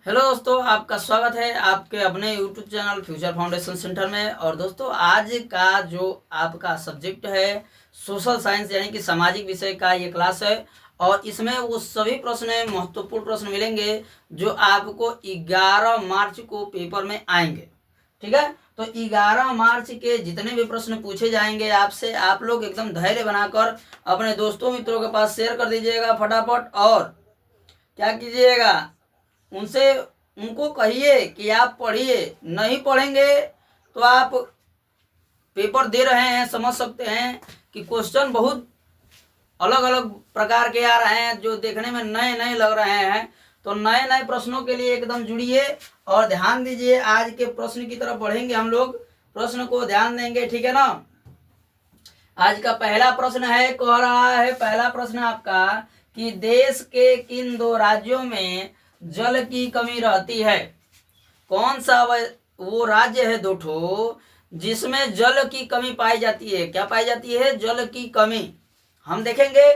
Hello दोस्तों, आपका स्वागत है आपके अपने YouTube channel future foundation centre में। और दोस्तों, आज का जो आपका सब्जेक्ट है सोशल साइंस यानी कि सामाजिक विषय का ये क्लास है। और इसमें वो सभी प्रश्न महत्वपूर्ण प्रश्न मिलेंगे जो आपको 11 मार्च को पेपर में आएंगे। ठीक है, तो 11 मार्च के जितने भी प्रश्न पूछे जाएंगे आपसे, आप लोग एकदम धैर्य बनाकर अपने दोस्तों मित्रों के पास शेयर कर दीजिएगा फटाफट। और क्या कीजिएगा, उनसे उनको कहिए कि आप पढ़िए। नहीं पढ़ेंगे तो आप पेपर दे रहे हैं, समझ सकते हैं कि क्वेश्चन बहुत अलग अलग प्रकार के आ रहे हैं जो देखने में नए नए लग रहे हैं। तो नए नए प्रश्नों के लिए एकदम जुड़िए और ध्यान दीजिए। आज के प्रश्न की तरफ बढ़ेंगे हम लोग, प्रश्न को ध्यान देंगे, ठीक है ना। आज का पहला प्रश्न है, कह रहा है पहला प्रश्न आपका कि देश के किन दो राज्यों में जल की कमी रहती है। कौन सा वो राज्य है दो ठो जिसमें जल की कमी पाई जाती है। क्या पाई जाती है? जल की कमी। हम देखेंगे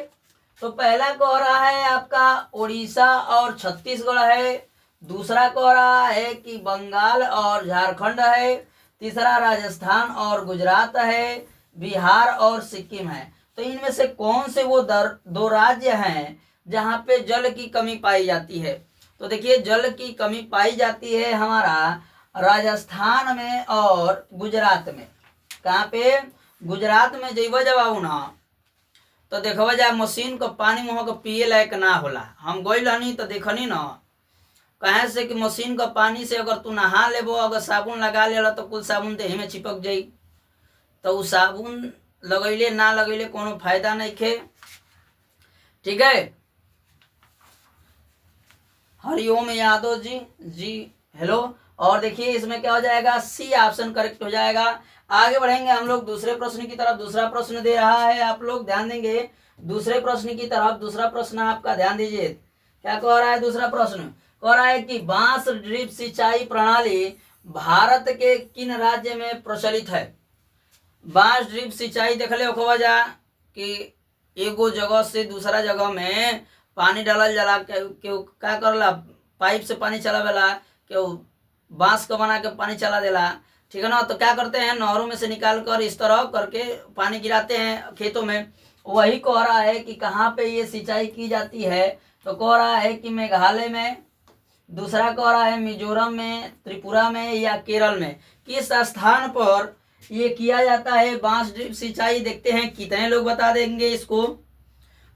तो पहला कह रहा है आपका उड़ीसा और छत्तीसगढ़ है। दूसरा कह रहा है कि बंगाल और झारखंड है। तीसरा राजस्थान और गुजरात है। बिहार और सिक्किम है। तो इनमें से कौन से वो दो राज्य हैं जहाँ पे जल की कमी पाई जाती है। तो देखिए, जल की कमी पाई जाती है हमारा राजस्थान में और गुजरात में। कहाँ पे? गुजरात में जब जब ना तो देखा जाए मशीन को पानी मुँह को पिए लायक ना होला। हम गई हनी तो देखनी ना, कहे से कि मशीन का पानी से अगर तू नहा लेबो, अगर साबुन लगा ले तो कुल साबुन देह में चिपक जाई। तो उ साबुन लगैले ना लगैले कोनो फायदा नहीं खे। ठीक है, हरिओम यादव जी जी हेलो। और देखिए इसमें क्या हो जाएगा, सी ऑप्शन करेक्ट हो जाएगा। आगे बढ़ेंगे हम लोग दूसरे प्रश्न की तरफ। दूसरा प्रश्न दे रहा है, आप लोग ध्यान देंगे दूसरे प्रश्न की तरफ। दूसरा प्रश्न आपका ध्यान दीजिए, क्या कह रहा है दूसरा प्रश्न? कह रहा है कि बांस ड्रिप सिंचाई प्रणाली भारत के किन राज्य में प्रचलित है। बांस ड्रिप सिंचाई देख ले जा कि एगो जगह से दूसरा जगह में पानी डालल जाला, केहू क्या करला, पाइप से पानी चलावेला, केहू बांस को बना के पानी चला देला। ठीक है ना। तो क्या करते हैं, नहरों में से निकाल कर इस तरह करके पानी गिराते हैं खेतों में। वही कह रहा है कि कहाँ पे ये सिंचाई की जाती है। तो कह रहा है कि मेघालय में, दूसरा कह रहा है मिजोरम में, त्रिपुरा में या केरल में। किस स्थान पर ये किया जाता है बांस ड्रिप सिंचाई। देखते हैं कितने लोग बता देंगे इसको।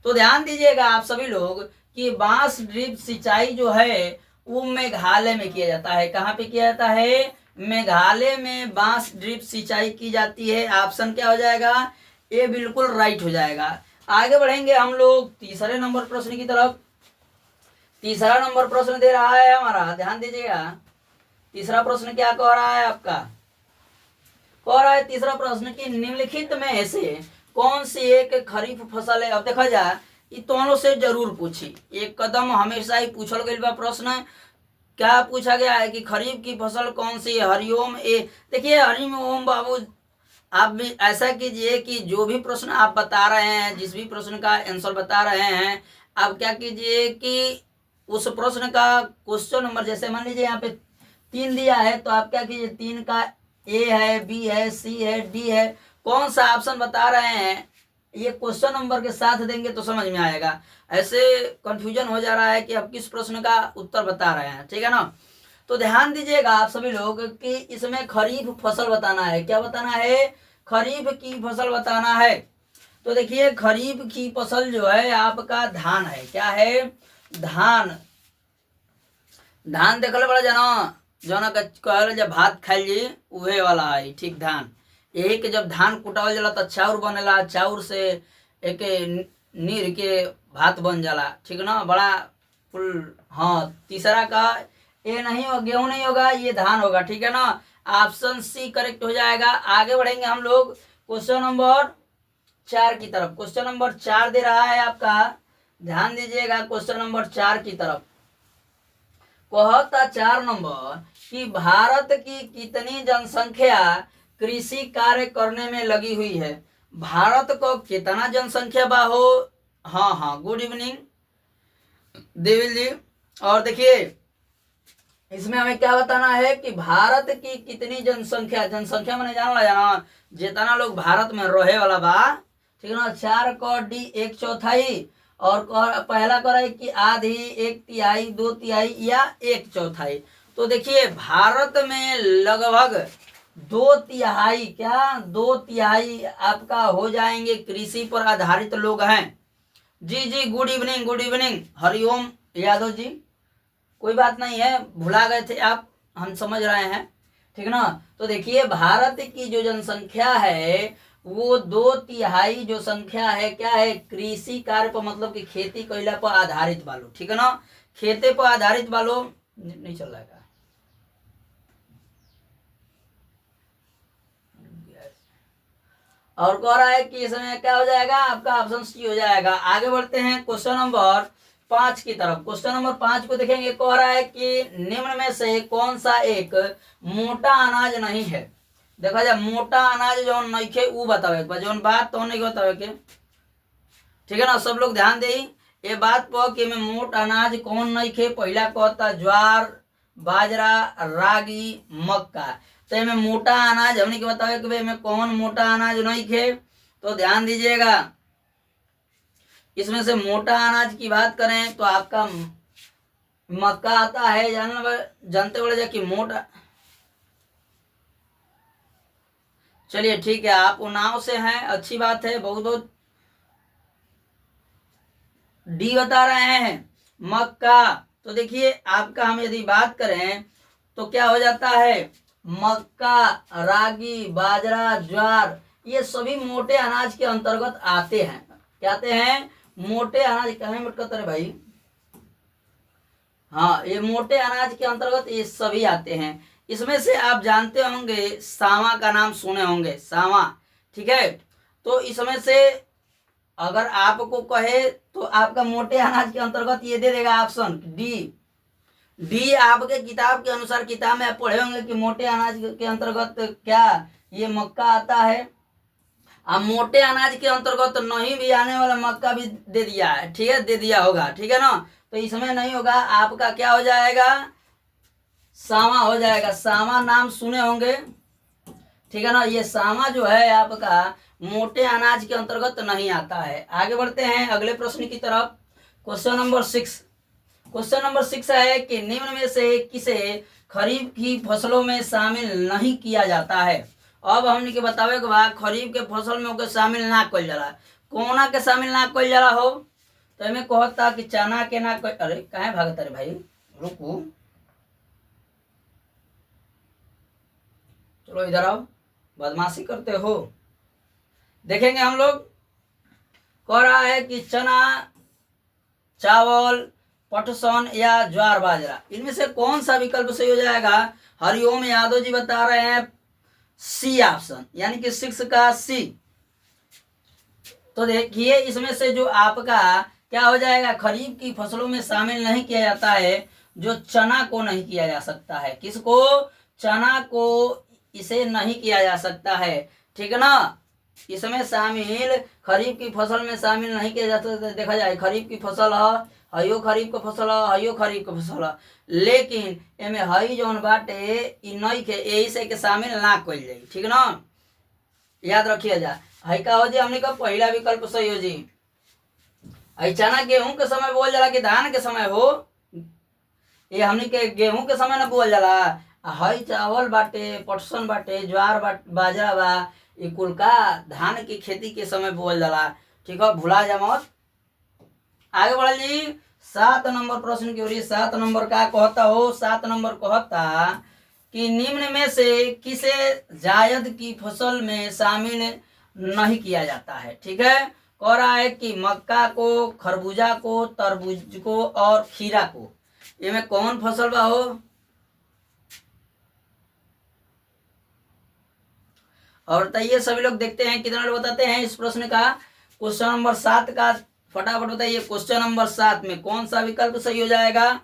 तो ध्यान दीजिएगा आप सभी लोग कि बांस ड्रिप सिंचाई जो है वो मेघालय में किया जाता है। कहाँ पे किया जाता है? मेघालय में बांस ड्रिप सिंचाई की जाती है। ऑप्शन क्या हो जाएगा? ये बिल्कुल राइट हो जाएगा। आगे बढ़ेंगे हम लोग तीसरे नंबर प्रश्न की तरफ। तीसरा नंबर प्रश्न दे रहा है हमारा, ध्यान दीजिएगा। तीसरा प्रश्न क्या कह रहा है आपका? कह रहा है तीसरा प्रश्न कि निम्नलिखित में से कौन सी एक खरीफ फसल है। अब देखा जाए ये दोनों से जरूर पूछी, एक कदम हमेशा ही पूछल गई बा प्रश्न। क्या पूछा गया है कि खरीफ की फसल कौन सी है। हरिओम ए, देखिए हरिओम बाबू, आप भी ऐसा कीजिए कि जो भी प्रश्न आप बता रहे हैं, जिस भी प्रश्न का आंसर बता रहे हैं, आप क्या कीजिए कि उस प्रश्न का क्वेश्चन नंबर, जैसे मान लीजिए यहाँ पे 3 दिया है, तो आप क्या कीजिए 3 का ए है, बी है, सी है, डी है, कौन सा ऑप्शन बता रहे हैं ये क्वेश्चन नंबर के साथ देंगे तो समझ में आएगा। ऐसे कंफ्यूजन हो जा रहा है कि आप किस प्रश्न का उत्तर बता रहे हैं। ठीक है ना। तो ध्यान दीजिएगा आप सभी लोग कि इसमें खरीफ फसल बताना है। क्या बताना है? खरीफ की फसल बताना है। तो देखिए खरीफ की फसल जो है आपका धान है। क्या है? धान। धान देखल बड़ा जना जना कहल जब भात खाइल जी उहे वाला है। ठीक, धान। यही के जब धान कुटावल जाला तो चाउर बनेला, चाउर से एक नीर के भात बन जाला। ठीक ना, बड़ा फुल। हाँ, तीसरा का ये नहीं हो, गेहूं नहीं होगा, ये धान होगा। ठीक है ना। ऑप्शन सी करेक्ट हो जाएगा। आगे बढ़ेंगे हम लोग क्वेश्चन नंबर 4 की तरफ। क्वेश्चन नंबर 4 दे रहा है आपका, ध्यान दीजिएगा क्वेश्चन नंबर 4 की तरफ। कहता 4 नंबर कि भारत की कितनी जनसंख्या कृषि कार्य करने में लगी हुई है। भारत को कितना जनसंख्या बा हो। हाँ हाँ, गुड इवनिंग देविल जी। और देखिए इसमें हमें क्या बताना है कि भारत की कितनी जनसंख्या, जनसंख्या मैंने जाना जितना लोग भारत में रहे वाला बा, ठीक है ना, 4 करोड़ 1/4, और पहला कह रहा है कि आधी, 1/3, 2/3 या 1/4। तो देखिए भारत में लगभग 2/3, क्या 2/3 आपका हो जाएंगे कृषि पर आधारित लोग हैं। जी जी, good evening, good evening Hariom Yadav ji, कोई बात नहीं है, भुला गए थे आप, हम समझ रहे हैं, ठीक है ना। तो देखिए भारत की जो जनसंख्या है वो 2/3 जो संख्या है क्या है, कृषि कार्य पर, मतलब कि खेती कैला पर आधारित वालों, ठीक है ना, खेती पर आधारित वालों। नहीं चल रहा है, और कह रहा है कि इसमें क्या हो जाएगा, आपका ऑप्शन सी हो जाएगा। आगे बढ़ते हैं क्वेश्चन नंबर 5 की तरफ। क्वेश्चन नंबर 5 को देखेंगे, कह रहा है कि निम्न में से कौन सा एक मोटा अनाज नहीं है। देखा जाए मोटा अनाज जो नहीं खे वो बतावे, जो बात तो नहीं बतावे के, ठीक है ना। सब लोग ध्यान दे ये बात पर कि में मोट अनाज कौन नहीं खे। पहला कहता ज्वार, बाजरा, रागी, मक्का। तो में मोटा अनाज हमने के बतावे कि में कौन मोटा अनाज नहीं खे। तो ध्यान दीजिएगा, इसमें से मोटा अनाज की बात करें तो आपका मक्का आता है, जानते बड़े कि मोटा। चलिए ठीक है, आप उन्नाव से हैं, अच्छी बात है, बहुत बहुत। डी बता रहे हैं मक्का। तो देखिए आपका हम यदि बात करें तो क्या हो जाता है, मक्का, रागी, बाजरा, ज्वार, ये सभी मोटे अनाज के अंतर्गत आते हैं। क्या आते हैं, मोटे अनाज। कहें मटकत रहे भाई, हाँ ये मोटे अनाज के अंतर्गत ये सभी आते हैं। इसमें से आप जानते होंगे सावा का नाम सुने होंगे, सावा, ठीक है। तो इसमें से अगर आपको कहे तो आपका मोटे अनाज के अंतर्गत ये दे देगा ऑप्शन डी। डी आपके किताब के अनुसार, किताब में आप पढ़े होंगे कि मोटे अनाज के अंतर्गत क्या ये मक्का आता है। अब मोटे अनाज के अंतर्गत तो नहीं भी आने वाला मक्का भी दे दिया है, ठीक है, दे दिया होगा, ठीक है ना। तो इसमें नहीं होगा, आपका क्या हो जाएगा, सावा हो जाएगा। सावा नाम सुने होंगे, ठीक है ना। ये सावा जो है आपका मोटे अनाज के अंतर्गत नहीं आता है। आगे बढ़ते हैं अगले प्रश्न की तरफ। Question number 6। क्वेश्चन नंबर 6 है कि निम्न में से किसे खरीफ की फसलों में शामिल नहीं किया जाता है। अब हमने के बतावे के बाद खरीफ के फसल में शामिल ना कल जाला, कोना के शामिल ना कल जाला हो। तो हमें कहता कि चना के ना अरे कहे भागता रे भाई, रुको, चलो इधर आओ, बदमाशी करते हो। देखेंगे हम लोग, कह रहा है कि चना, चावल, पटसन या ज्वार बाजरा, इनमें से कौन सा विकल्प सही हो जाएगा। हरिओम यादव जी बता रहे हैं सी ऑप्शन, यानी कि 6 का सी। तो देखिए इसमें से जो आपका क्या हो जाएगा, खरीफ की फसलों में शामिल नहीं किया जाता है, जो चना को नहीं किया जा सकता है। किसको, चना को इसे नहीं किया जा सकता है, ठीक है ना। इसमें शामिल खरीफ की फसल में शामिल नहीं किया जा सकता। देखा जाए खरीफ की फसल है, हयो खरीफ का फसल है, हयो खरीफ का फसल है, लेकिन एमे हई जौन बाटे इ नहीं के यही से के शामिल ना कइल जाई, ठीक ना, याद रखिए जा। हई का हो जी, हमने का पहला विकल्प सही हो जी। हई चना गेहूं के समय बोल जाला कि धान के समय हो, ये हमने के गेहूं के समय ना बोल जाला। हई चावल बाटे, पटसन बाटे, ज्वार बाजरा बा, ये कुल का धान की खेती के समय बोल जाला, ठीक है, भुला जा मत। आगे बढ़ जी 7 नंबर प्रश्न की ओर। 7 नंबर का कहता हो, 7 नंबर कहता कि निम्न में से किसे जायद की फसल में शामिल नहीं किया जाता है, ठीक है। कह रहा है कि मक्का को, खरबूजा को, तरबूज को और खीरा को, इनमें कौन फसल बा हो। और बताइए सभी लोग, देखते हैं कितना लोग बताते हैं इस प्रश्न का। क्वेश्चन नंबर 7 का फटाफट बताइए, क्वेश्चन नंबर 7 में कौन सा विकल्प सही हो जाएगा।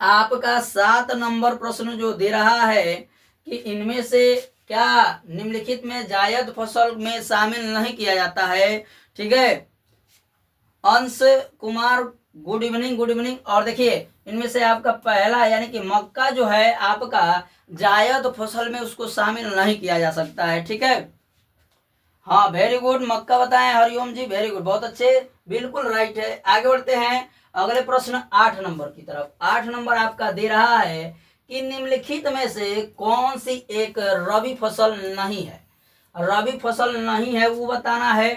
आपका 7 नंबर प्रश्न जो दे रहा है कि इनमें से क्या निम्नलिखित में जायद फसल में शामिल नहीं किया जाता है, ठीक है। अंश Kumar good evening, good evening. और देखिए इनमें से आपका पहला यानी कि मक्का जो है आपका जायद फसल में उसको शामिल नहीं किया जा सकता है। ठीक है, हाँ वेरी गुड, मक्का बताएं हरिओम जी, वेरी गुड, बहुत अच्छे, बिल्कुल राइट है। आगे बढ़ते हैं अगले प्रश्न 8 नंबर की तरफ। 8 नंबर आपका दे रहा है कि निम्नलिखित में से कौन सी एक रबी फसल नहीं है। रबी फसल नहीं है वो बताना है।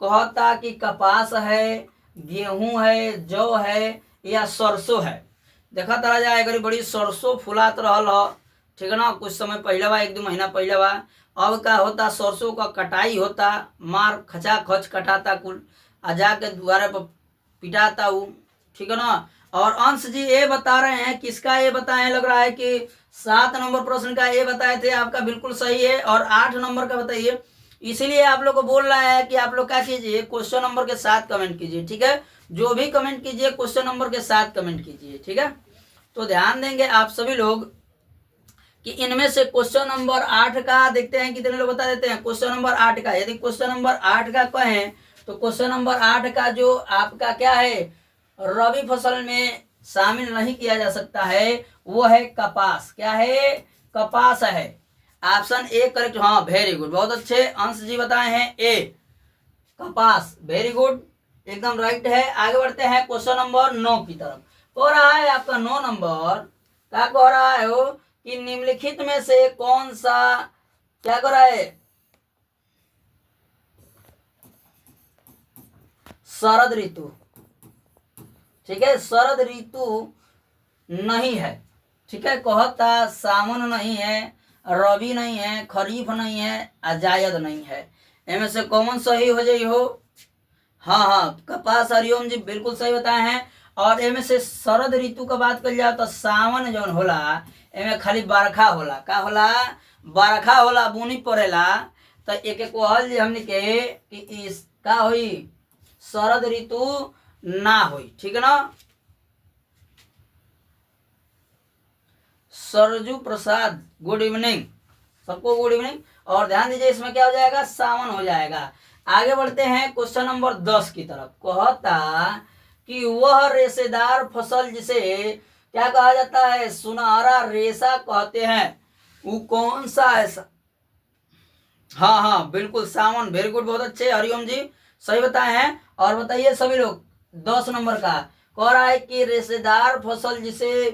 कहता कि कपास है, गेहूं है, जौ है या सरसों है। देखा तरा जाए अगर बड़ी सरसों फुलात रहल ह, ठीक है ना, कुछ समय पहले बा, 1-2 महीना पहले बा। अब का होता, सरसों का कटाई होता, मार खचा खच कटाता कुल, आ जाके द्वारे पर पिटाता वो, ठीक है ना। और अंश जी ये बता रहे हैं, किसका ये बताएं, लग रहा है कि 7 नंबर प्रश्न का ये बताए थे, आपका बिल्कुल सही है। और 8 नंबर का बताइए, इसीलिए आप लोग को बोल रहा है कि आप लोग क्या कीजिए, क्वेश्चन नंबर के साथ कमेंट कीजिए। ठीक है, जो भी कमेंट कीजिए क्वेश्चन नंबर के साथ कमेंट कीजिए। ठीक है, तो ध्यान देंगे आप सभी लोग कि इनमें से क्वेश्चन नंबर 8 का देखते हैं कितने लोग बता देते हैं। क्वेश्चन नंबर 8 का, यदि क्वेश्चन नंबर 8 का कहें तो क्वेश्चन नंबर 8 का जो आपका क्या है, रबी फसल में शामिल नहीं किया जा सकता है, वो है कपास। क्या है, कपास है। ऑप्शन ए करेक्ट, हाँ वेरी गुड, बहुत अच्छे, अंश जी बताए हैं ए कपास, वेरी गुड, एकदम राइट है। आगे बढ़ते हैं क्वेश्चन नंबर 9 की तरफ। हो रहा है आपका 9 नंबर, क्या कह रहा है वो कि निम्नलिखित में से कौन सा, क्या कह रहा है, शरद ऋतु, ठीक है, शरद ऋतु नहीं है। ठीक है, कहता सावन नहीं है, रबी नहीं है, खरीफ नहीं है, जायद नहीं है। इनमें से कौन सही हो जाई हो, हाँ हाँ कपास, हरिओम जी बिल्कुल सही बताए हैं। और इनमें से शरद ऋतु का बात कर जाए तो सावन जौन होला इनमें खाली बरखा होला, का होला, बरखा होला, बुनी पड़ेला। तो एक एक कहल जी हमने के कि इस का हुई, शरद ऋतु ना हुई। ठीक है ना, सरजू प्रसाद गुड इवनिंग, सबको गुड इवनिंग। और ध्यान दीजिए इसमें क्या हो जाएगा, सावन हो जाएगा। आगे बढ़ते हैं क्वेश्चन नंबर 10 की तरफ। कहता कि वह रेशेदार फसल जिसे क्या कहा जाता है, सुनहरा रेशा कहते हैं, वो कौन सा है। हाँ हाँ बिल्कुल सावन, वेरी गुड, बहुत अच्छे हरिओम जी, सही बताए हैं। और बताइए सभी लोग 10 नंबर का कह रहा है कि रेशेदार फसल जिसे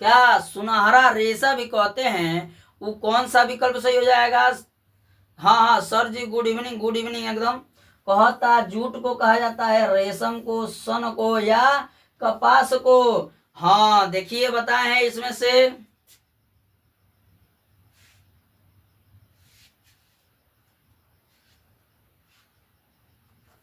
क्या सुनहरा रेशा भी कहते हैं, वो कौन सा विकल्प सही हो जाएगा। हाँ हाँ सर जी गुड इवनिंग, गुड इवनिंग एकदम। कहता जूट को कहा जाता है, रेशम को, सन को या कपास को। हाँ देखिए बताए हैं इसमें से,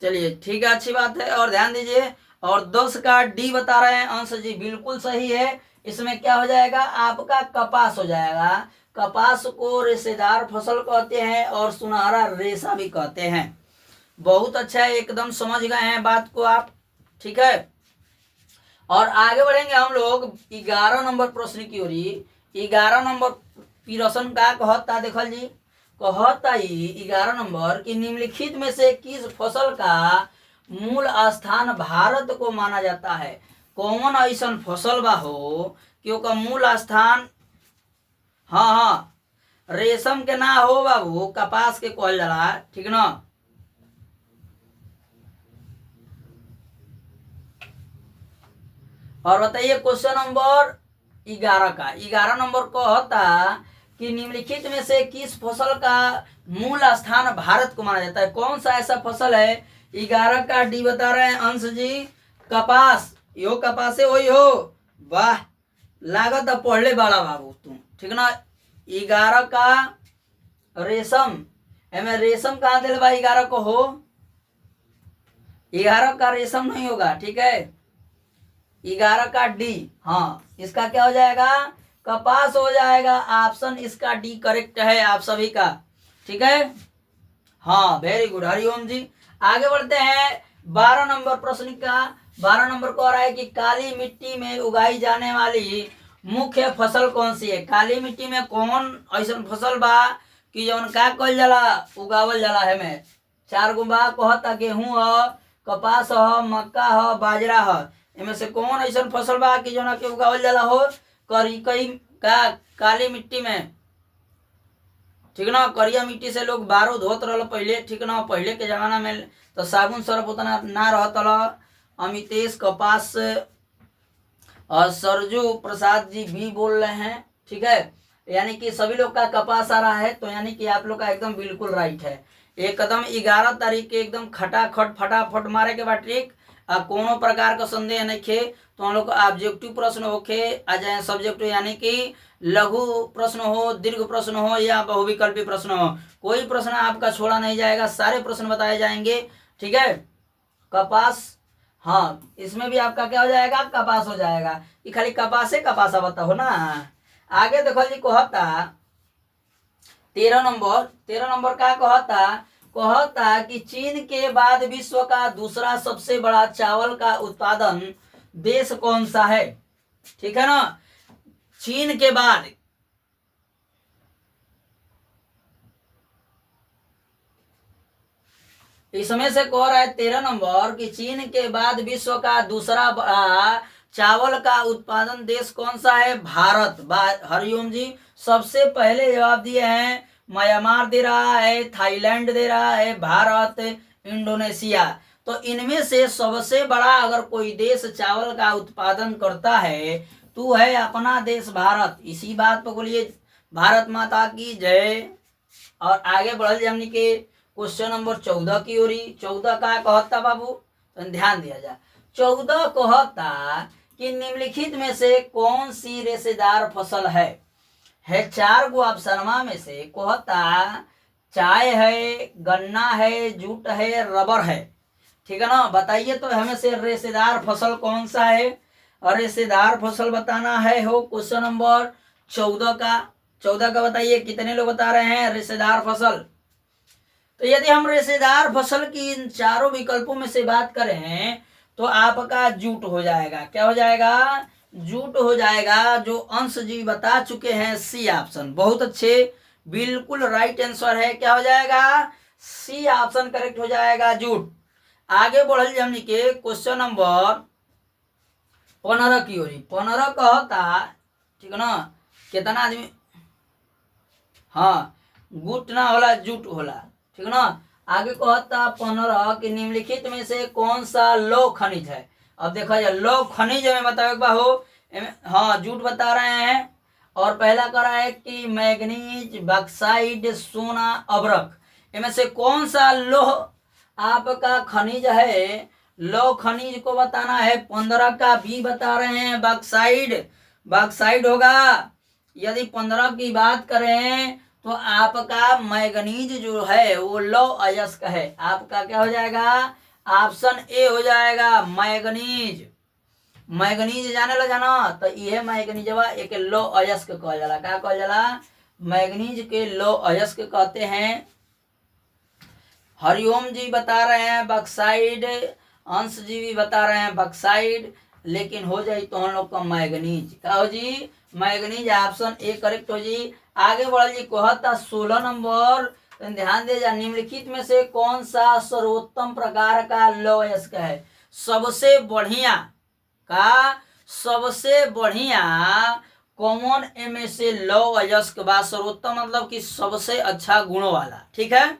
चलिए ठीक है, अच्छी बात है। और ध्यान दीजिए, और 10 का डी बता रहे हैं अंश जी, बिल्कुल सही है। इसमें क्या हो जाएगा, आपका कपास हो जाएगा। कपास को रेशेदार फसल कहते हैं और सुनहरा रेशा भी कहते हैं। बहुत अच्छा है, एकदम समझ गए हैं बात को आप। ठीक है, और आगे बढ़ेंगे हम लोग 11 नंबर प्रश्न की ओर। 11 नंबर प्रश्न का कहता, देखल जी कहता 11 नंबर कि निम्नलिखित में से किस फसल का मूल स्थान भारत को माना जाता है। कौन ऐसा फसल बा हो कि ओका मूल स्थान, हाँ हाँ रेशम के ना हो बाबू, कपास के कहल जाला। ठीक ना, और बताइए क्वेश्चन नंबर 11 का, 11 नंबर कहता कि निम्नलिखित में से किस फसल का मूल स्थान भारत को माना जाता है। कौन सा ऐसा फसल है, 11 का डी बता रहे हैं अंश जी, कपास। यो कपासे वही हो, वाह लागत पढ़ले बाड़ा बाबू तुम, ठीक ना। 11 का रेशम, एमे रेशम कहाँ दिल बा, 11 को हो, 11 का रेशम नहीं होगा। ठीक है, 11 का डी, हाँ इसका क्या हो जाएगा, कपास हो जाएगा। ऑप्शन इसका डी करेक्ट है आप सभी का। ठीक है, हाँ वेरी गुड हरिओम जी। आगे बढ़ते हैं 12 नंबर प्रश्न का। 12 नंबर को आ रहा है कि काली मिट्टी में उगाई जाने वाली मुख्य फसल कौन सी है। काली मिट्टी में कौन ऐसा फसल बा कि जौन का कल जाला, उगावल जाला है में 4 गो बा। कहता गेहूं ह, कपास ह, मक्का ह, बाजरा ह। इनमें से कौन ऐसा फसल बा कि जोना के उगावल जाला हो कई का काली मिट्टी में, ठीक ना। करिया मिट्टी से लोग बारूद धोत रहल पहले, ठीक ना। पहले के जमाना में तो साबुन सरफ उतना ना रहत। अमितेश कपास और सरजू प्रसाद जी भी बोल रहे हैं, ठीक है। यानी कि सभी लोग का कपास आ रहा है, तो यानी कि आप लोग का एकदम बिल्कुल राइट है। एकदम 11 तारीख के एकदम खटाखट फटाफट मारे के बाद ट्रिक कोनो प्रकार का संदेह नहीं खे। तो हम लोग को ऑब्जेक्टिव प्रश्न होके आ जाए सब्जेक्टिव, यानी कि लघु प्रश्न हो, दीर्घ प्रश्न हो या बहुविकल्पी प्रश्न हो, कोई प्रश्न आपका छोड़ा नहीं जाएगा, सारे प्रश्न बताए जाएंगे, ठीक है। कपास, हाँ इसमें भी आपका क्या हो जाएगा, कपास हो जाएगा। ये खाली कपास से कपासा बता हो ना। आगे देखो जी कहता 13 नंबर का कहता कि चीन के बाद विश्व का दूसरा सबसे बड़ा चावल का उत्पादन देश कौन सा है, ठीक है ना। चीन के बाद, इसमें से कह रहा है 13 नंबर कि चीन के बाद विश्व का दूसरा बड़ा चावल का उत्पादन देश कौन सा है, भारत। हरिओम जी सबसे पहले जवाब दिए हैं। म्यांमार दे रहा है, थाईलैंड दे रहा है, भारत, इंडोनेशिया। तो इनमें से सबसे बड़ा अगर कोई देश चावल का उत्पादन करता है तो है अपना देश भारत। इसी बात पर बोलिए भारत माता की जय। और आगे बढ़ल हमने के क्वेश्चन नंबर 14 की ओरी। 14 का कहता बाबू, तो ध्यान दिया जाए। 14 कहता कि निम्नलिखित में से कौन सी रेशेदार फसल है 4 गो ऑप्शनमा में से कहता चाय है, गन्ना है, जूट है, रबर है, ठीक है ना। बताइए तो हमें से रेशेदार फसल कौन सा है, और रेशेदार फसल बताना है हो क्वेश्चन नंबर 14 का बताइए कितने लोग बता रहे हैं रेशेदार फसल। तो यदि हम रेशेदार फसल की इन चारों विकल्पों में से बात करें तो आपका जूट हो जाएगा। क्या हो जाएगा, जूट हो जाएगा, जो अंश जी बता चुके हैं सी ऑप्शन। बहुत अच्छे, बिल्कुल राइट आंसर है। क्या हो जाएगा, सी ऑप्शन करेक्ट हो जाएगा, जूट। आगे बढ़ल हमनी के क्वेश्चन नंबर 15 की ओर। 15 कहता, ठीक है ना, कितना आदमी, हाँ गुट ना होला जूट होला, ठीक है ना। आगे कहता 15 कि निम्नलिखित में से कौन सा लौह खनिज है। अब देखा जाए लौह खनिज में बताओ हो, हाँ जूट बता रहे हैं। और पहला कह रहा है कि मैग्नीज, बॉक्साइट, सोना, अब्रक, इनमें से कौन सा लौह आपका खनिज है, लौह खनिज को बताना है। 15 का भी बता रहे हैं बॉक्साइट होगा। यदि 15 की बात करें तो आपका मैग्नीज जो है वो लौह अयस्क है। आपका क्या हो जाएगा, ऑप्शन ए हो जाएगा, मैग्नीज जाने ला जाना। तो यह मैग्नीजवा एक लौह अयस्क कहल जाला। क्या कहल जाला, मैग्नीज के लौह अयस्क कहते हैं। हरिओम जी बता रहे हैं बॉक्साइट, अंश जी भी बता रहे हैं बॉक्साइट, लेकिन हो जाए तो हम लोग का मैग्नीज। क्या हो जी, मैग्नीज, ऑप्शन ए करेक्ट हो जी। आगे बढ़ जी कहता 16 नंबर, ध्यान दे जा, निम्नलिखित में से कौन सा सर्वोत्तम प्रकार का लौह अयस्क है। सबसे बढ़िया कॉमन एम से लौह अयस्क बा, सर्वोत्तम मतलब कि सबसे अच्छा गुणों वाला, ठीक है।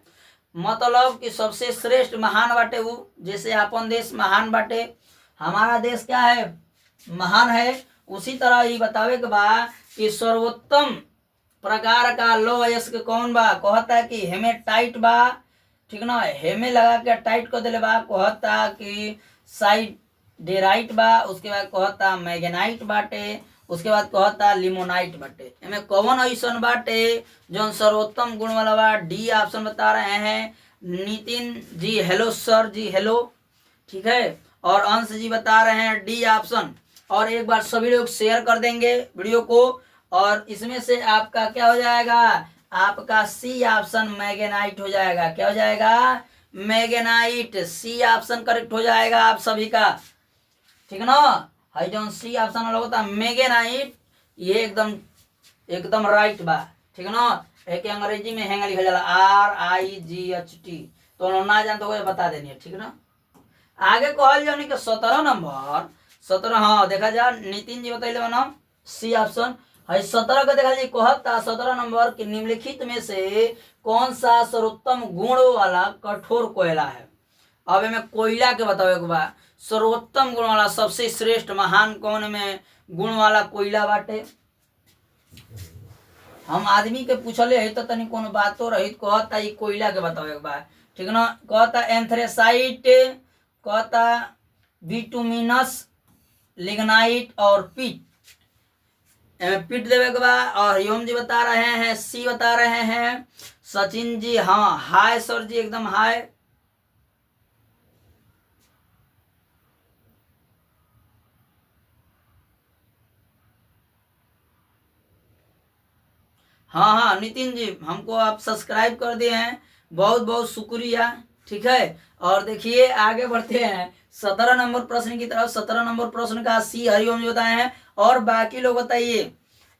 मतलब कि सबसे श्रेष्ठ महान बाटे वो, जैसे अपन देश महान बाटे, हमारा देश क्या है, महान है। उसी तरह ही बतावे के बा कि सर्वोत्तम प्रकार का लौह अयस्क कौन बा। कहता है कि हेमेटाइट बा, ठीक ना, हेमे लगा के टाइट कर दिले बा। कहता कि साइडेराइट बा, उसके बाद कहता मैग्नाइट बाटे, उसके बाद कहता लिमोनाइट बाटे। इनमें कौन ऐसन बाटे जो सर्वोत्तम गुण वाला बा। डी ऑप्शन बता रहे हैं नितिन जी, हेलो सर जी, हेलो, ठीक है। और अंश जी बता रहे हैं डी ऑप्शन। और एक बार सभी लोग शेयर कर देंगे वीडियो को, और इसमें से आपका क्या हो जाएगा, आपका सी ऑप्शन मैग्नाइट हो जाएगा। क्या हो जाएगा, मैग्नाइट, सी ऑप्शन करेक्ट हो जाएगा आप सभी का, ठीक है ना। हाई जो सी ऑप्शन वाला होता है मैग्नाइट, ये एकदम राइट बा, ठीक है ना। एक अंग्रेजी में हैंगा लिखा जाला RIGHT, तो ना जानते हो बता देनी है, ठीक है ना। आगे कहल जाने के 17 17, हाँ देखा जा नितिन जी बताइले बना सी ऑप्शन है। 17 का देखा जी कहता 17 नंबर कि निम्नलिखित में से कौन सा सर्वोत्तम गुण वाला कठोर कोयला है। अब हमें कोयला के बताओ एक बार, सर्वोत्तम गुण वाला सबसे श्रेष्ठ महान कौन में गुण वाला कोयला बाटे। हम आदमी के पूछले है तो तनी कोनो बातो रही कहता ये कोयला के बताओ एक बार, ठीक ना। कहता एंथ्रेसाइट, कहता बिटुमिनस, लिग्नाइट और पिट। पिट देवे के बाद और हरिओम जी बता रहे हैं सी बता रहे हैं। सचिन जी हाँ हाय सर जी एकदम हाय। हाँ हाँ नितिन जी हमको आप सब्सक्राइब कर दिए हैं, बहुत बहुत शुक्रिया, ठीक है। और देखिए आगे बढ़ते हैं 17 नंबर प्रश्न की तरफ। 17 नंबर प्रश्न का सी हरिओम जी बताए हैं। और बाकी लोग बताइए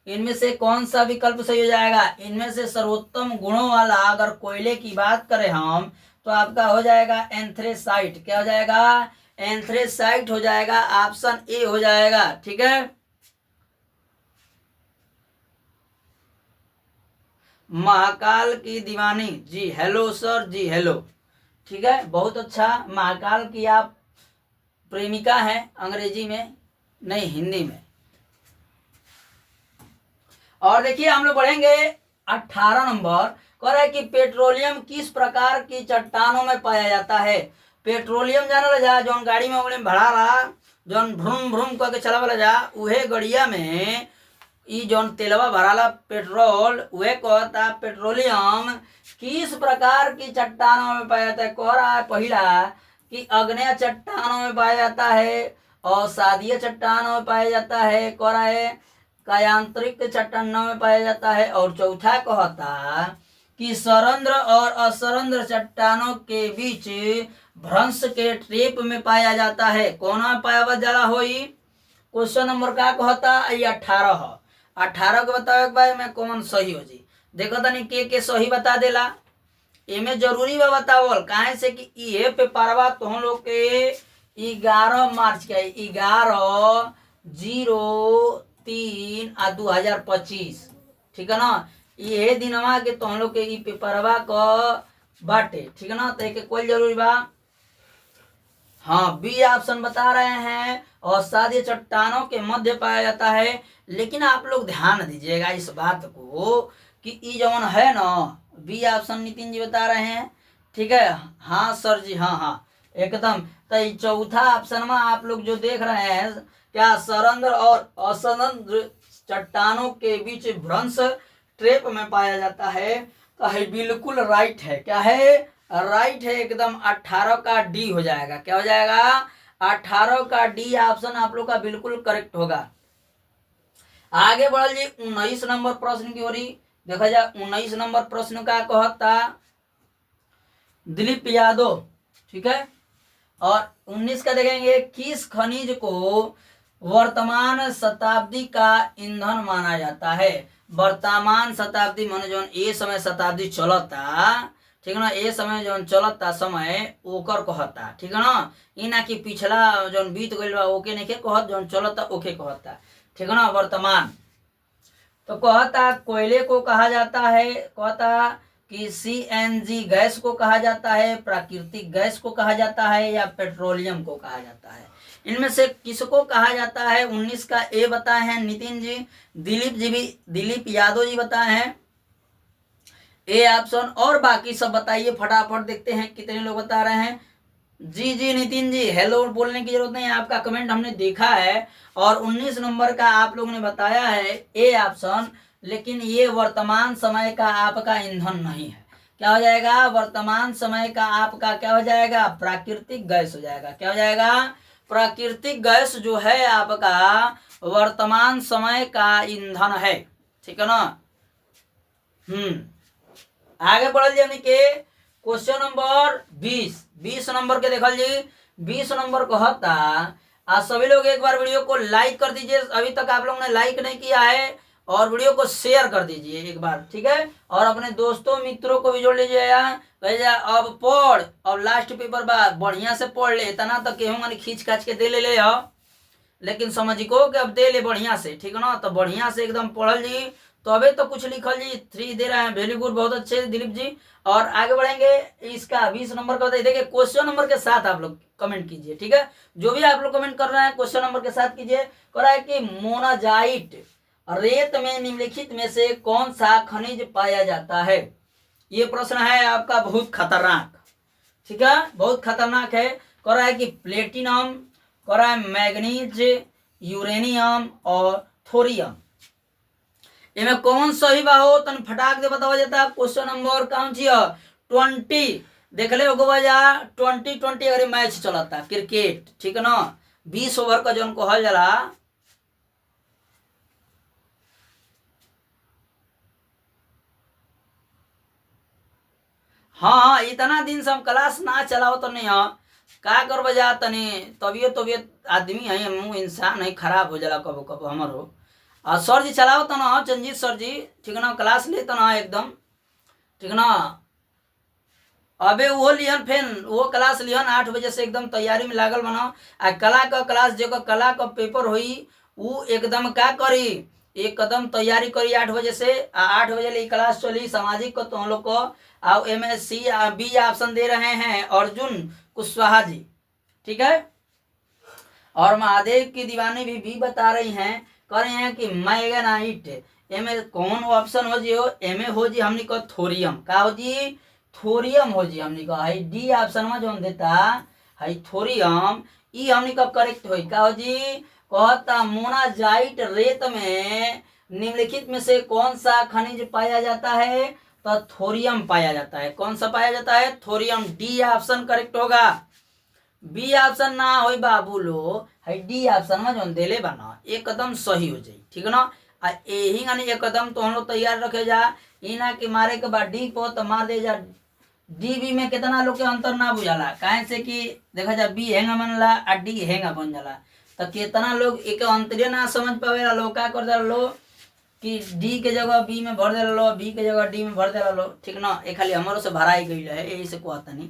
इनमें से कौन सा विकल्प सही हो जाएगा। इनमें से सर्वोत्तम गुणों वाला अगर कोयले की बात करें हम तो आपका हो जाएगा एंथ्रेसाइट। क्या हो जाएगा, एंथ्रेसाइट हो जाएगा, ऑप्शन ए हो जाएगा, ठीक है। महाकाल की दीवानी जी हेलो सर जी हेलो, ठीक है बहुत अच्छा। महाकाल की आप प्रेमिका हैं अंग्रेजी में नहीं हिंदी में। और देखिए हम लोग बढ़ेंगे 18 नंबर, कह रहा है कि पेट्रोलियम किस प्रकार की चट्टानों में पाया जाता है। पेट्रोलियम जाना जा जौन गाड़ी में भरा रहा जौन भ्रूम भ्रूम करके चला वाला जा उहे गड़िया में ई जौन तेलवा भराला पेट्रोल उहे कहता पेट्रोलियम किस प्रकार की चट्टानों में पाया जाता है। कह रहा है पहला कि अग्नेय चट्टानों में पाया जाता है, अवसादीय चट्टानों में पाया जाता है, कह रहा है कायांतरिक चट्टानों में पाया जाता है, और चौथा कहता कि सरंध्र और असरंध्र चट्टानों के बीच भ्रंश के ट्रेप में पाया जाता है। कौन में पाया जाला होई। क्वेश्चन नंबर का कहता ये 18 को बताओ एक बार मैं कौन सही हो जी। देखो तनी के सही बता देला, एमे जरूरी बा बतावल काहे से कि ये पेपरवा तो हम लोग के 11 मार्च के 11/03/2025, ठीक है ना। ये दिनवा के तो हम लोग के ई पेपरवा क बाटे, ठीक है ना। तो एक कोई जरूरी बा, हाँ बी ऑप्शन बता रहे हैं और सादे चट्टानों के मध्य पाया जाता है। लेकिन आप लोग ध्यान दीजिएगा इस बात को कि ई जवन है ना बी ऑप्शन नितिन जी बता रहे हैं, ठीक है। हाँ सर जी हाँ हाँ एकदम। तो चौथा ऑप्शन में आप लोग जो देख रहे हैं क्या सरंध्र और असरंध्र चट्टानों के बीच भ्रंश ट्रेप में पाया जाता है, तो है बिल्कुल राइट है। क्या है, राइट है एकदम। 18 का डी हो जाएगा। क्या हो जाएगा, 18 का डी ऑप्शन आप लोग का बिल्कुल करेक्ट होगा। आगे बढ़ जी 19 नंबर प्रश्न की ओर देखा जाए। 19 नंबर प्रश्न का कहता दिलीप यादव, ठीक है। और 19 का देखेंगे किस खनिज को वर्तमान शताब्दी का ईंधन माना जाता है। वर्तमान शताब्दी माने जौन ए समय शताब्दी चलता, ठीक है ना, ए समय जौन चलता समय ओकर कहता, ठीक है ना। ई ना कि पिछला जौन बीत गइल बा ओके नहीं कहत, जौन चलता ओके कहता, ठीक है ना। वर्तमान तो कहता कोयले को कहा जाता है, कहता कि सीएनजी गैस को कहा जाता है, प्राकृतिक गैस को कहा जाता है, या पेट्रोलियम को कहा जाता है। इनमें से किसको कहा जाता है। 19 का ए बताए हैं नितिन जी, दिलीप यादव जी बताए हैं ए ऑप्शन। और बाकी सब बताइए फटाफट, देखते हैं कितने लोग बता रहे हैं। जी जी नितिन जी हेलो बोलने की जरूरत नहीं है, आपका कमेंट हमने देखा है। और 19 नंबर का आप लोगों ने बताया है ए ऑप्शन, लेकिन ये वर्तमान समय का आपका ईंधन नहीं है। क्या हो जाएगा, वर्तमान समय का आपका क्या हो जाएगा, प्राकृतिक गैस हो जाएगा। क्या हो जाएगा, प्राकृतिक गैस जो है आपका वर्तमान समय का ईंधन है, ठीक है ना। आगे बढ़ल जाने के क्वेश्चन नंबर 20 नंबर के देखल जी। 20 नंबर कहता आज सभी लोग एक बार वीडियो को लाइक कर दीजिए, अभी तक आप लोगों ने लाइक नहीं किया है, और वीडियो को शेयर कर दीजिए एक बार, ठीक है। और अपने दोस्तों मित्रों को भी जोड़ लीजिएगा। अब पढ़, अब लास्ट पेपर बाद बढ़िया से पढ़ ले, इतना तो केहूँ खींच खाच के दे ले हो, लेकिन समझ को कि अब दे ले बढ़िया से, ठीक है ना। तो बढ़िया से एकदम पढ़ल जी, तो अबे तो कुछ लिखल जी। 3 दे रहे हैं, वेरी गुड, बहुत अच्छे दिलीप जी। और आगे बढ़ेंगे, इसका 20 नंबर का बताइए। देखिए क्वेश्चन नंबर के साथ आप लोग कमेंट कीजिए, ठीक है। जो भी आप लोग कमेंट कर रहे हैं क्वेश्चन नंबर के साथ कीजिए। कह रहा है कि मोनाजाइट रेत में निम्नलिखित में से कौन सा खनिज पाया जाता है। ये प्रश्न है आपका बहुत खतरनाक, ठीक है, बहुत खतरनाक है। कह रहा है कि प्लेटिनम, कह रहा है मैग्नीज, यूरेनियम और थोरियम। इनमें कौन सही बा हो तन फटाक से बतावा जाता। क्वेश्चन नंबर कौन सी 20 देख ले होगा जा 20 अगर मैच चलता क्रिकेट, ठीक है ना, 20 ओवर का जो कहल जाला। हाँ इतना दिन से हम क्लास ना चलाओ तो नहीं है, का कर बजा तनी तबियत तबियत आदमी है, हम इंसान है, खराब हो जाला कबो कबो हमारो। और सर जी चलाओ तो ना चंजीत सर जी, ठीक है ना, क्लास ले तो ना एकदम, ठीक है ना। अबे वो लिहन फेन वो क्लास लिहन 8 बजे से एकदम तैयारी में लागल बनाओ। आ कला का क्लास जो कला का पेपर हुई वो एकदम का करी, एक कदम तैयारी करी 8 बजे से। 8 बजे ले क्लास चली सामाजिक को, तो हम लोग को MSc बी ऑप्शन दे रहे हैं अर्जुन कुशवाहा जी, ठीक है। और महादेव की दीवानी भी बता रही हैं, कह रहे हैं कि मैग्नाइट एमे कौन ऑप्शन हो जी, हो एमे हो जी हमने को थोरियम, का हो जी थोरियम हो जी हमने को। हाई डी ऑप्शन में जो देता हाई थोरियम, ई हमने को करेक्ट होई। का हो जी, कहता मोनाजाइट रेत में निम्नलिखित में से कौन सा खनिज पाया जाता है, तो थोरियम पाया जाता है। कौन सा पाया जाता है, थोरियम। डी ऑप्शन करेक्ट होगा, बी ऑप्शन ना हो बाबू लो, है डी ऑप्शन में जो देले बना एकदम सही हो जाई, ठीक है ना। आ यही गानी एकदम तो हम लोग तैयार रखे जा, इना के मारे के बाद डी को तो मार दे जा। डी बी में कितना लोग के अंतर ना बुझाला, काहे से कि देखा जा बी हैंगा बनला आ डी हैंगा बन जाला, तो कितना लोग एक अंतरे ना समझ पावेला। लोग का कर दे लो कि डी के जगह बी में भर दे लो, बी के जगह डी में भर दे लो, ठीक ना। ये खाली हमारो से भराई गई है, यही से कहता नहीं।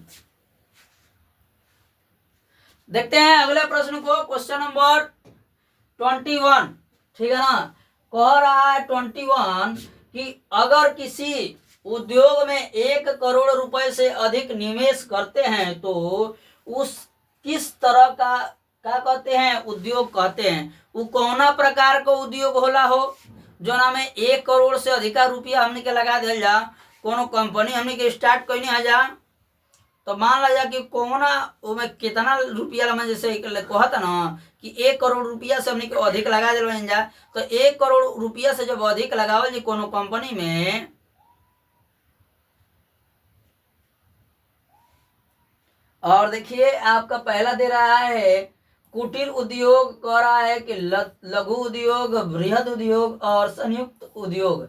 देखते हैं अगले प्रश्न को, क्वेश्चन नंबर 21, ठीक है ना। कह रहा है 21 कि अगर किसी उद्योग में 1 करोड़ रुपए से अधिक निवेश करते हैं तो उस किस तरह का क्या कहते हैं, उद्योग कहते हैं। वो कौना प्रकार का उद्योग होला हो, जो ना में 1 करोड़ से अधिक रुपया हमने के लगा दिया जा, कोनो कंपनी हमने के स्टार्ट करनी है जा, तो मान ला जा कि कोना में कितना रुपया लगा, जैसे कहता ना कि 1 करोड़ रुपया से हमने के अधिक लगा दिल जा, तो 1 करोड़ रुपया से जब अधिक लगावल जी कोनो कंपनी में, और देखिए आपका पहला दे रहा है कुटीर उद्योग, कह रहा है कि लघु उद्योग, बृहद उद्योग और संयुक्त उद्योग,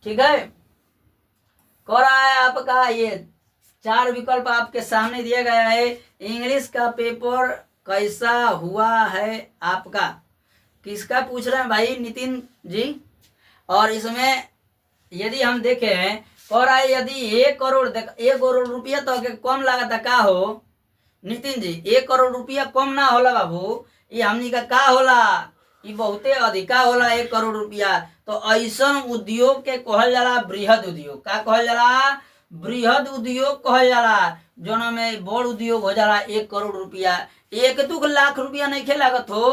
ठीक है। कह रहा है आपका ये 4 विकल्प आपके सामने दिया गया है। इंग्लिश का पेपर कैसा हुआ है आपका, किसका पूछ रहे हैं भाई, नितिन जी। और इसमें यदि हम देखें, कह रहा है यदि 1 करोड़ 1 करोड़ रुपया तो कम लागत का हो, नितिन जी 1 करोड़ रुपया कम ना होला बाबू, ये हमनी का होला, ये बहुते अधिका होला 1 करोड़ रुपया। तो ऐसा उद्योग के कहल जाला बृहद उद्योग। का कहल जाला, बृहद उद्योग कहल जाला, जो में बड़ उद्योग हो जाला 1 करोड़ रुपया। 1-2 लाख रुपया नहीं खे लागत हो।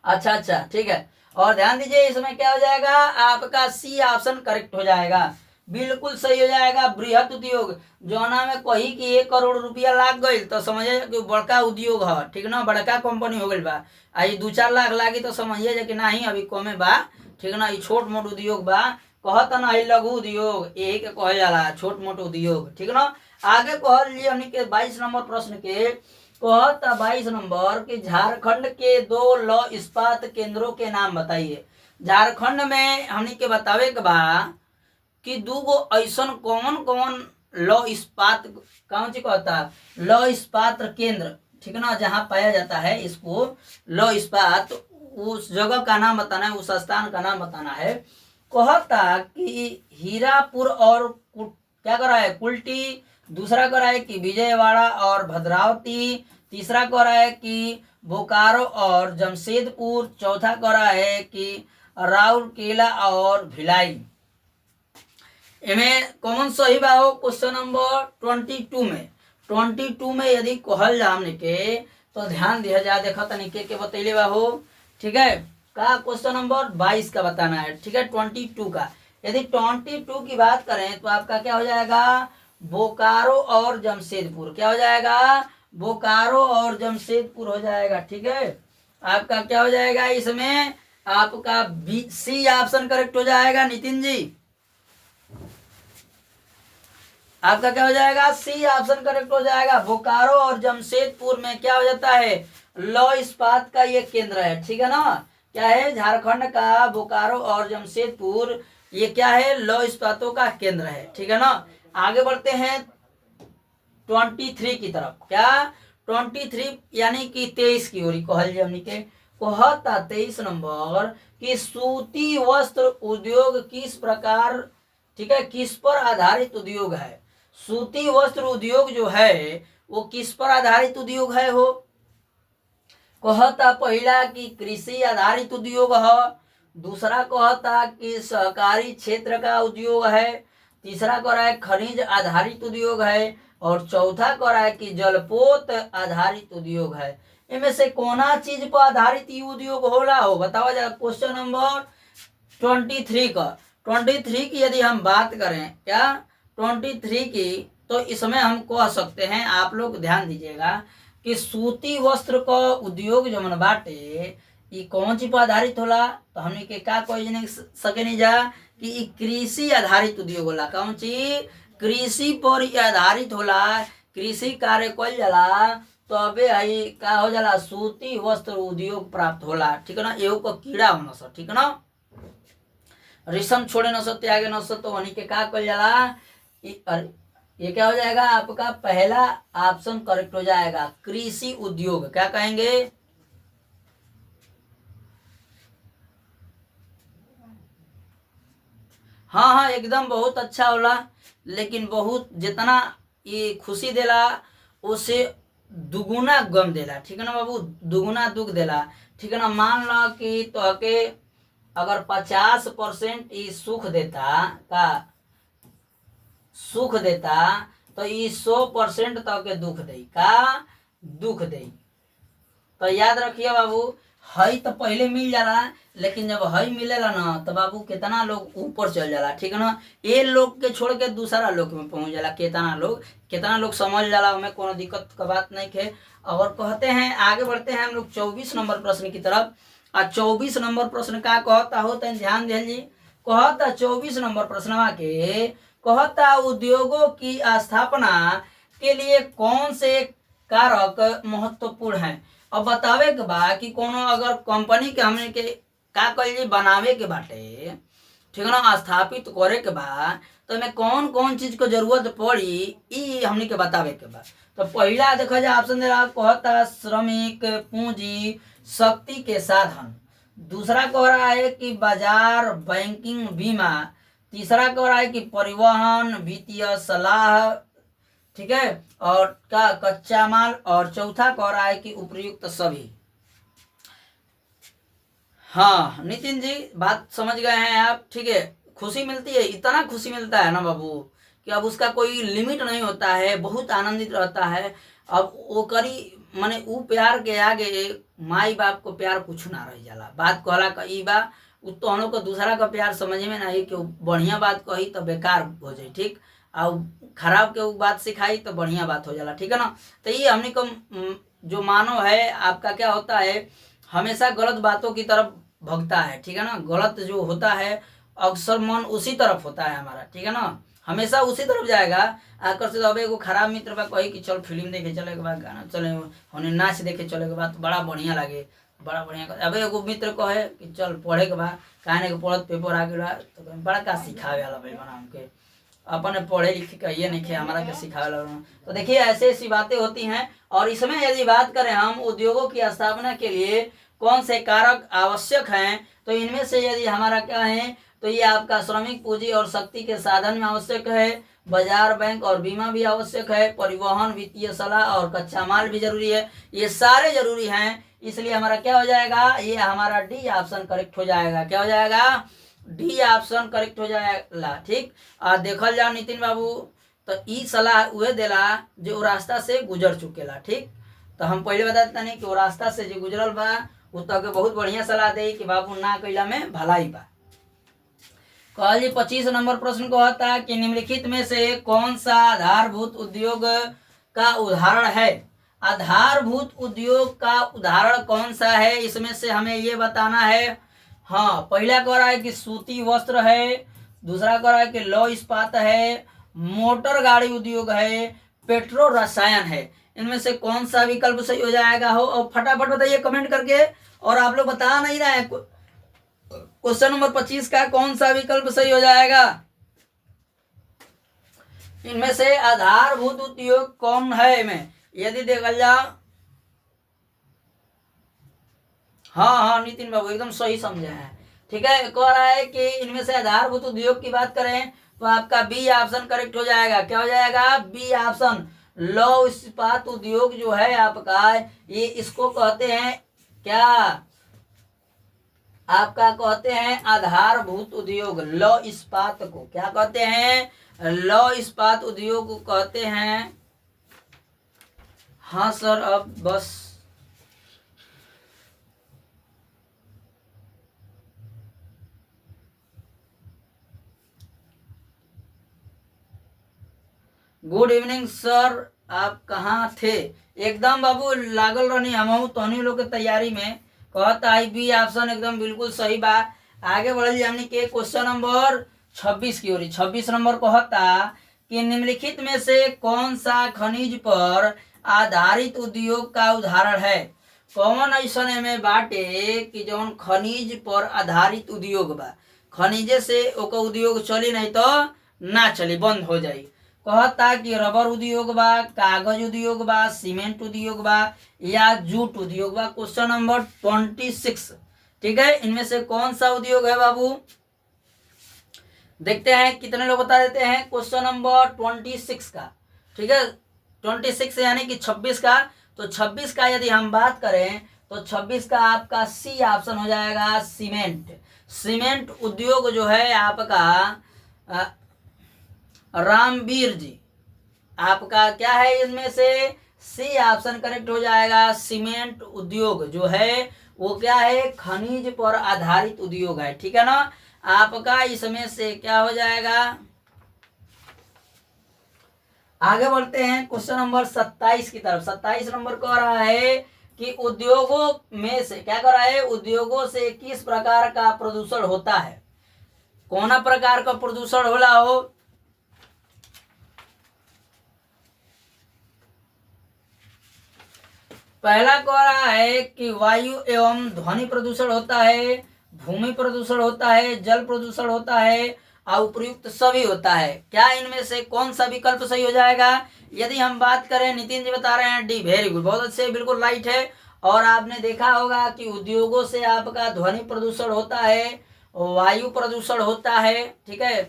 अच्छा ठीक है, और ध्यान दीजिए इसमें क्या हो जाएगा, आपका सी ऑप्शन करेक्ट हो जाएगा, बिल्कुल सही हो जाएगा। बृहद उद्योग जोना में कही कि 1 करोड़ रुपया लाग गई तो समझिए कि बड़का उद्योग है, ठीक ना, बड़का कंपनी हो गई बा। आई 2-4 लाख लागी तो समझिए कि नहीं अभी कमे बा, ठीक ना, ये छोट मोट उद्योग बा। कहता ना लघु उद्योग, यही के कहल जाला छोट मोट उद्योग, ठीक ना। आगे कहल लिए हमने के 22 नंबर प्रश्न के, कहता 22 नंबर कि झारखंड के 2 लौह इस्पात केंद्रों के नाम बताइए। झारखंड में हमने के बतावे के बा कि 2 ऐसा कौन कौन लौह इस्पात कौन सी कहता लौह इस्पात केंद्र, ठीक ना, जहाँ पाया जाता है इसको लौह इस्पात, उस जगह का नाम बताना है, उस स्थान का नाम बताना है। कहता कि हीरापुर और क्या कर रहा है कुल्टी दूसरा कह रहा है कि विजयवाड़ा और भद्रावती, तीसरा कह रहा है कि बोकारो और जमशेदपुर, चौथा कह रहा है कि राउरकेला और भिलाई। इनमें कौन सही बा हो क्वेश्चन नंबर 22 में। 22 में यदि कहल जा हमने के तो ध्यान दिया जा, देखा तनी के बतैले बा हो। ठीक है, का क्वेश्चन नंबर 22 का बताना है। ठीक है, 22 का। यदि 22 की बात करें तो आपका क्या हो जाएगा, बोकारो और जमशेदपुर। क्या हो जाएगा, बोकारो और जमशेदपुर हो जाएगा। ठीक है, आपका क्या हो जाएगा इसमें, आपका सी ऑप्शन करेक्ट हो जाएगा नितिन जी। आपका क्या हो जाएगा, सी ऑप्शन करेक्ट हो जाएगा। बोकारो और जमशेदपुर में क्या हो जाता है, लौह इस्पात का ये केंद्र है। ठीक है ना, क्या है, झारखंड का बोकारो और जमशेदपुर ये क्या है, लौह इस्पातों का केंद्र है। ठीक है ना, आगे बढ़ते हैं 23 की तरफ। क्या 23 यानी कि 23 की ओर कहल जी हमनी के। कहता 23 नंबर कि सूती वस्त्र उद्योग किस प्रकार, ठीक है, किस पर आधारित उद्योग है। सूती वस्त्र उद्योग जो है वो किस पर आधारित उद्योग है हो। कहता पहला कि कृषि आधारित उद्योग है, दूसरा कहता कि सहकारी क्षेत्र का उद्योग है, तीसरा कह रहा है खनिज आधारित उद्योग है, और चौथा कह रहा है कि जलपोत आधारित उद्योग है। इनमें से कोना चीज पर आधारित ये उद्योग होला हो, बताओ जरा। क्वेश्चन नंबर 23 का, 23 की यदि हम बात करें, क्या 23 की, तो इसमें हम कह सकते हैं, आप लोग ध्यान दीजिएगा कि सूती वस्त्र का उद्योग जो मन बाटे ये कौन चीज पर आधारित होला, तो हमने के का कोई सके नहीं जा कि ये कृषि आधारित उद्योग होला। कौन चीज, कृषि पर ये आधारित होला, कृषि कार्य कल जाला तबे तो का हो जाला, सूती वस्त्र उद्योग प्राप्त होला। ठीक है ना, एहू को कीड़ा होना सर। ठीक है ना, रेशम छोड़े न सत्य आगे न सत्य, तो वहीं के का कल जाला, ये क्या हो जाएगा, आपका पहला ऑप्शन करेक्ट हो जाएगा, कृषि उद्योग। क्या कहेंगे, हाँ हाँ एकदम बहुत अच्छा होला, लेकिन बहुत जितना ये खुशी देला उससे दुगुना गम देला। ठीक है ना बाबू, दुगुना दुख देला। ठीक है ना, मान लो कि तो के अगर 50% ये सुख देता का, सुख देता, तो ये 100% तक के दुख दे का, दुख दे। तो याद रखिए बाबू, हई तो पहले मिल जाला, लेकिन जब हई मिलेला ना तो बाबू कितना लोग ऊपर चल जाला। ठीक है ना, ये लोग के छोड़ के दूसरा लोग में पहुंच जाला, कितना लोग समझ जाला, हमें कोनो दिक्कत का बात नहीं है। और कहते हैं आगे बढ़ते हैं हम लोग 24 नंबर प्रश्न की तरफ। 24 नंबर प्रश्न का कहता हो तो ध्यान दीजिए। कहता 24 नंबर प्रश्न के, कहता उद्योगों की स्थापना के लिए कौन से कारक महत्वपूर्ण है। अब बतावे के बा कि कोनो अगर कंपनी के हमने के का कहिए बनावे के बाटे, ठीक है ना, स्थापित करे के बा, तो हमें कौन कौन चीज को जरूरत पड़ी ई हमने के बतावे के बा। तो पहला देखा जाए ऑप्शन दे रहा, कहता श्रमिक, पूंजी, शक्ति के साधन। दूसरा कह रहा है कि बाजार, बैंकिंग, बीमा। तीसरा कह रहा है कि परिवहन, वित्तीय सलाह। ठीक है, और का कच्चा माल। और चौथा कह रहा है कि उपयुक्त सभी। हाँ नितिन जी, बात समझ गए हैं आप। ठीक है, खुशी मिलती है, इतना खुशी मिलता है ना बाबू कि अब उसका कोई लिमिट नहीं होता है, बहुत आनंदित रहता है। अब वो करी माने ऊ प्यार के आगे माई बाप को प्यार कुछ ना रह जाला। बात कहला कही बा, उ तो हम लोग को दूसरा का प्यार समझ में नहीं कि बढ़िया बात कही तो बेकार हो जाए। ठीक, और खराब के बात सिखाई तो बढ़िया बात हो जाला। ठीक है ना, तो ये हमने को जो मानव है आपका क्या होता है, हमेशा गलत बातों की तरफ भगता है। ठीक है ना, गलत जो होता है अक्सर मन उसी तरफ होता है हमारा। ठीक है ना, हमेशा उसी तरफ जाएगा आकर्षित। अब एगो खराब मित्र बा कही कि चल फिल्म देखे चले के बाद, गाना चले होने, नाच देखे चले के बाद बड़ा बढ़िया लगे, बड़ा बढ़िया। अब एगो मित्र कहे कि चल पढ़े के बाद, कहने के पढ़त पेपर आ गया तो बड़ा का सिखावे वाला भाई बना हमके, अपने पढ़े लिखे कहिए नहीं खे हमारा के सिखावे वाला। तो देखिए ऐसे ऐसी बातें होती हैं। और इसमें यदि बात करें हम उद्योगों की स्थापना के लिए कौन से कारक आवश्यक हैं, तो इनमें से यदि हमारा क्या है, तो ये आपका श्रमिक, पूंजी और शक्ति के साधन में आवश्यक है। बाजार, बैंक और बीमा भी आवश्यक है, परिवहन, वित्तीय सलाह और कच्चा माल भी जरूरी है। ये सारे जरूरी हैं, इसलिए हमारा क्या हो जाएगा, ये हमारा डी ऑप्शन करेक्ट हो जाएगा। क्या हो जाएगा, डी ऑप्शन करेक्ट हो जाएगा। ठीक, और देखल जाओ नितिन बाबू, तो ई सलाह उहे देला जो रास्ता से गुजर चुकेला। ठीक, तो हम पहले बता देता नहीं कि वो रास्ता से जो गुजरल बा उ तक बहुत बढ़िया सलाह दे कि बाबू ना कैला में भलाई बा। कहल जी 25 नंबर प्रश्न को होता कि निम्नलिखित में से कौन सा आधारभूत उद्योग का उदाहरण है। आधारभूत उद्योग का उदाहरण कौन सा है, इसमें से हमें ये बताना है। हाँ, पहला कह रहा है कि सूती वस्त्र है, दूसरा कह रहा है कि लौह इस्पात है, मोटर गाड़ी उद्योग है, पेट्रो रसायन है। इनमें से कौन सा विकल्प सही हो जाएगा हो, और फटाफट बताइए कमेंट करके। और आप लोग बता नहीं रहे हैं क्वेश्चन नंबर 25 का कौन सा विकल्प सही हो जाएगा। इनमें से आधारभूत उद्योग कौन है में यदि देखा जाए। हाँ नितिन बाबू एकदम सही समझे हैं। ठीक है, कह रहा है कि इनमें से आधारभूत उद्योग की बात करें तो आपका बी ऑप्शन करेक्ट हो जाएगा। क्या हो जाएगा, बी ऑप्शन। लौह इस्पात उद्योग जो है आपका, ये इसको कहते हैं क्या, आपका कहते हैं आधारभूत उद्योग। लौह इस्पात को क्या कहते हैं, लौह इस्पात उद्योग को कहते हैं। हाँ सर, अब बस गुड इवनिंग सर, आप कहाँ थे। एकदम बाबू लागल रहनी हम तोहनी लोग के तैयारी में। कहता है बी ऑप्शन एकदम बिल्कुल सही बात। आगे बढ़ल हमने के क्वेश्चन नंबर 26 की ओर। 26 नंबर कहता कि निम्नलिखित में से कौन सा खनिज पर आधारित उद्योग का उदाहरण है। कौन ऐसा में बाटे कि जौन खनिज पर आधारित उद्योग बा, खनिजे से ओकर उद्योग चली नहीं तो ना चली, बंद हो जाई। कहता कि रबर उद्योग बा, कागज उद्योग बा, सीमेंट उद्योग बा या जूट उद्योग बा। Question number 26। ठीक है, इनमें से कौन सा उद्योग है बाबू, देखते हैं कितने लोग बता देते हैं। क्वेश्चन नंबर 26 का, ठीक है 26 यानी कि 26 का, तो 26 का यदि हम बात करें तो 26 का आपका सी ऑप्शन हो जाएगा, सीमेंट। सीमेंट उद्योग जो है आपका रामवीर जी, आपका क्या है इसमें से सी ऑप्शन करेक्ट हो जाएगा। सीमेंट उद्योग जो है वो क्या है, खनिज पर आधारित उद्योग है। ठीक है ना, आपका इसमें से क्या हो जाएगा। आगे बढ़ते हैं क्वेश्चन नंबर 27 की तरफ। 27 नंबर कह रहा है कि उद्योगों में से क्या कह रहा है, उद्योगों से किस प्रकार का प्रदूषण होता है। कौन प्रकार का प्रदूषण होला हो, पहला कह रहा है कि वायु एवं ध्वनि प्रदूषण होता है, भूमि प्रदूषण होता है, जल प्रदूषण होता है और उपयुक्त सभी होता है। क्या इनमें से कौन सा विकल्प सही हो जाएगा। यदि हम बात करें, नितिन जी बता रहे हैं डी, वेरी गुड, बहुत अच्छे, बिल्कुल राइट है। और आपने देखा होगा कि उद्योगों से आपका ध्वनि प्रदूषण होता है, वायु प्रदूषण होता है। ठीक है,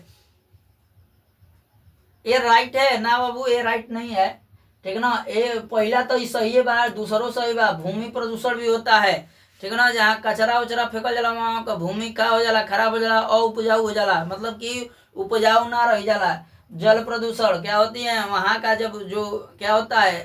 ये राइट है ना बाबू, ये राइट नहीं है। ठीक ना, ये पहला तो सही बा, दूसरो सही बा। भूमि प्रदूषण भी होता है, ठीक ना, जहाँ कचरा उचरा फेंकल जाला वहाँ का भूमि का हो जाला, खराब हो जाला, अउपजाऊ हो जाला, मतलब कि उपजाऊ ना रह जाला। जल प्रदूषण क्या होती है, वहाँ का जब जो क्या होता है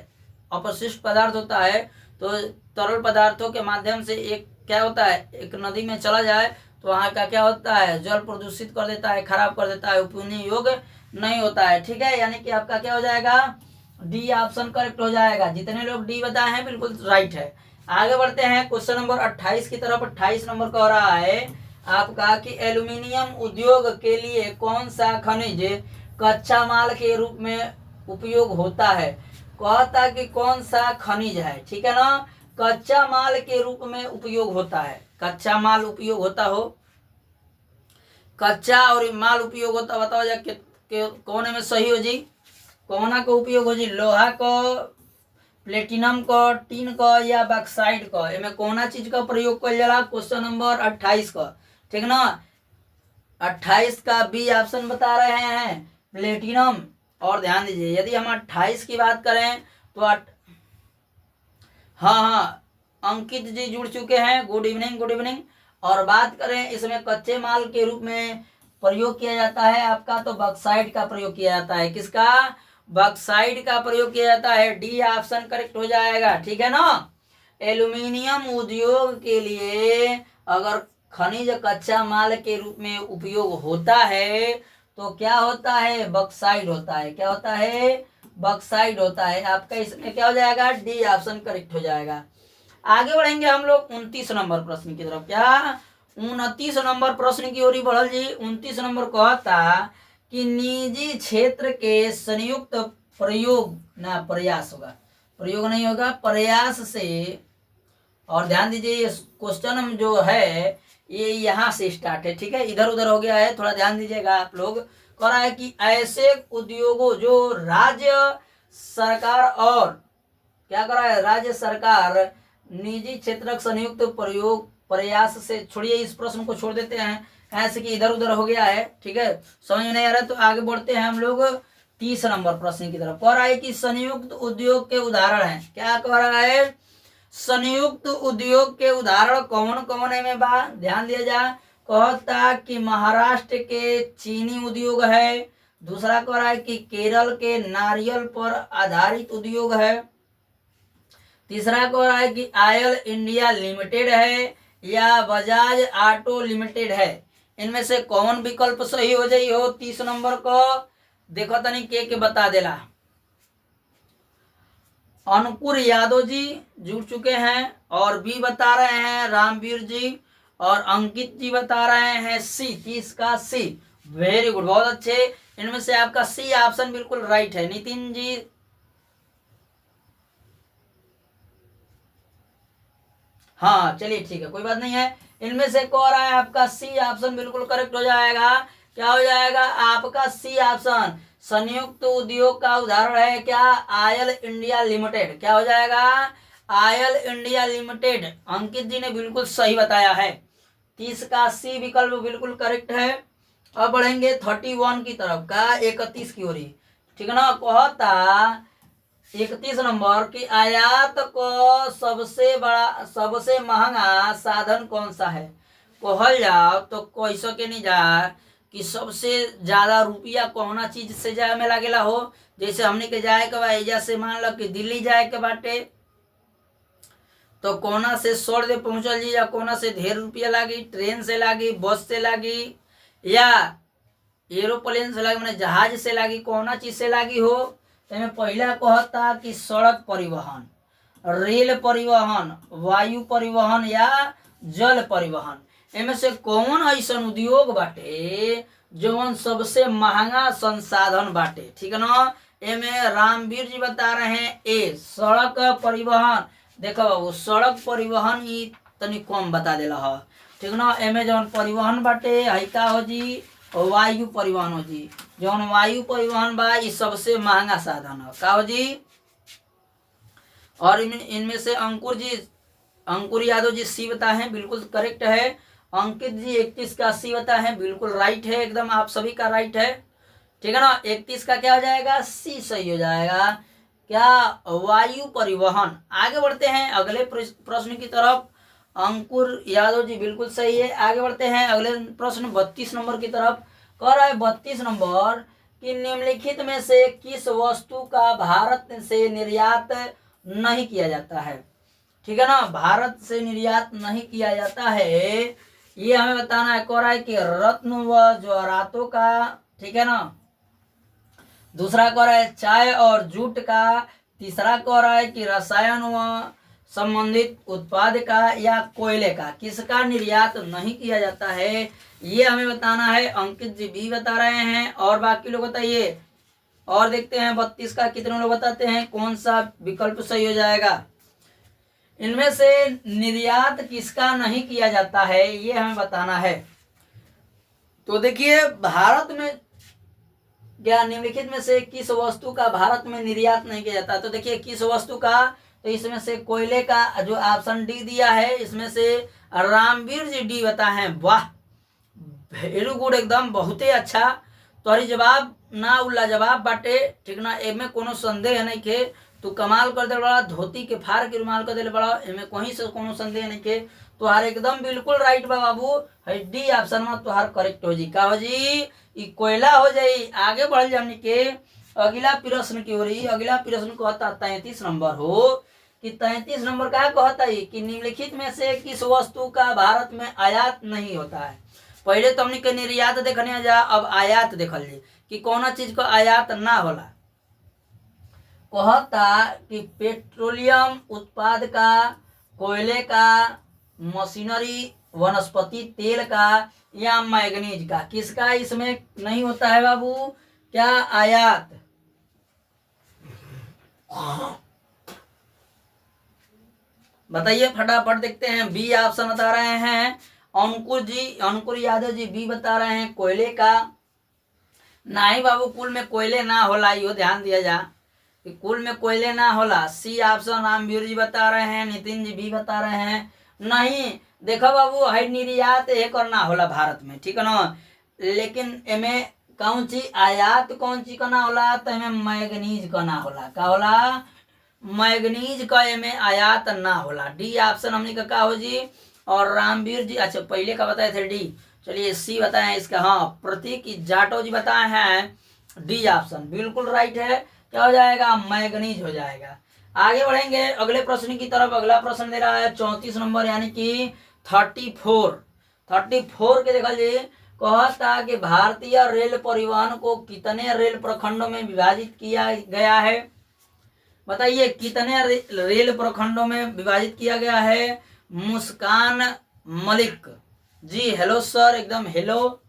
अपशिष्ट पदार्थ होता है, तो तरल पदार्थों के माध्यम से एक क्या होता है, एक नदी में चला जाए तो वहाँ का क्या होता है, जल प्रदूषित कर देता है, खराब कर देता है, उपयोग योग्य नहीं होता है। ठीक है, यानी कि आपका क्या हो जाएगा, डी ऑप्शन करेक्ट हो जाएगा। जितने लोग डी बताए हैं बिल्कुल राइट है। आगे बढ़ते हैं क्वेश्चन नंबर 28 की तरफ। 28 नंबर कह रहा है आपका कि एल्यूमिनियम उद्योग के लिए कौन सा खनिज कच्चा माल के रूप में उपयोग होता है। कहता कि कौन सा खनिज है, ठीक है ना, कच्चा माल के रूप में उपयोग होता है। कच्चा माल उपयोग होता हो, कच्चा और माल उपयोग होता, बताओ जा कौन में सही हो जी। कौना का उपयोग हो जी, लोहा को, प्लेटिनम को, टीन को या बॉक्साइट को, इनमें कौना चीज का प्रयोग कर जाला। क्वेश्चन नंबर 28 का, ठीक ना, 28 का बी ऑप्शन बता रहे हैं, प्लेटिनम। और ध्यान दीजिए, यदि हम 28 की बात करें तो हाँ, अंकित जी जुड़ चुके हैं, गुड इवनिंग गुड इवनिंग। और बात करें इसमें कच्चे माल के रूप में प्रयोग किया जाता है आपका, तो बॉक्साइट का प्रयोग किया जाता है। किसका? बॉक्साइट का प्रयोग किया जाता है। डी ऑप्शन करेक्ट हो जाएगा, ठीक है ना। एल्यूमिनियम उद्योग के लिए अगर खनिज कच्चा माल के रूप में उपयोग होता है तो क्या होता है? बॉक्साइट होता है। क्या होता है? बॉक्साइट होता है। आपका इसमें क्या हो जाएगा? डी ऑप्शन करेक्ट हो जाएगा। आगे बढ़ेंगे हम लोग 29 नंबर प्रश्न की तरफ। क्या? 29 नंबर प्रश्न की ओर बढ़ल जी। 29 नंबर कहता कि निजी क्षेत्र के संयुक्त प्रयोग ना प्रयास होगा, प्रयोग नहीं होगा, प्रयास से। और ध्यान दीजिए ये क्वेश्चन जो है ये यहाँ से स्टार्ट है, ठीक है, इधर उधर हो गया है, थोड़ा ध्यान दीजिएगा आप लोग। कह रहा है कि ऐसे उद्योगों जो राज्य सरकार और क्या कर रहा है? राज्य सरकार निजी क्षेत्र संयुक्त प्रयोग प्रयास से। छोड़िए इस प्रश्न को, छोड़ देते हैं, ऐसे कि इधर उधर हो गया है, ठीक है, समझ में नहीं आ रहा है। तो आगे बढ़ते हैं हम लोग 30 नंबर प्रश्न की तरफ। कह रहा है कि संयुक्त उद्योग के उदाहरण है। क्या कह रहा है? संयुक्त उद्योग के उदाहरण कौन कौन है में बा? ध्यान दिया जा। कहता कि महाराष्ट्र के चीनी उद्योग है। दूसरा कह रहा है कि केरल के नारियल पर आधारित उद्योग है। तीसरा कह रहा है कि आयल इंडिया लिमिटेड है या बजाज ऑटो लिमिटेड है। इनमें से कौन विकल्प सही हो जाई हो? 30 नंबर को देखो तनी के बता देला। अंकुर यादव जी जुड़ चुके हैं और बी बता रहे हैं रामवीर जी, और अंकित जी बता रहे हैं सी। 30 का सी। वेरी गुड, बहुत अच्छे। इनमें से आपका सी ऑप्शन बिल्कुल राइट है। नितिन जी, हाँ चलिए ठीक है, कोई बात नहीं है। इनमें से कह रहा है आपका सी ऑप्शन बिल्कुल करेक्ट हो जाएगा। क्या हो जाएगा आपका? C option. संयुक्त उद्योग का उदाहरण है क्या? Oil India limited. क्या हो जाएगा? Oil India limited. Ankit ji ने बिल्कुल सही बताया है। 30 का सी विकल्प बिल्कुल करेक्ट है। अब बढ़ेंगे 31 की तरफ का 31 की ओर, ठीक है ना। कहता 31 नंबर की आयात को सबसे बड़ा सबसे महंगा साधन कौन सा है? कहल जाओ तो कह सके नहीं जा कि सबसे ज्यादा रुपया कौना चीज से जाए में लागेला हो। जैसे हमने के जाए के बा एजा से, मान लो कि दिल्ली जाए के बाटे, तो कोना से 100 दे पहुंचल जी, या कोना से ढेर रुपया लागी? ट्रेन से लागी, बस से लागी, या एरोप्लेन से लागी, मैंने जहाज से लागी? कोना चीज से लागी हो? तो पहला कहता कि सड़क परिवहन, रेल परिवहन, वायु परिवहन या जल परिवहन। इनमें से कौन ऐसा उद्योग बाटे जौन सबसे महंगा संसाधन बाटे? ठीक है ना। एमे रामवीर जी बता रहे हैं ए सड़क परिवहन। देखो वो सड़क परिवहन ही तनी कम बता देला है, ठीक ना। एमे जौन परिवहन बाटे का हो जी वायु परिवहन हो जी। जौन वायु परिवहन बा ये सबसे महंगा साधन है। का हो जी? और इनमें से अंकुर यादव जी सी बताए हैं, बिल्कुल करेक्ट है। अंकित जी 31 का सी बताए हैं, बिल्कुल राइट है, एकदम आप सभी का राइट है, ठीक है ना। 31 का क्या हो जाएगा? सी सही हो जाएगा। क्या? वायु परिवहन। आगे बढ़ते हैं अगले प्रश्न की तरफ। अंकुर यादव जी बिल्कुल सही है। आगे बढ़ते हैं अगले प्रश्न 32 नंबर की तरफ। कह रहा है 32 नंबर कि निम्नलिखित में से किस वस्तु का भारत से निर्यात नहीं किया जाता है? ठीक है ना, भारत से निर्यात नहीं किया जाता है, ये हमें बताना है। कह रहा है कि रत्न व जवाहरातों का, ठीक है ना। दूसरा कह रहा है चाय और जूट का। तीसरा कह रहा है कि रसायन व संबंधित उत्पाद का या कोयले का। किसका निर्यात नहीं किया जाता है ये हमें बताना है। अंकित जी बी बता रहे हैं, और बाकी लोग बताइए। और देखते हैं 32 का कितने लोग बताते हैं, कौन सा विकल्प सही हो जाएगा। इनमें से निर्यात किसका नहीं किया जाता है ये हमें बताना है। तो देखिए भारत में क्या निम्नलिखित में से किस वस्तु का भारत में निर्यात नहीं किया जाता? तो देखिए किस वस्तु का, तो इसमें से कोयले का, जो ऑप्शन डी दिया है इसमें से रामवीर जी डी बताए हैं। वाह वेरी गुड, एकदम बहुत ही अच्छा। तो जवाब ना उ लाजवाब बाटे, ठीक ना, एमे कोनो संदेह नहीं के। तू कमाल कर दे बड़ा, धोती के फाड़ के रुमाल कर दे बड़ा, एमे कहीं से कोनो संदेह नहीं के। तुहार एकदम बिल्कुल राइट बा बाबू, है डी ऑप्शन में तुहार करेक्ट हो जी। का हो जी? ई कोयला हो जाई। आगे बढ़ जाने के अगला प्रश्न की हो रही। अगला प्रश्न कहता 33 नंबर हो कि 33 नंबर का कहता है कि निम्नलिखित में से किस वस्तु का भारत में आयात नहीं होता है। पहले तो हमने के निर्यात देखने जा, अब आयात देखल जी कि कौन चीज का आयात ना होला। कहता कि पेट्रोलियम उत्पाद का, कोयले का, मशीनरी, वनस्पति तेल का या मैग्नीज का, किसका इसमें नहीं होता है बाबू क्या आयात? बताइए फटाफट, देखते हैं। बी ऑप्शन बता रहे हैं अंकुर जी, अंकुर यादव जी बी बता रहे हैं कोयले का। नहीं बाबू, कुल में कोयले ना होला, यो ध्यान दिया जा कि कुल में कोयले ना होला। सी ऑप्शन रामवीर जी बता रहे हैं, नितिन जी भी बता रहे हैं नहीं। देखो बाबू, है निर्यात एक और ना होला भारत में, ठीक है ना, लेकिन एमे कौन सी आयात कौन सी का ना होला, तो एमे मैग्नीज का ना होला। का होला? मैग्नीज का एमे आयात ना होला। डी ऑप्शन हमने का हो जी। और रामवीर जी, अच्छा पहले का बताए थे डी, चलिए सी बताए इसका। हाँ, प्रतीक जाटो जी बताए हैं डी ऑप्शन बिल्कुल राइट है। क्या हो जाएगा? मैग्नीज हो जाएगा। आगे बढ़ेंगे अगले प्रश्न की तरफ। अगला प्रश्न दे रहा है 34 नंबर यानी कि 34 के देखल जी। कहता कि भारतीय रेल परिवहन को कितने रेल प्रखंडों में विभाजित किया गया है? बताइए कितने रेल प्रखंडों में विभाजित किया गया है? मुस्कान मलिक जी, हेलो सर, एकदम हेलो।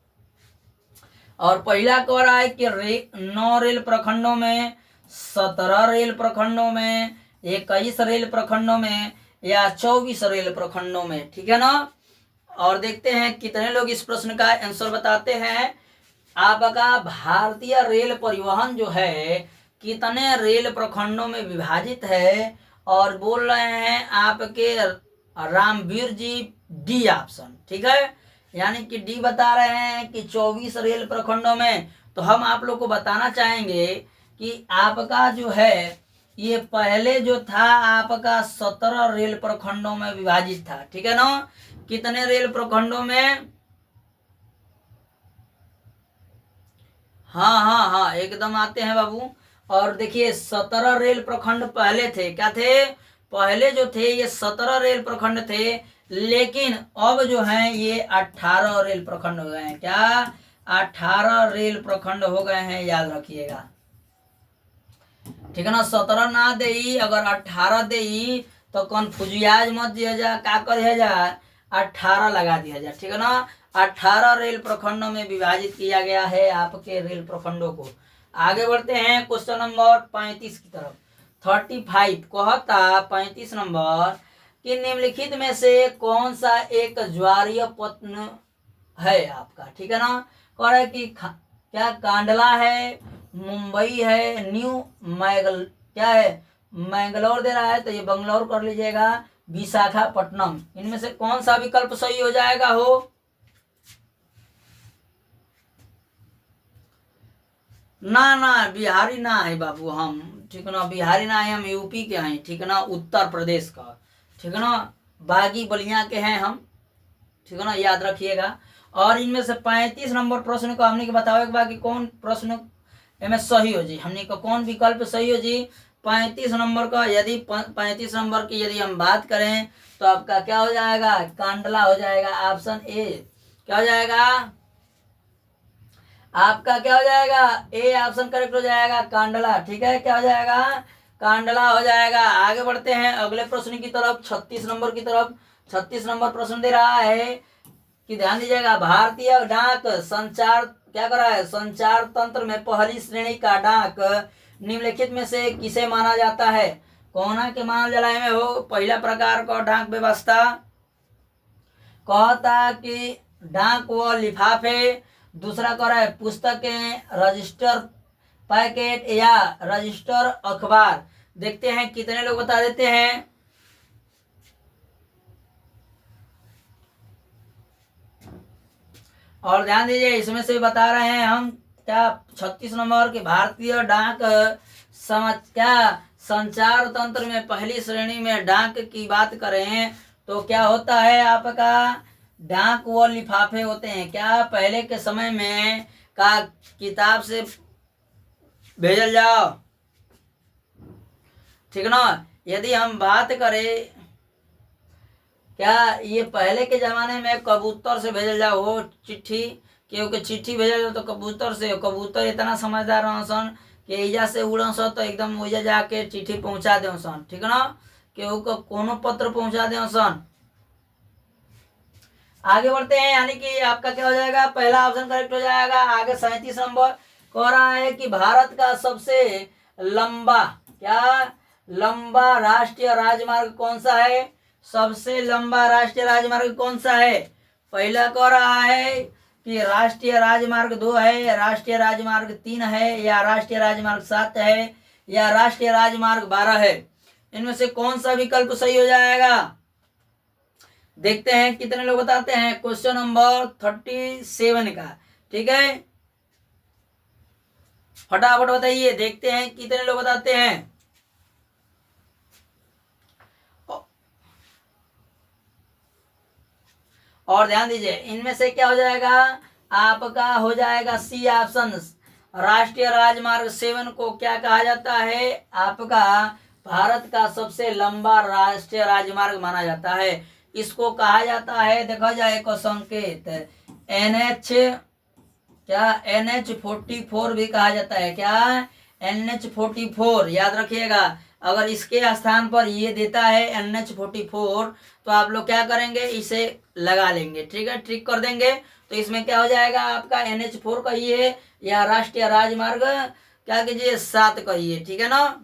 और पहला कह रहा है कि 9 रेल प्रखंडों में, 17 रेल प्रखंडों में, 21 रेल प्रखंडों में या 24 रेल प्रखंडों में, ठीक है ना। और देखते हैं कितने लोग इस प्रश्न का आंसर बताते हैं। आपका भारतीय रेल परिवहन जो है कितने रेल प्रखंडों में विभाजित है? और बोल रहे हैं आपके रामवीर जी डी ऑप्शन, ठीक है, यानी कि डी बता रहे हैं कि 24 रेल प्रखंडों में। तो हम आप लोग को बताना चाहेंगे कि आपका जो है ये पहले जो था आपका 17 रेल प्रखंडों में विभाजित था, ठीक है ना। कितने रेल प्रखंडों में? हाँ हाँ हाँ, एकदम आते हैं बाबू। और देखिए 17 रेल प्रखंड पहले थे, क्या थे? पहले जो थे ये 17 रेल प्रखंड थे, लेकिन अब जो है ये 18 रेल प्रखंड हो गए हैं। क्या? 18 रेल प्रखंड हो गए हैं, याद रखिएगा, ठीक है ना। 17 ना दे, अगर 18 दे तो कन्फ्यूजियाज मत दिया जा, का कर जा 18 लगा दिया जा, ठीक है ना। 18 रेल प्रखंडों में विभाजित किया गया है आपके रेल प्रखंडों को। आगे बढ़ते हैं क्वेश्चन नंबर 35 की तरफ। 35 कहता 35 नंबर कि निम्नलिखित में से कौन सा एक ज्वारीय पत्न है आपका, ठीक है ना। कह रहा है कि क्या कांडला है, मुंबई है, क्या है, मैंगलोर दे रहा है, तो ये बंगलौर कर लीजिएगा, विशाखापट्टनम, इनमें से कौन सा विकल्प सही हो जाएगा? हो ना ना, बिहारी ना है बाबू हम, ठीक है ना, बिहारी ना है हम, यूपी के हैं, ठीक है ना, उत्तर प्रदेश का, ठीक है ना, बागी बलिया के हैं हम, ठीक है ना, याद रखिएगा। और इनमें से 35 नंबर प्रश्न को हमने के बताओ कि कौन प्रश्न इनमें सही हो जी, हमने का कौन विकल्प सही हो जी। 35 नंबर का यदि 35 नंबर की यदि हम बात करें तो आपका क्या हो जाएगा? कांडला हो जाएगा, ऑप्शन ए। क्या हो जाएगा आपका? क्या हो जाएगा? ए ऑप्शन करेक्ट हो जाएगा, कांडला, ठीक है, क्या हो जाएगा? कांडला हो जाएगा। आगे बढ़ते हैं अगले प्रश्न की तरफ, 36 नंबर की तरफ। 36 नंबर प्रश्न दे रहा है कि ध्यान दीजिएगा, भारतीय डाक संचार क्या कर रहा है? संचार तंत्र में पहली श्रेणी का डाक निम्नलिखित में से किसे माना जाता है? कोना के मानल जलाए में हो पहला प्रकार का डाक व्यवस्था। कहता कि डाक व लिफाफे, दूसरा कह रहा है पुस्तकें, रजिस्टर पैकेट या रजिस्टर अखबार। देखते हैं कितने लोग बता देते हैं। और ध्यान दीजिए इसमें से बता रहे हैं हम क्या 36 नंबर की भारतीय डाक क्या संचार तंत्र में पहली श्रेणी में डाक की बात करें तो क्या होता है आपका डाक व लिफाफे होते हैं। क्या पहले के समय में का किताब से भेजल जाओ, ठीक ना। यदि हम बात करें क्या ये पहले के जमाने में कबूतर से भेजल जाओ हो चिट्ठी, क्योंकि चिट्ठी भेजल जाओ तो कबूतर से, कबूतर इतना समझदार रह सन कि एजा से उड़न सन तो एकदम ओजा जाके चिट्ठी पहुंचा दे सन, ठीक ना, केहू को कोनो पत्र पहुंचा दे सन। आगे बढ़ते हैं, यानी कि आपका क्या हो जाएगा, पहला ऑप्शन करेक्ट हो जाएगा। आगे 37 नंबर कह रहा है कि भारत का सबसे लंबा क्या लंबा राष्ट्रीय राजमार्ग कौन सा है। सबसे लंबा राष्ट्रीय राजमार्ग कौन सा है। पहला कह रहा है कि राष्ट्रीय राजमार्ग 2 है, राष्ट्रीय राजमार्ग 3 है, या राष्ट्रीय राजमार्ग 7 है, या राष्ट्रीय राजमार्ग 12 है। इनमें से कौन सा विकल्प सही हो जाएगा, देखते हैं कितने लोग बताते हैं। क्वेश्चन नंबर 37 का, ठीक है, फटाफट बताइए, देखते हैं कितने लोग बताते हैं। और ध्यान दीजिए, इनमें से क्या हो जाएगा, आपका हो जाएगा सी ऑप्शन। राष्ट्रीय राजमार्ग 7 को क्या कहा जाता है, आपका भारत का सबसे लंबा राष्ट्रीय राजमार्ग माना जाता है। इसको कहा जाता है, देखा जाए को संकेत NH क्या NH44 भी कहा जाता है। क्या NH44, याद रखिएगा। अगर इसके स्थान पर ये देता है NH44 तो आप लोग क्या करेंगे, इसे लगा लेंगे, ठीक है, ट्रिक कर देंगे। तो इसमें क्या हो जाएगा, आपका NH4 कहिए या राष्ट्रीय राजमार्ग क्या कीजिए 7 कहिए, ठीक है ना,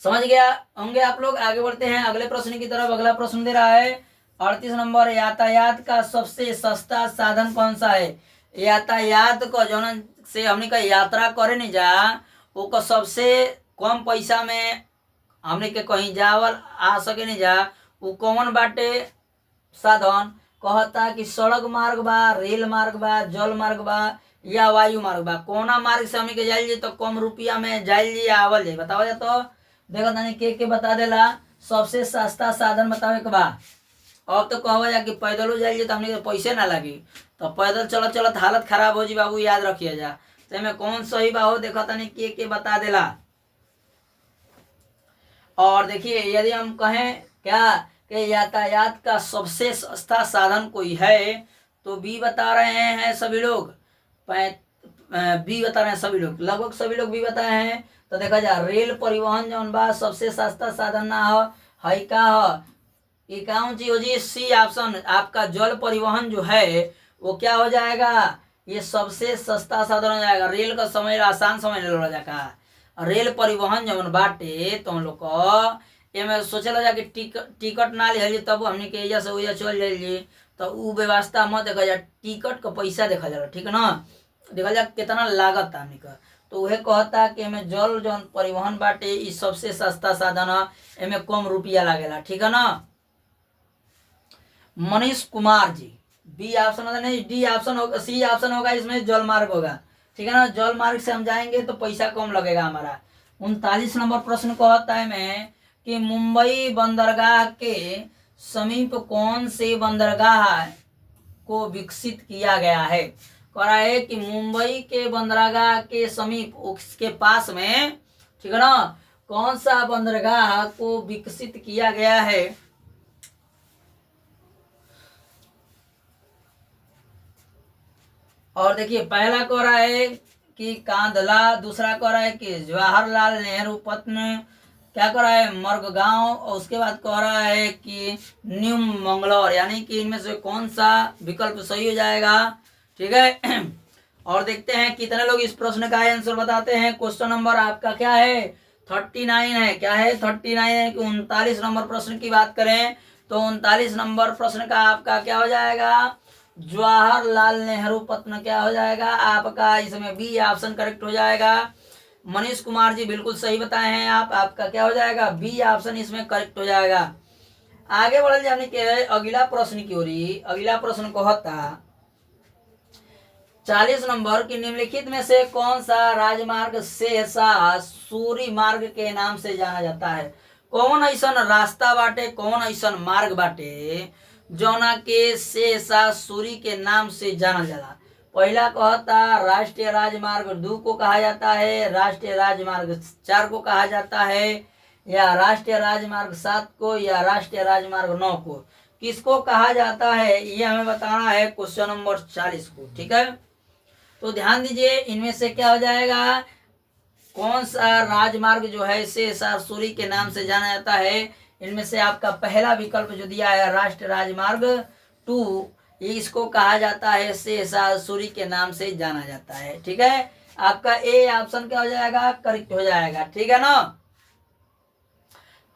समझ गया होंगे आप लोग। आगे बढ़ते हैं अगले प्रश्न की तरफ। अगला प्रश्न दे रहा है 38 नंबर, यातायात का सबसे सस्ता साधन कौन सा है। यातायात को जो से हमने का यात्रा करे नहीं जा, वो सबसे कम पैसा में हमने के कहीं जावल आ सके नहीं जा, वो कौन बाटे साधन। कहता कि सड़क मार्ग बा, रेल मार्ग बा, जल मार्ग बा, या वायु मार्ग बा। कोना मार्ग से हमने के जाइल जी तो कम रुपया में जाइल जी आवल जाए, बताओ जा तो देखो तनी के बता देला सबसे सस्ता साधन बतावे के बा। अब तो कहो जा कि पैदल जाइए तो हमने पैसे ना लगी, तो पैदल चलत चलत हालत खराब हो जी बाबू, याद रखिए जा। तो में कौन सही बा हो, देखो तनी के बता देला। और देखिए, यदि हम कहें क्या कि यातायात का सबसे सस्ता साधन कोई है तो बी बता रहे हैं सभी लोग, बी बता रहे हैं सभी लोग, लगभग सभी लोग बी बताए हैं। तो देखा जाए रेल परिवहन जौन बा सबसे सस्ता साधन ना हो, है का हो, कौन चीज हो जी, सी ऑप्शन। आपका जल परिवहन जो है वो क्या हो जाएगा, ये सबसे सस्ता साधन हो जाएगा। रेल का समय आसान समय ले जाएगा, रेल परिवहन जवन बाटे तो हम लोग को एमे सोचल जाके टिकट ना ले तब हमने के एजा से ओजा चल जाइए, तो उ व्यवस्था मत देखा जाए, टिकट का पैसा देखा जाला, ठीक है ना, देखा जाए कितना लागत हमने का। तो वह कहता कि एमे जल जौन परिवहन बाटे ई सबसे सस्ता साधन है, एमे कम रुपया लागेला, ठीक है ना। मनीष कुमार जी, बी ऑप्शन होगा नहीं, डी ऑप्शन होगा, सी ऑप्शन होगा, इसमें जल मार्ग होगा, ठीक है ना। जल मार्ग से हम जाएंगे तो पैसा कम लगेगा हमारा। 39 नंबर प्रश्न कहता है मैं कि मुंबई बंदरगाह के समीप कौन से बंदरगाह को विकसित किया गया है। कह रहा है कि मुंबई के बंदरगाह के समीप, उसके पास में, ठीक है ना, कौन सा बंदरगाह को विकसित किया गया है। और देखिए, पहला कह रहा है कि कांधला, दूसरा कह रहा है कि जवाहरलाल नेहरू पत्न, क्या कह रहा है मर्गगांव, और उसके बाद कह रहा है कि न्यू मंगलौर। यानी कि इनमें से कौन सा विकल्प सही हो जाएगा, ठीक है। और देखते हैं कितने लोग इस प्रश्न का आंसर बताते हैं। क्वेश्चन नंबर आपका क्या है 39 है, क्या है 39 है कि 39 नंबर प्रश्न की बात करें तो 39 नंबर प्रश्न का आपका क्या हो जाएगा, जवाहरलाल नेहरू पत्न क्या हो जाएगा आपका, इसमें बी ऑप्शन करेक्ट हो जाएगा। मनीष कुमार जी बिल्कुल सही बताए हैं आप, आपका क्या हो जाएगा बी ऑप्शन इसमें करेक्ट हो जाएगा। आगे बढ़ल जाने के अगला प्रश्न की ओर। अगला प्रश्न कहता 40 नंबर की निम्नलिखित में से कौन सा राजमार्ग सहसा सूरी मार्ग के नाम से जाना जाता है? कौन ऐसन रास्ता बाटे, कौन ऐसन मार्ग बाटे जौना के सहसा सूरी के नाम से जाना जाला? पहला कहता राष्ट्रीय राजमार्ग 2 को कहा जाता है, राष्ट्रीय राजमार्ग 4 को कहा जाता है, या राष्ट्रीय राजमार्ग 7 को, या राष्ट्रीय राजमार्ग 9 को? किसको कहा जाता है ये हमें बताना है क्वेश्चन नंबर 40 को। ठीक है, तो ध्यान दीजिए, इनमें से क्या हो जाएगा, कौन सा राजमार्ग जो है सहसा सूरी के नाम से जाना जाता है? इनमें से आपका पहला विकल्प जो दिया है राष्ट्रीय राजमार्ग 2, इसको कहा जाता है सहसा सूरी के नाम से जाना जाता है। ठीक है, आपका ए ऑप्शन क्या हो जाएगा, करेक्ट हो जाएगा। ठीक है ना,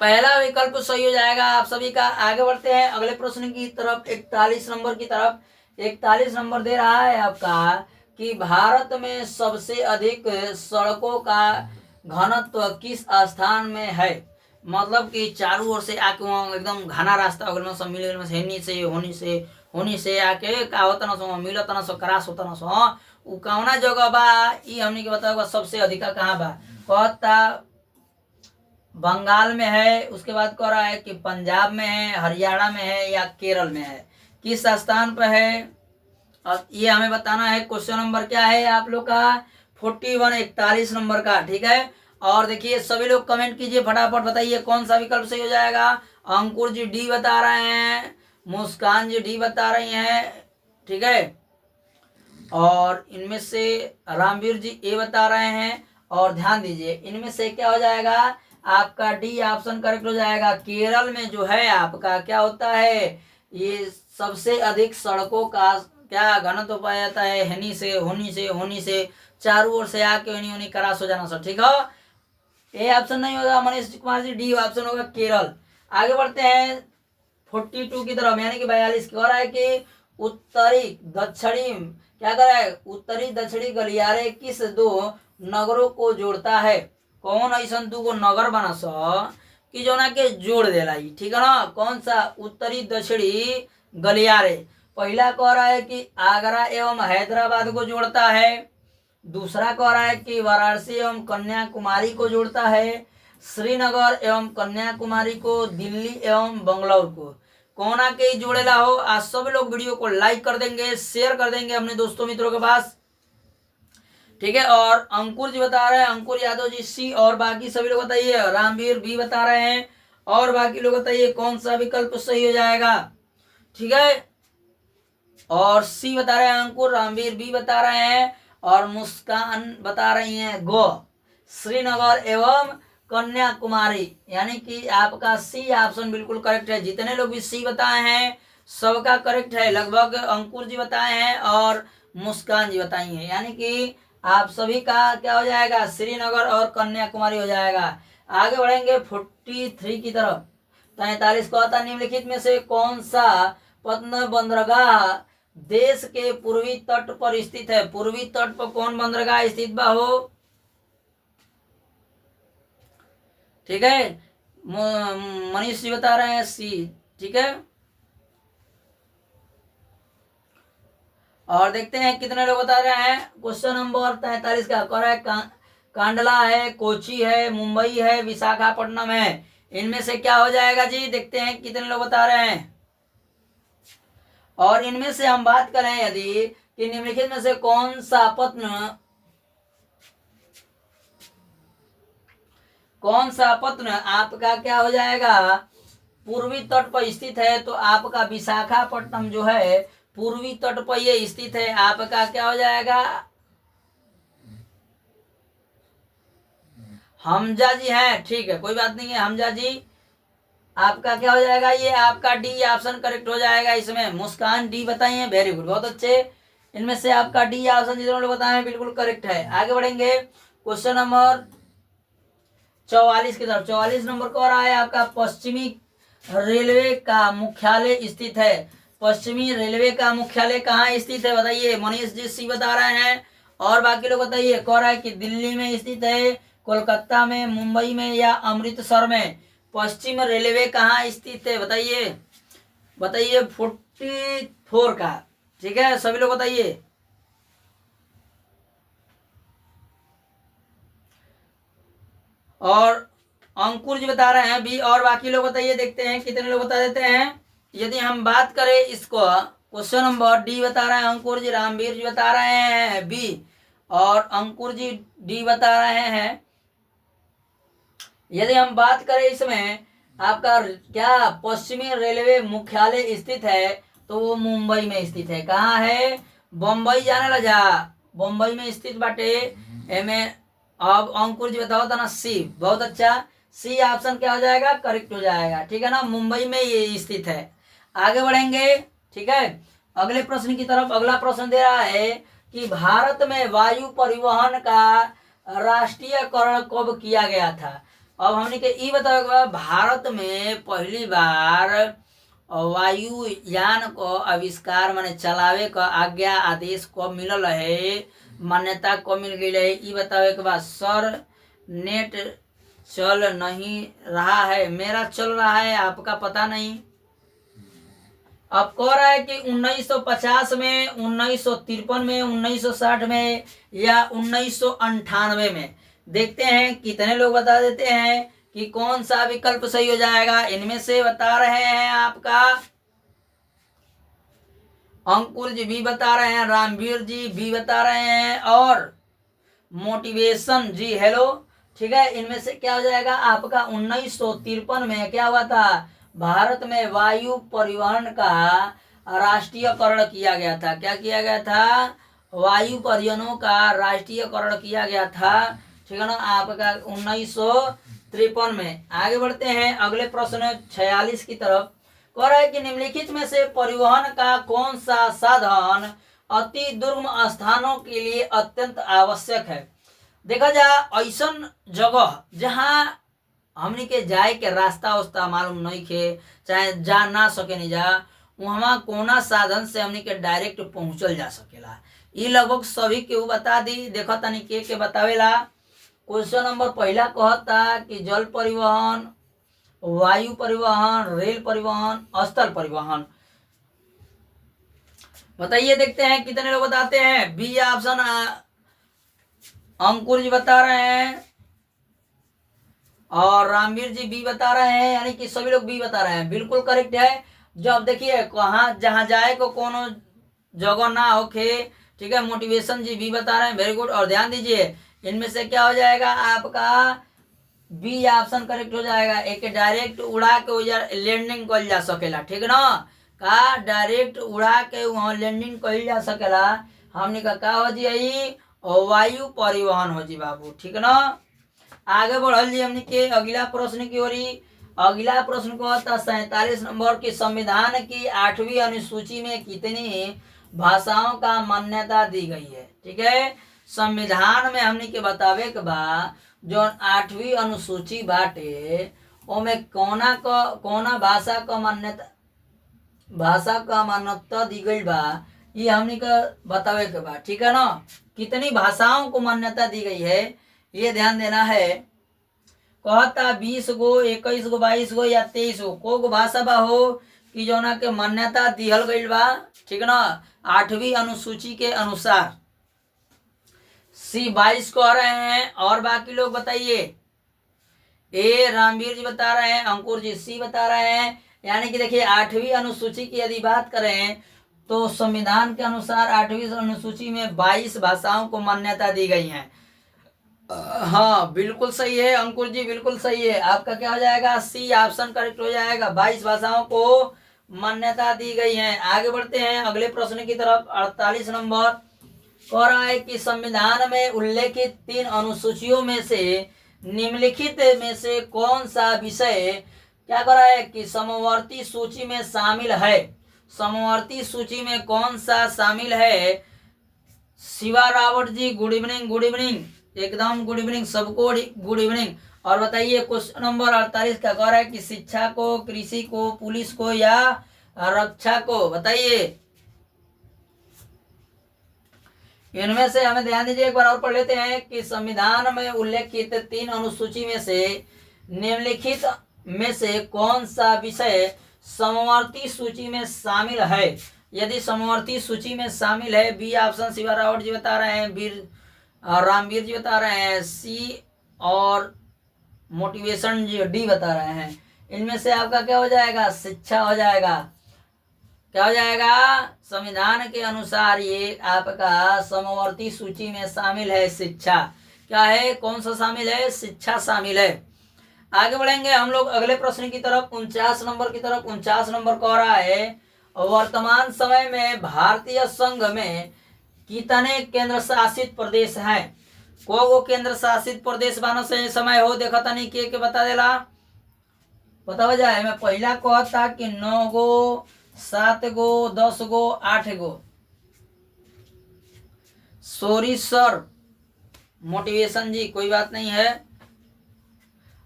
पहला विकल्प सही हो जाएगा आप सभी का। आगे बढ़ते हैं अगले प्रश्न की तरफ, 41 नंबर की तरफ। 41 नंबर दे रहा है आपका कि भारत में सबसे अधिक सड़कों का घनत्व किस स्थान में है? मतलब कि चारों ओर से आके वहाँ एकदम घना रास्ता हो गया, सब मिल गए, हेनी से होनी से आके का होता ना सो मिलत ना सो क्रास होता ना सो, उ कौना जगह बा ई हमनी के बताओ सबसे अधिक कहाँ बा? कहता बंगाल में है, उसके बाद कह रहा है कि पंजाब में है, हरियाणा में है, या केरल में है, किस स्थान पर है? और ये हमें बताना है। क्वेश्चन नंबर क्या है आप लोग का 41 नंबर का। ठीक है, और देखिए सभी लोग कमेंट कीजिए, फटाफट बताइए कौन सा विकल्प सही हो जाएगा। अंकुर जी डी बता रहे हैं, मुस्कान जी डी बता रही हैं। ठीक है, और इनमें से रामवीर जी ए बता रहे हैं। और ध्यान दीजिए, इनमें से क्या हो जाएगा, आपका डी ऑप्शन करेक्ट हो जाएगा। केरल में जो है आपका क्या होता है, ये सबसे अधिक सड़कों का क्या घनत्व पाया जाता है, हेनी से होनी से चारों ओर से आके होनी क्रॉस हो जाना। सर ठीक है, ए ऑप्शन नहीं होगा मनीष कुमार जी, डी ऑप्शन होगा केरल। आगे बढ़ते हैं 42 की तरफ, यानी कि 42 कह रहा है कि उत्तरी दक्षिणी क्या कर रहा है, उत्तरी दक्षिणी गलियारे किस 2 नगरों को जोड़ता है? कौन ऐसा 2 नगर बना सो कि जो ना के जोड़ देला? ठीक है ना, कौन सा उत्तरी दक्षिणी गलियारे? पहला कह रहा है कि आगरा एवं हैदराबाद को जोड़ता है, दूसरा कह रहा है कि वाराणसी एवं कन्याकुमारी को जोड़ता है, श्रीनगर एवं कन्याकुमारी को, दिल्ली एवं बंगलौर को। कोना के ही जोड़ेला हो। आज सब लोग वीडियो को लाइक कर देंगे, शेयर कर देंगे अपने दोस्तों मित्रों के पास। ठीक है, और अंकुर जी बता रहे हैं, अंकुर यादव जी सी, और बाकी सभी लोग बताइए, रामवीर भी बता रहे हैं, और बाकी लोग बताइए कौन सा विकल्प सही हो जाएगा। ठीक है, और सी बता रहे हैं अंकुर, रामवीर भी बता रहे हैं, और मुस्कान बता रही हैं गो, श्रीनगर एवं कन्याकुमारी, यानी कि आपका सी ऑप्शन बिल्कुल करेक्ट है। जितने लोग भी सी बताए हैं सबका करेक्ट है, लगभग अंकुर जी बताए हैं और मुस्कान जी बताई हैं, यानी कि आप सभी का क्या हो जाएगा, श्रीनगर और कन्याकुमारी हो जाएगा। आगे बढ़ेंगे 43 की तरफ। 43 को आता निम्नलिखित में से कौन सा पटना बंदरगाह देश के पूर्वी तट पर स्थित है? पूर्वी तट पर कौन बंदरगाह स्थित बा हो? ठीक है, मनीष जी बता रहे हैं सी। ठीक है, और देखते हैं कितने लोग बता रहे हैं। क्वेश्चन नंबर 43 का कह रहा है कांडला है, कोची है, मुंबई है, विशाखापट्टनम है। इनमें से क्या हो जाएगा जी, देखते हैं कितने लोग बता रहे हैं। और इनमें से हम बात करें यदि कि निम्नलिखित में से कौन सा पत्न आपका क्या हो जाएगा, पूर्वी तट पर स्थित है? तो आपका विशाखापट्टनम जो है पूर्वी तट पर ये स्थित है, आपका क्या हो जाएगा, हमजा जी है। ठीक है, कोई बात नहीं है, हमजा जी आपका क्या हो जाएगा, ये आपका डी ऑप्शन करेक्ट हो जाएगा। इसमें मुस्कान डी बताइए, वेरी गुड, बहुत अच्छे। इनमें से आपका डी ऑप्शन जितने लोग बताए बिल्कुल करेक्ट है। आगे बढ़ेंगे क्वेश्चन नंबर 44 की तरफ। 44 नंबर को आ रहा है आपका पश्चिमी रेलवे का मुख्यालय स्थित है। पश्चिमी रेलवे का मुख्यालय कहाँ स्थित है बताइए? मनीष जी सी बता रहे हैं, और बाकी लोग बताइए। कह रहा है कि दिल्ली में स्थित है, कोलकाता में, मुंबई में, या अमृतसर में। पश्चिम रेलवे कहाँ स्थित है बताइए, बताइए 44 का। ठीक है, सभी लोग बताइए। और अंकुर जी बता रहे हैं बी। और बाकी लोग बताइए, देखते हैं कितने लोग बता देते हैं। यदि हम बात करें इसको, क्वेश्चन नंबर डी बता रहे हैं अंकुर जी, रामवीर जी बता रहे हैं बी और अंकुर जी डी बता रहे हैं। यदि हम बात करें इसमें आपका क्या पश्चिमी रेलवे मुख्यालय स्थित है, तो वो मुंबई में स्थित है। कहाँ है? बम्बई जाने लगा, बम्बई में स्थित बाटे एमे। अब अंकुर जी बताओ था ना सी, बहुत अच्छा, सी ऑप्शन क्या हो जाएगा? करेक्ट हो जाएगा, ठीक है ना, मुंबई में ये स्थित है। आगे बढ़ेंगे, ठीक है, अगले प्रश्न की तरफ। अगला प्रश्न दे रहा है कि भारत में वायु परिवहन का राष्ट्रीयकरण कब किया गया था। अब हमने के ई बताओ, भारत में पहली बार वायुयान को आविष्कार माने चलावे का आज्ञा आदेश कब मिलल है, मान्यता कब मिल गई है, ई बतावे के बाद सर नेट चल नहीं रहा है, मेरा चल रहा है, आपका पता नहीं। अब कह रहा है कि 1950 में, 1953 में, 1960 में या 1998 में। देखते हैं कितने लोग बता देते हैं कि कौन सा विकल्प सही हो जाएगा। इनमें से बता रहे हैं आपका अंकुर जी बी बता रहे हैं, रामवीर जी बी बता रहे हैं और मोटिवेशन जी हेलो, ठीक है। इनमें से क्या हो जाएगा आपका 1953 में क्या हुआ था? भारत में वायु परिवहन का राष्ट्रीयकरण किया गया था। क्या किया गया था? वायु परिवहनों का राष्ट्रीयकरण किया गया था, ठीक है ना, आपका 1953 में। आगे बढ़ते हैं अगले प्रश्न 46 की तरफ। कह रहा है कि निम्नलिखित में से परिवहन का कौन सा साधन अति दुर्गम स्थानों के लिए अत्यंत आवश्यक है। देखा जा ऐसा जगह जहाँ हमनी के जाए के रास्ता उस्ता मालूम नहीं खे, चाहे जा ना सके नहीं जा, वहाँ कोना साधन से हमनी के डायरेक्ट पहुँचल जा सकेला। ये लगभग सभी के बता दी। देखो तनी के बतावेला। क्वेश्चन नंबर पहला कहता कि जल परिवहन, वायु परिवहन, रेल परिवहन, स्थल परिवहन। बताइए, देखते हैं कितने लोग बताते हैं। बी ऑप्शन अंकुर जी बता रहे हैं और रामवीर जी बी बता रहे हैं, यानी कि सभी लोग बी बता रहे हैं। बिल्कुल करेक्ट है। जब देखिए कहाँ जहाँ जाए को कोनो जगह ना होके, ठीक है। मोटिवेशन जी बी बता रहे हैं, वेरी गुड। और ध्यान दीजिए इनमें से क्या हो जाएगा आपका बी ऑप्शन करेक्ट हो जाएगा। एक डायरेक्ट उड़ा के लैंडिंग कल जा सकेला, ठीक ना, का डायरेक्ट उड़ा के वहाँ लैंडिंग कल जा सकेला। हमने का हो जी वायु परिवहन हो जी बाबू, ठीक ना। आगे बढ़ल जी हमने के अगला प्रश्न की ओर। अगला प्रश्न को था 47 नंबर की, संविधान की 8वीं अनुसूची में कितनी भाषाओं का मान्यता दी गई है, ठीक है। संविधान में हमने के बतावे के बाद जो 8वीं अनुसूची बाटे ओमे कोना भाषा का मान्यता दी गई बा, ये हमने का बतावे के बाद, ठीक है ना। कितनी भाषाओं को मान्यता दी गई है ये ध्यान देना है। कहता 20 गो, 21 गो, 22 गो या 23 को भाषा बा हो कि जौना के मान्यता दिहल गई बा, ठीक ना, 8वीं अनुसूची के अनुसार। सी 22 कह रहे हैं और बाकी लोग बताइए। ए रामवीर जी बता रहे हैं, अंकुर जी सी बता रहे हैं। यानी कि देखिए 8वीं अनुसूची की यदि बात करें तो संविधान के अनुसार 8वीं अनुसूची में 22 भाषाओं को मान्यता दी गई है। हाँ बिल्कुल सही है अंकुर जी, बिल्कुल सही है। आपका क्या हो जाएगा? सी ऑप्शन करेक्ट हो जाएगा। 22 भाषाओं को मान्यता दी गई है। आगे बढ़ते हैं अगले प्रश्न की तरफ। 48 नंबर कह रहा है कि संविधान में उल्लेखित 3 अनुसूचियों में से निम्नलिखित में से कौन सा विषय क्या कर रहा है कि समवर्ती सूची में शामिल है। समवर्ती सूची में कौन सा शामिल है? Shiva Rawat ji good evening, good evening, एकदम गुड इवनिंग, सबको गुड इवनिंग। और बताइए क्वेश्चन नंबर 48 का कह रहा है कि शिक्षा को, कृषि को, पुलिस को या रक्षा को। बताइए इनमें से हमें ध्यान दीजिए, एक बार और पढ़ लेते हैं कि संविधान में उल्लेखित 3 अनुसूची में से निम्नलिखित में से कौन सा विषय समवर्ती सूची में शामिल है। यदि समवर्ती सूची में शामिल है, बी ऑप्शन शिवा रावत जी बता रहे हैं, रामवीर जी बता रहे हैं, सी और मोटिवेशन जी डी बता रहे हैं। इनमें से आपका क्या हो जाएगा, शिक्षा हो जाएगा। क्या हो जाएगा, संविधान के अनुसार ये आपका समवर्ती सूची में शामिल है शिक्षा। क्या है, कौन सा शामिल है, शिक्षा शामिल है। आगे बढ़ेंगे हम लोग अगले प्रश्न की तरफ, 49 नंबर की तरफ। 49 नंबर कह रहा है वर्तमान समय में भारतीय संघ में कितने केंद्र शासित प्रदेश हैं। को केंद्र शासित प्रदेश बानो से समय हो देखा था नहीं के बता देला, पता हो जाए। मैं पहला कहता कि 9 गो, 7 गो, 10 गो, 8 गो। सॉरी सर, मोटिवेशन जी कोई बात नहीं है।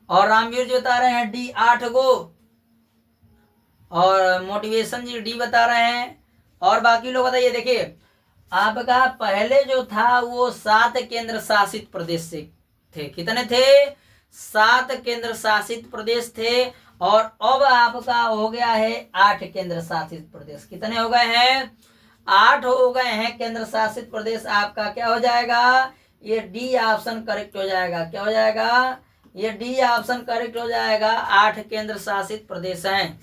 और रामवीर जी बता रहे हैं डी 8 गो, और मोटिवेशन जी डी बता रहे हैं। और बाकी लोग बताइए। देखिए आपका पहले जो था वो 7 केंद्र शासित प्रदेश से थे। कितने थे, 7 केंद्र शासित प्रदेश थे। और अब आपका हो गया है 8 केंद्र शासित प्रदेश। कितने हो गए हैं, 8 हो गए हैं केंद्र शासित प्रदेश। आपका क्या हो जाएगा, ये डी ऑप्शन करेक्ट हो जाएगा। क्या हो जाएगा, ये डी ऑप्शन करेक्ट हो जाएगा। 8 केंद्र शासित प्रदेश हैं।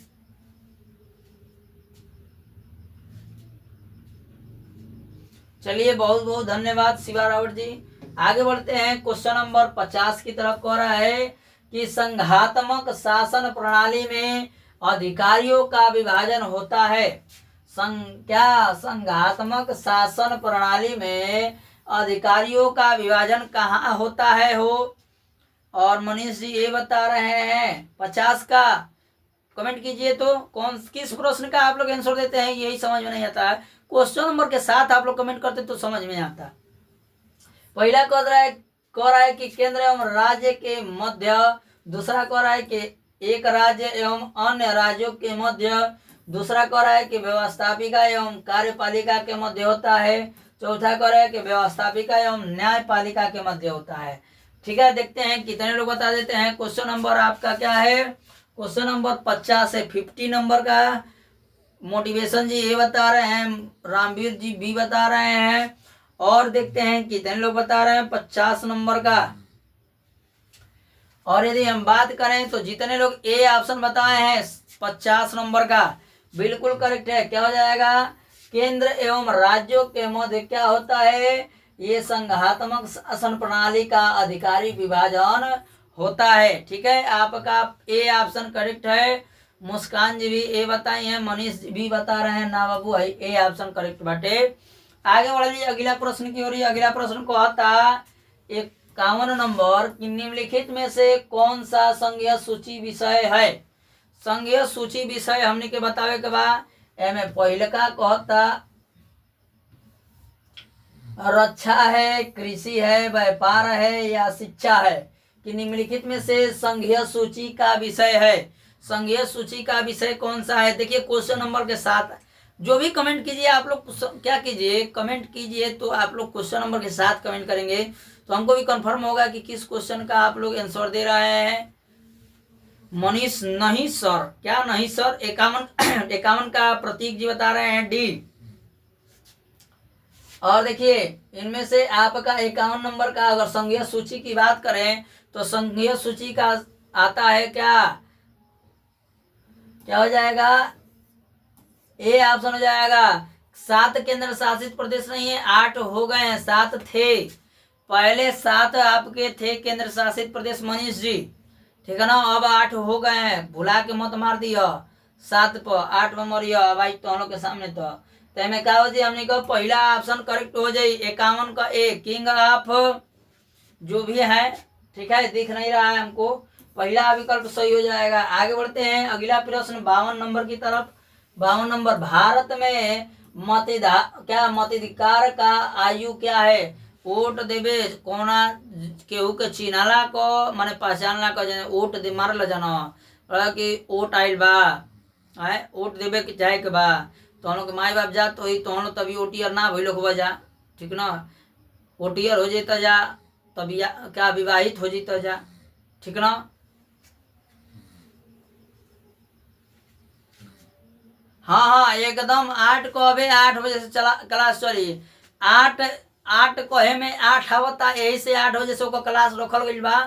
चलिए बहुत बहुत धन्यवाद शिवा रावत जी। आगे बढ़ते हैं क्वेश्चन नंबर 50 की तरफ। कह रहा है कि संघात्मक शासन प्रणाली में अधिकारियों का विभाजन होता है। क्या संघात्मक शासन प्रणाली में अधिकारियों का विभाजन कहाँ होता है हो। और मनीष जी ये बता रहे हैं 50 का, कमेंट कीजिए। तो कौन किस प्रश्न का आप लोग आंसर देते हैं यही समझ में नहीं आता है। क्वेश्चन नंबर के साथ आप लोग कमेंट करते तो समझ में आता। पहला कह रहा है कि केंद्र एवं राज्य के मध्य। दूसरा कह रहा है कि एक राज्य एवं अन्य राज्यों के मध्य। दूसरा कह रहा है कि व्यवस्थापिका एवं कार्यपालिका के मध्य होता है। चौथा कह रहा है कि व्यवस्थापिका एवं न्यायपालिका के मध्य होता है। ठीक है, देखते हैं कितने लोग बता देते हैं। क्वेश्चन नंबर आपका क्या है, क्वेश्चन नंबर 50 है 50 नंबर का। मोटिवेशन जी ए बता रहे हैं, रामवीर जी बी बता रहे हैं। और देखते हैं कितने लोग बता रहे हैं 50 नंबर का। और यदि हम बात करें तो जितने लोग ए ऑप्शन बताए हैं 50 नंबर का बिल्कुल करेक्ट है। क्या हो जाएगा, केंद्र एवं राज्यों के मध्य क्या होता है, ये संघात्मक शासन प्रणाली का अधिकारी विभाजन होता है। ठीक है, आपका ए ऑप्शन करेक्ट है। मुस्कान जी भी ए बताई है, मनीष जी भी बता रहे हैं ना बाबू है ए ऑप्शन करेक्ट बाटे। आगे बढ़िए अगला प्रश्न की ओर। अगला प्रश्न को आता 51 नंबर कि निम्नलिखित में से कौन सा संघीय सूची विषय है। संघीय सूची विषय हमने के बतावे के बाद एमे पहले का कहता रक्षा है, कृषि है, व्यापार है या शिक्षा है। कि निम्नलिखित में से संघीय सूची का विषय है। संघीय सूची का विषय कौन सा है। देखिए क्वेश्चन नंबर के साथ जो भी कमेंट कीजिए आप लोग क्या कीजिए, कमेंट कीजिए। तो आप लोग क्वेश्चन नंबर के साथ कमेंट करेंगे तो हमको भी कंफर्म होगा कि किस क्वेश्चन का आप लोग आंसर दे रहे हैं। मनीष नहीं सर, क्या नहीं सर, 51 का प्रतीक जी बता रहे हैं डी। और देखिए इनमें से आपका 51 नंबर का अगर संघीय सूची की बात करें तो संघीय सूची का आता है क्या हो जाएगा, ए ऑप्शन हो जाएगा। 7 केंद्र शासित प्रदेश नहीं है, 8 हो गए हैं, 7 थे पहले, 7 आपके थे केंद्र शासित प्रदेश मनीष जी। ठीक है ना, अब 8 हो गए हैं, भुला के मत मार दिया 7 पर 8 में मरिया भाई दोनों के सामने। तो में क्या हो जाए, हमने कहा पहला ऑप्शन करेक्ट हो जाए 51 का ए, किंग ऑफ जो भी है। ठीक है, दिख नहीं रहा है हमको, पहला विकल्प सही हो जाएगा। आगे बढ़ते हैं अगला प्रश्न 52 नंबर की तरफ। 52 नंबर, भारत में मताधिकार का आयु क्या है। वोट देवे कोना केहू के चिन्हला को माने पहचानला को वोट दे मारल जाना कि वोट आइल बा है, वोट देवे के चाहे के बा तोहनों के माई बाप जा तो ही तोहनों तभी ओटीआर ना भइलो हो जा। ठीक ना, ओटीआर हो जाता जा तभी क्या विवाहित हो जाता जा। ठीक ना, हाँ एकदम 8 को अबे 8 बजे से चला क्लास चली। 8 कहे में 8 आवता, यही से 8 बजे से ओकर क्लास रखल गई बा।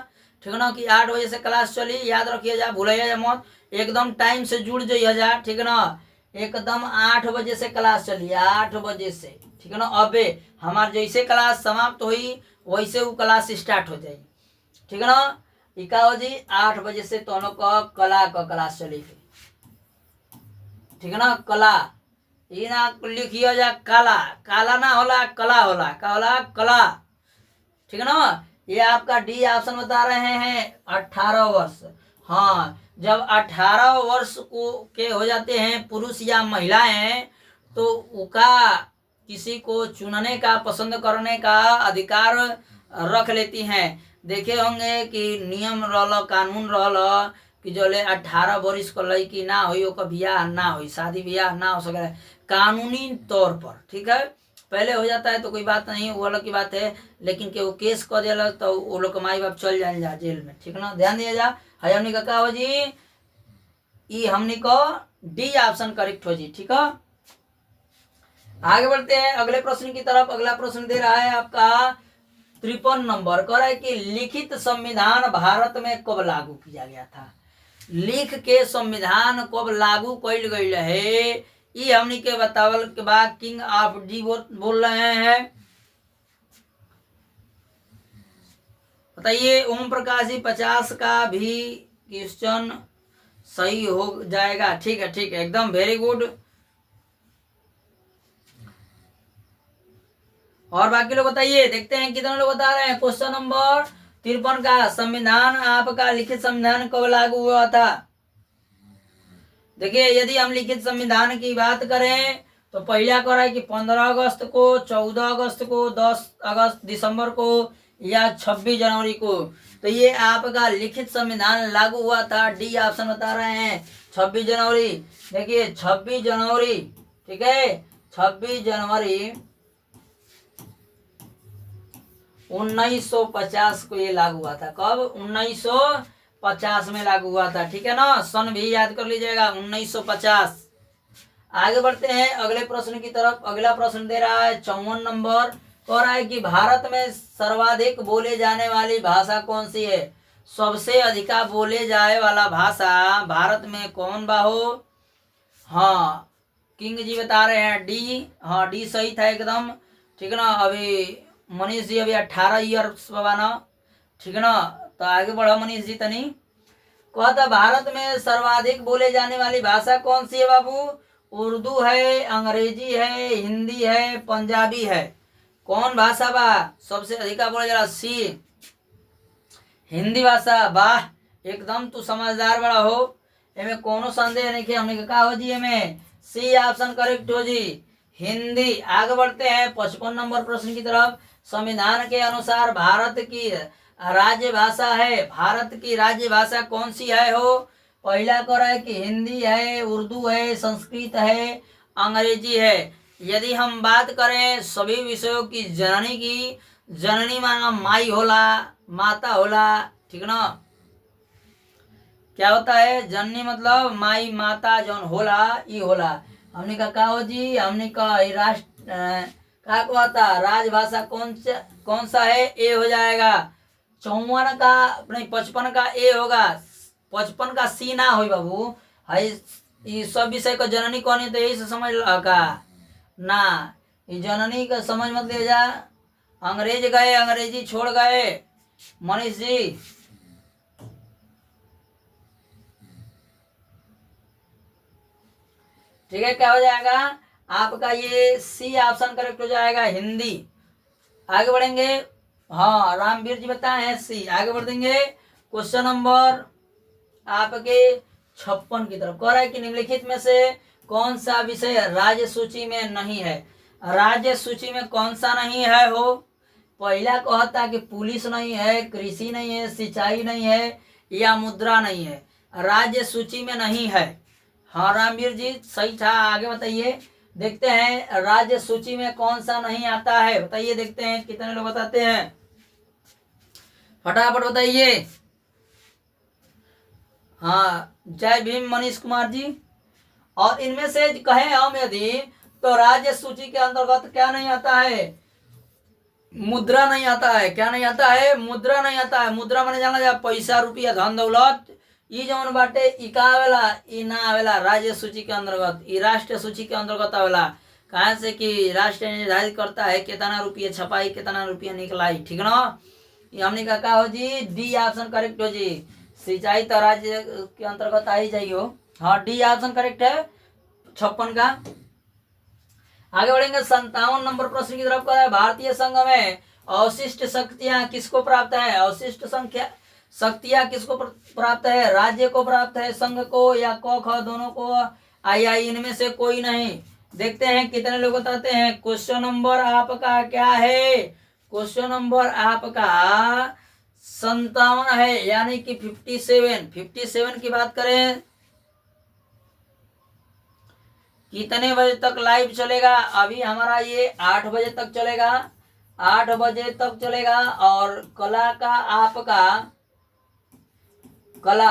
ठीक है ना, कि 8 बजे से क्लास चली, याद रखिए जा, भूलिए जा मत, एकदम टाइम से जुड़ जाइए जा, ठीक है ना, एकदम 8 बजे से क्लास चली, 8 बजे से, ठीक है ना। अबे हमार जैसे क्लास समाप्त हुई वैसे वो क्लास स्टार्ट हो जाएगी, ठीक है ना। इका हो जी 8 बजे से दोनों का कला का क्लास चली, ठीक है ना, कला, ये ना लिखिए जा काला, काला ना होला, कला होला, का होला, कला, ठीक है ना। ये आपका डी ऑप्शन बता रहे हैं 18 वर्ष। हाँ, जब 18 वर्ष को के हो जाते हैं पुरुष या महिलाएं, तो उनका किसी को चुनने का, पसंद करने का अधिकार रख लेती हैं। देखे होंगे कि नियम रहल, कानून रहल कि जो ले 18 वर्ष को लड़की ना हुई ओकर बियाह ना हुई, शादी बियाह ना हो सके कानूनी तौर पर, ठीक है। पहले हो जाता है तो कोई बात नहीं, वो अलग की बात है, लेकिन के वो केस कर दिया तो वो लोग के माई बाप चल जाए जा जेल में, ठीक है ना, ध्यान दिया जा। है हमने का हो जी, ई हमने को डी ऑप्शन करेक्ट हो जी, ठीक है। आगे बढ़ते हैं अगले प्रश्न की तरफ। अगला प्रश्न दे रहा है आपका 53 नंबर, कह रहा है कि लिखित संविधान भारत में कब लागू किया गया था। लिख के संविधान कब लागू कइल गई है, ये हमनी के बतावल के बाद किंग ऑफ डी बोल रहे हैं। बताइए। ओम प्रकाश जी 50 का भी क्वेश्चन सही हो जाएगा, ठीक है, ठीक है, एकदम वेरी गुड। और बाकी लोग बताइए, देखते हैं कितने लोग बता रहे हैं। क्वेश्चन नंबर 53 का, संविधान आपका लिखित संविधान कब लागू हुआ था। देखिए, यदि हम लिखित संविधान की बात करें तो पहला कह रहा है कि 15 अगस्त को, 14 अगस्त को, 10 अगस्त दिसंबर को या 26 जनवरी को। तो ये आपका लिखित संविधान लागू हुआ था, डी ऑप्शन बता रहे हैं 26 जनवरी। देखिए 26 जनवरी, ठीक है, 26 जनवरी 1950 को ये लागू हुआ था। कब? 1950 में लागू हुआ था, ठीक है ना, सन भी याद कर लीजिएगा, 1950। आगे बढ़ते हैं अगले प्रश्न की तरफ। अगला प्रश्न दे रहा है 54 नंबर, कह रहा है कि भारत में सर्वाधिक बोले जाने वाली भाषा कौन सी है। सबसे अधिका बोले जाए वाला भाषा भारत में कौन बा हो। हाँ, किंग जी बता रहे हैं डी। हाँ, डी सही था एकदम, ठीक है ना। अभी मनीष जी अभी 18 ईयर्स बा ना, ठीक है ना। तो आगे बढ़ो मनीष जी तनी। कहता भारत में सर्वाधिक बोले जाने वाली भाषा कौन सी है बाबू। उर्दू है, अंग्रेजी है, हिंदी है, पंजाबी है। कौन भाषा बा सबसे अधिका बोले जाला। सी, हिंदी भाषा। वाह, एकदम तू समझदार बड़ा हो, एमे कोनो संदेह नहीं कि हमने कहा हो जी, एमे सी ऑप्शन करेक्ट हो जी, हिंदी। आगे बढ़ते हैं 55 नंबर प्रश्न की तरफ। संविधान के अनुसार भारत की राज्य भाषा है, भारत की राज्य भाषा कौन सी है हो। पहला कह रहा है कि हिंदी है, उर्दू है, संस्कृत है, अंग्रेजी है। यदि हम बात करें सभी विषयों की जननी की, जननी माना माई होला, माता होला, ठीक ना। क्या होता है जननी, मतलब माई माता जौन होला ई होला। हमने का हो जी, हमने का राष्ट्र का कहता राजभाषा कौन सा है। ए हो जाएगा। 54 का नहीं, 55 का ए होगा, 55 का सी ना हो बाबू। है ये सब विषय का जननी कौन है, तो यही से समझ लगा ना। ये जननी का समझ मत ले जा। अंग्रेज गए, अंग्रेजी छोड़ गए मनीष जी। ठीक है, क्या हो जाएगा आपका ये सी ऑप्शन करेक्ट हो जाएगा, हिंदी। आगे बढ़ेंगे। हाँ, रामवीर जी बताए हैं सी। आगे बढ़ देंगे क्वेश्चन नंबर आपके 56 की तरफ। कह रहा है कि निम्नलिखित में से कौन सा विषय राज्य सूची में नहीं है। राज्य सूची में कौन सा नहीं है हो। पहला कहता कि पुलिस नहीं है, कृषि नहीं है, सिंचाई नहीं है, या मुद्रा नहीं है। राज्य सूची में नहीं है। हाँ रामवीर जी सही था। आगे बताइए, देखते हैं राज्य सूची में कौन सा नहीं आता है। बताइए, देखते हैं कितने लोग बताते हैं, फटाफट बताइए। हाँ, जय भीम मनीष कुमार जी। और इनमें से कहें हम यदि, तो राज्य सूची के अंतर्गत क्या नहीं आता है। मुद्रा नहीं आता है। क्या नहीं आता है? मुद्रा नहीं आता है। मुद्रा माने जाना जा पैसा रुपया धन दौलत। ई जौन बाटे ई का आवेला, ई ना आवेला राज्य सूची के अंतर्गत, ई राष्ट्रीय सूची के अंतर्गत आवेला। कहा से कि राष्ट्र निर्धारित करता है कितना रुपया छपाई, कितना रुपया निकलाई, ठीक ना। ये हमने का हो जी, डी ऑप्शन करेक्ट हो जी। सिंचाई तो राज्य के अंतर्गत आ ही जाइयो। हाँ, डी ऑप्शन करेक्ट है 56 का। आगे बढ़ेंगे 57 नंबर प्रश्न की तरफ। है भारतीय संघ में अवशिष्ट शक्तियां किसको प्राप्त है? अवशिष्ट संख्या शक्तियां किसको प्राप्त है? राज्य को प्राप्त है, संघ को, या क ख दोनों को, आई इनमें से कोई नहीं। देखते हैं कितने लोग बताते हैं। क्वेश्चन नंबर आपका क्या है? क्वेश्चन नंबर आपका 57 है, यानी कि 57 की बात करें कितने बजे तक लाइव चलेगा? अभी हमारा ये 8 बजे तक चलेगा, 8 बजे तक चलेगा। और कला का आपका कला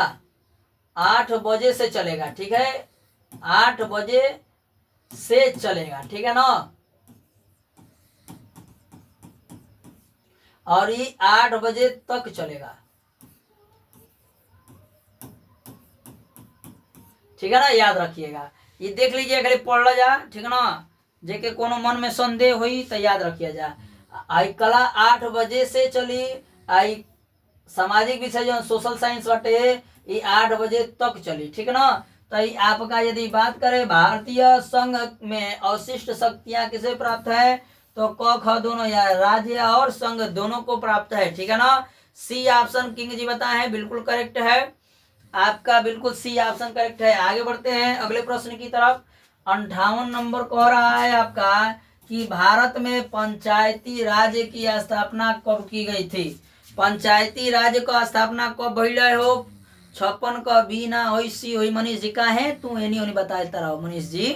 8 बजे से चलेगा, ठीक है, 8 बजे से चलेगा, ठीक है ना। और ये 8 बजे तक चलेगा, ठीक है ना, याद रखिएगा। ये देख लीजिए, खाली पढ़ जा, ठीक है ना। जेके कोनो मन में संदेह हुई तो याद रखिए जा। आई कला 8 बजे से चली। आई सामाजिक विषय जो सोशल साइंस बाटे ये 8 बजे तक चली, ठीक है ना। तो आपका यदि बात करें भारतीय संघ में अवशिष्ट शक्तियां किसे प्राप्त है, तो क ख दोनों, या राज्य और संघ दोनों को प्राप्त है, ठीक है ना। सी ऑप्शन किंग जी बताए हैं, बिल्कुल करेक्ट है आपका, बिल्कुल सी ऑप्शन करेक्ट है। आगे बढ़ते हैं अगले प्रश्न की तरफ। 58 नंबर कह रहा है आपका कि भारत में पंचायती राज की स्थापना कब की गई थी? पंचायती राज का स्थापना कब भइल हो? 56 का बी ना हो, सी हो। मनीष जी का है, तू एनी ओनी बताता रहो मनीष जी।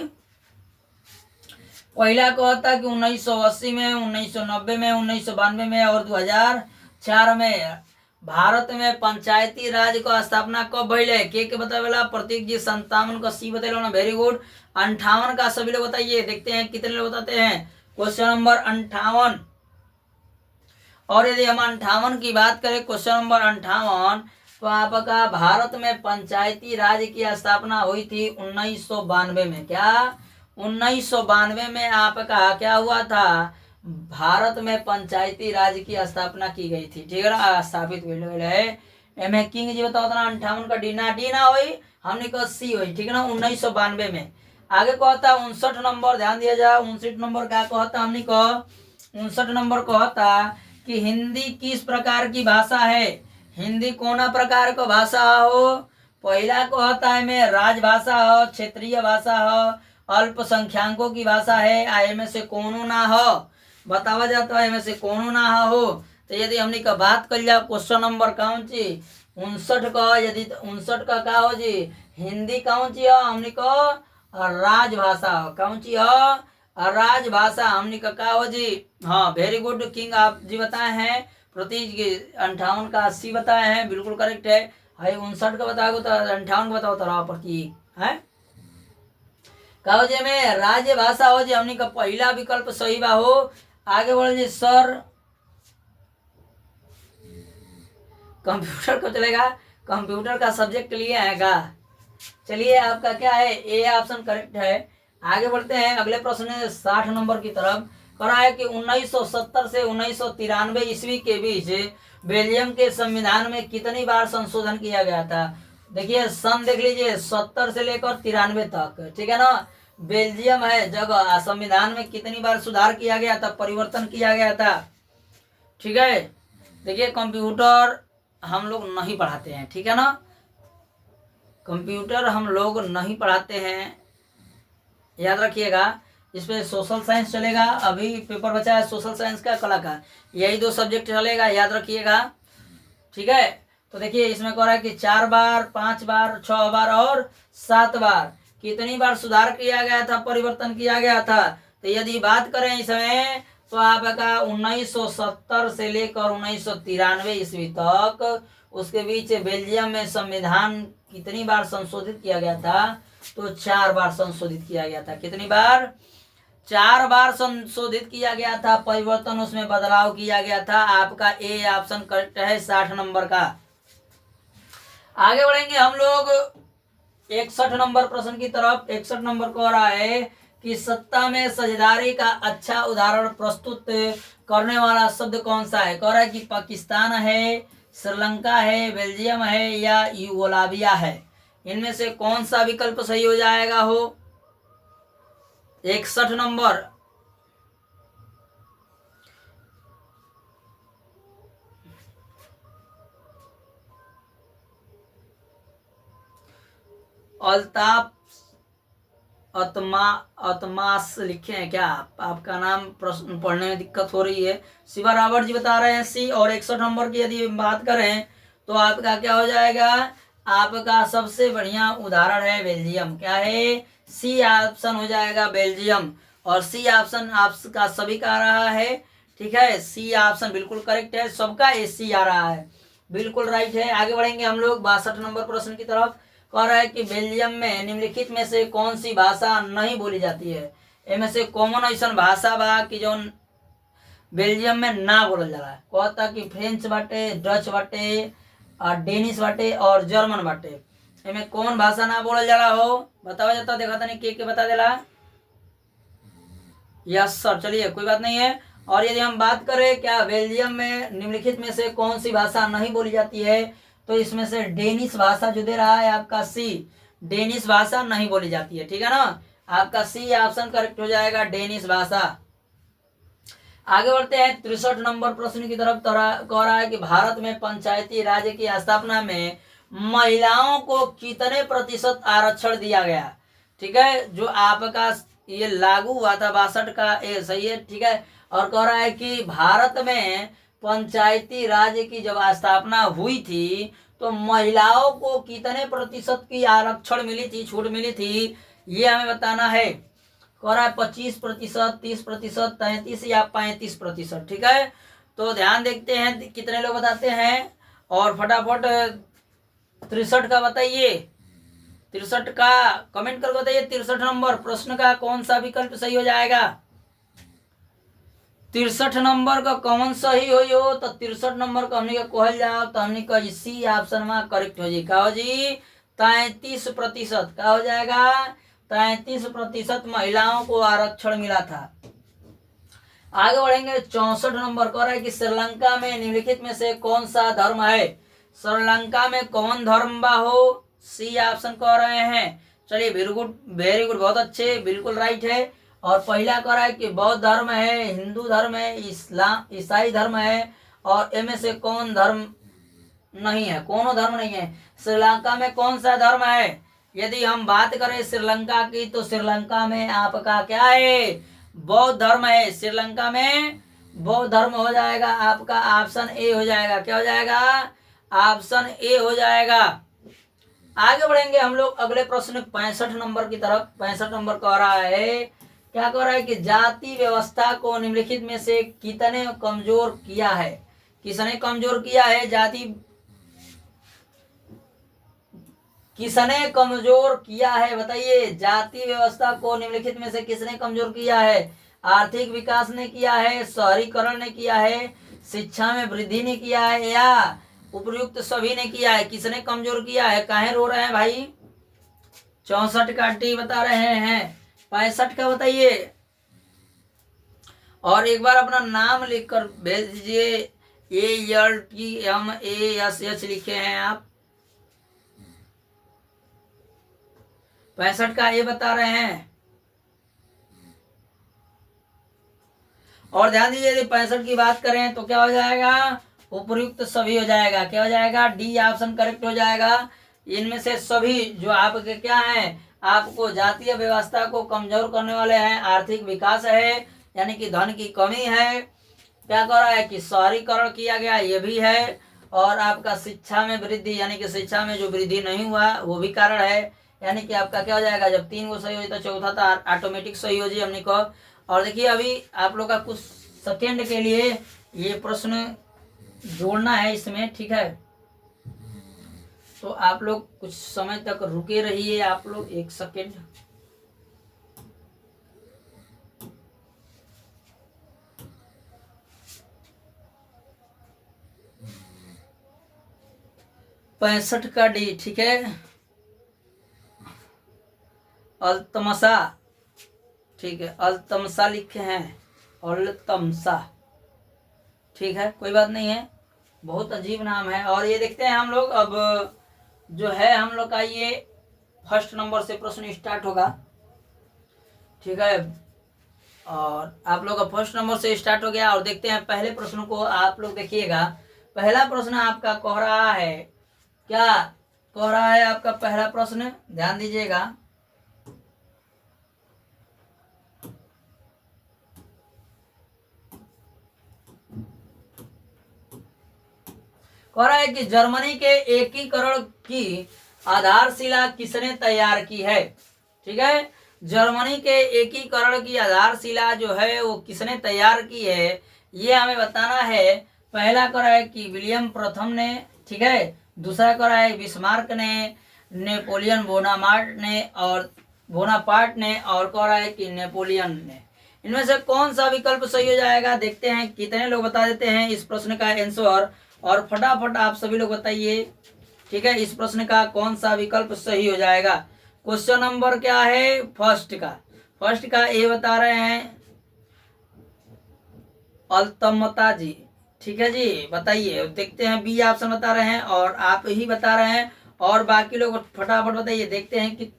पहला कहता कि 1980 में, 1990 में, 1992 में और 2004 में भारत में पंचायती राज का स्थापना कब भइले? के बतावेला? प्रतीक जी 57 का सी बतेलो ना, वेरी गुड। 58 का सभी लोग बताइए, देखते हैं कितने लोग बताते हैं। Question number 58। और यदि हम 58 की बात करें, क्वेश्चन नंबर 58, तो आपका भारत में पंचायती राज की स्थापना हुई थी 1992 में। क्या 1992 में आपका क्या हुआ था? भारत में पंचायती राज की स्थापना की गई थी, ठीक है ना, स्थापित है। एम किंग जी बताओ ना, 58 का डी ना हुई, हमने कहा सी हुई, ठीक है ना, 1992 में। आगे कहता 59 नंबर, ध्यान दिया जाए। 59 नंबर क्या कहता? हमने कहा 59 नंबर कहता कि हिंदी किस प्रकार की भाषा है? हिंदी कोना प्रकार का भाषा हो? पहला कहता है में राजभाषा हो, क्षेत्रीय भाषा हो, अल्पसंख्यकों की भाषा है, आई में से कोनो ना हो। बतावा जाता है में से कोनो ना हो। तो यदि हमने का बात कर लिया क्वेश्चन नंबर कौन ची 59 का, यदि 59 का क्या हो जी? हिंदी कौन ची हो? हमने को राजभाषा हो। कौन ची हो? राजभाषा। हमने का क्या हो जी? हाँ, वेरी गुड किंग, आप जी बताए हैं। प्रतीक जी 58 का 80 बताए हैं, बिल्कुल करेक्ट है। भाई 59 का बताओ तो 58 का बताओ तो प्रतीक है कहो जी में राज्य भाषा हो जी। हमने का पहला विकल्प सही बा हो। आगे बढ़ जी सर, कंप्यूटर को चलेगा? कंप्यूटर का सब्जेक्ट लिए आएगा। चलिए आपका क्या है? ए ऑप्शन करेक्ट है। आगे बढ़ते हैं अगले प्रश्न 60 नंबर की तरफ। करा है कि 1970 से 1993 ईस्वी के बीच बेल्जियम के संविधान में कितनी बार संशोधन किया गया था? देखिए सन देख लीजिए, 70 से लेकर 93 तक, ठीक है ना। बेल्जियम है जगह, संविधान में कितनी बार सुधार किया गया था, परिवर्तन किया गया था, ठीक है। देखिए कंप्यूटर हम लोग नहीं पढ़ाते हैं, ठीक है ना, कंप्यूटर हम लोग नहीं पढ़ाते हैं, याद रखिएगा। इस पे सोशल साइंस चलेगा। अभी पेपर बचा है सोशल साइंस का, कला का, यही 2 सब्जेक्ट चलेगा, याद रखिएगा, ठीक है। तो देखिए इसमें कह रहा है कि 4 बार, 5 बार, 6 बार और 7 बार कितनी बार सुधार किया गया था, परिवर्तन किया गया था। तो यदि बात करें इसमें तो आपका 1970 से लेकर 1993 ईस्वी तक, उसके बीच बेल्जियम में संविधान कितनी बार संशोधित किया गया था? तो 4 बार संशोधित किया गया था। कितनी बार? 4 बार संशोधित किया गया था, परिवर्तन उसमें बदलाव किया गया था। आपका ए ऑप्शन करेक्ट है 60 नंबर का। आगे बढ़ेंगे हम लोग 61 नंबर प्रश्न की तरफ। 61 नंबर को रहा है कि सत्ता में साझेदारी का अच्छा उदाहरण प्रस्तुत करने वाला शब्द कौन सा है। कह रहा है कि पाकिस्तान है, श्रीलंका है, बेल्जियम है या यूगोस्लाविया है। इनमें से कौन सा विकल्प सही हो जाएगा हो। 61 नंबर। अल्ताफ अतमास लिखे हैं क्या आपका नाम प्रश्न पढ़ने में दिक्कत हो रही है। शिवा रावत जी बता रहे हैं सी। और 61 नंबर की यदि बात करें तो आपका क्या हो जाएगा, आपका सबसे बढ़िया उदाहरण है बेल्जियम। क्या है, सी ऑप्शन हो जाएगा बेल्जियम। और सी ऑप्शन आपका सभी का आ रहा है, ठीक है। सी ऑप्शन बिल्कुल करेक्ट है, सबका एसी आ रहा है, बिल्कुल राइट है। आगे बढ़ेंगे हम लोग 62 नंबर प्रश्न की तरफ। कह रहा है कि बेल्जियम में निम्नलिखित में से कौन सी भाषा नहीं बोली जाती है। इनमें से कॉमन ऐसा भाषा बा कि जो बेल्जियम में ना बोलल जाला। कहता कि फ्रेंच बाटे, डच बाटे, डेनिश बाटे और जर्मन बाटे। इनमें कौन भाषा ना बोलल जाला हो, बतावा जाता। देखा था नहीं के बता देला। यस सर, चलिए कोई बात नहीं है। और यदि हम बात करें क्या बेल्जियम में निम्नलिखित में से कौन सी भाषा नहीं बोली जाती है, तो इसमें से डेनिश भाषा जो दे रहा है आपका सी, डेनिश भाषा नहीं बोली जाती है, ठीक है ना। आपका सी ऑप्शन करेक्ट हो जाएगा, डेनिश भाषा। आगे बढ़ते हैं 63 नंबर प्रश्न की तरफ। कह रहा है कि भारत में पंचायती राज की स्थापना में महिलाओं को कितने प्रतिशत आरक्षण दिया गया। ठीक है, जो आपका ये लागू हुआ था 62 का, ये सही है, ठीक है। और कह रहा है कि भारत में पंचायती राज की जब स्थापना हुई थी तो महिलाओं को कितने प्रतिशत की आरक्षण मिली थी, छूट मिली थी, ये हमें बताना है। कह रहा है 25%, 30%, 33 या 35%, ठीक है। तो ध्यान देखते हैं कितने लोग बताते हैं और फटाफट 63 का बताइए। 63 का कमेंट करके बताइए। 63 नंबर प्रश्न का कौन सा विकल्प सही हो जाएगा। 63 नंबर का कौन सही हो तो 63 नंबर का हमने कहल जाओ तो हमने कह सी ऑप्शन में करेक्ट हो जी। का हो जी 33%। का हो जाएगा 33% महिलाओं को आरक्षण मिला था। आगे बढ़ेंगे 64 नंबर। कह रहा है कि श्रीलंका में निम्नलिखित में से कौन सा धर्म है। श्रीलंका में कौन धर्म बा हो, सी ऑप्शन कह रहे हैं। चलिए वेरी गुड, वेरी गुड, बहुत अच्छे, बिल्कुल राइट है। और पहला कह रहा है कि बौद्ध धर्म है, हिंदू धर्म है, इस्लाम ईसाई धर्म है। और इनमें से कौन धर्म नहीं है, कौन धर्म नहीं है। श्रीलंका में कौन सा धर्म है। यदि हम बात करें श्रीलंका की तो श्रीलंका में आपका क्या है, बौद्ध धर्म है। श्रीलंका में बौद्ध धर्म हो जाएगा, आपका ऑप्शन ए हो जाएगा। क्या हो जाएगा, ऑप्शन ए हो जाएगा। आगे बढ़ेंगे हम लोग अगले प्रश्न 65 नंबर की तरफ। 65 नंबर कह रहा है, क्या कह रहा है कि जाति व्यवस्था को निम्नलिखित में से कितने कमजोर किया है। किसने कमजोर किया है, जाति किसने कमजोर किया है, बताइए। जाति व्यवस्था को निम्नलिखित में से किसने कमजोर किया है। आर्थिक विकास ने किया है, शहरीकरण ने किया है, शिक्षा में वृद्धि ने किया है, या उपयुक्त सभी ने किया है। किसने कमजोर किया है, काहे रो रहे हैं भाई। 64 का टी बता रहे हैं, 65 का बताइए। और एक बार अपना नाम लिखकर भेज दीजिए। ALTMASH लिखे हैं आप। 65 का ये बता रहे हैं। और ध्यान दीजिए यदि 65 की बात करें तो क्या हो जाएगा, उपयुक्त सभी हो जाएगा। क्या हो जाएगा, डी ऑप्शन करेक्ट हो जाएगा। इनमें से सभी जो आपके क्या हैं, आपको जातीय व्यवस्था को कमजोर करने वाले हैं। आर्थिक विकास है, यानी कि धन की कमी है। क्या कह रहा है कि शहरीकरण किया गया, ये भी है। और आपका शिक्षा में वृद्धि, यानी कि शिक्षा में जो वृद्धि नहीं हुआ वो भी कारण है। यानी कि आपका क्या हो जाएगा, जब 3 गो सही हो तो चौथा तो ऑटोमेटिक सही हो जी हमने को। और देखिए अभी आप लोग का कुछ सेकेंड के लिए ये प्रश्न जोड़ना है इसमें, ठीक है। तो आप लोग कुछ समय तक रुके रहिए, आप लोग 1 सेकेंड। 65 का डी, ठीक है। अल्तमसा, ठीक है, अल्तमसा लिखे हैं, अल्तमसा, ठीक है, कोई बात नहीं है, बहुत अजीब नाम है। और ये देखते हैं हम लोग अब जो है हम लोग का ये फर्स्ट नंबर से प्रश्न स्टार्ट होगा, ठीक है। और आप लोग का फर्स्ट नंबर से स्टार्ट हो गया और देखते हैं पहले प्रश्न को। आप लोग देखिएगा, पहला प्रश्न आपका कह रहा है, क्या कह रहा है आपका पहला प्रश्न, ध्यान दीजिएगा। कह रहा है कि जर्मनी के एकीकरण की आधारशिला किसने तैयार की है, ठीक है। जर्मनी के एकीकरण की आधारशिला जो है वो किसने तैयार की है, ये हमें बताना है। पहला कह रहा है कि विलियम प्रथम ने, ठीक है। दूसरा कह रहा है बिस्मार्क ने, नेपोलियन बोनापार्ट ने, और कह रहा है कि नेपोलियन ने। इनमें से कौन सा विकल्प सही हो जाएगा, देखते हैं कितने लोग बता देते हैं इस प्रश्न का आंसर, और फटाफट आप सभी लोग बताइए, ठीक है, इस प्रश्न का कौन सा विकल्प सही हो जाएगा। क्वेश्चन नंबर क्या है, फर्स्ट का ए बता रहे हैं अल्तमता जी, ठीक है जी, बताइए। देखते हैं बी ऑप्शन बता रहे हैं और आप ही बता रहे हैं, और बाकी लोग फटाफट बताइए, देखते हैं कि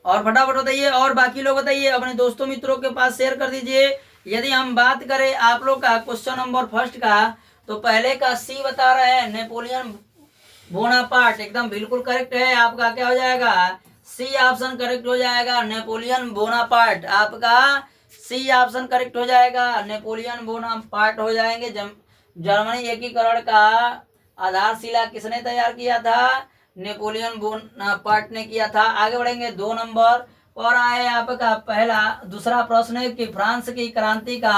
और फटाफट बताइए, और बाकी लोग बताइए, अपने दोस्तों मित्रों के पास शेयर कर दीजिए। यदि हम बात करें आप लोग का क्वेश्चन नंबर फर्स्ट का, तो पहले का सी बता रहे हैं नेपोलियन बोनापार्ट, एकदम बिल्कुल करेक्ट है। आपका क्या हो जाएगा, सी ऑप्शन करेक्ट हो जाएगा, नेपोलियन बोनापार्ट। आपका सी ऑप्शन करेक्ट हो जाएगा, नेपोलियन बोनापार्ट हो जाएंगे। जर्मनी एकीकरण का आधारशिला किसने तैयार किया था, नेपोलियन बोनापार्ट ने किया था। आगे बढ़ेंगे 2 नंबर और आए आपका पहला दूसरा प्रश्न है कि फ्रांस की क्रांति का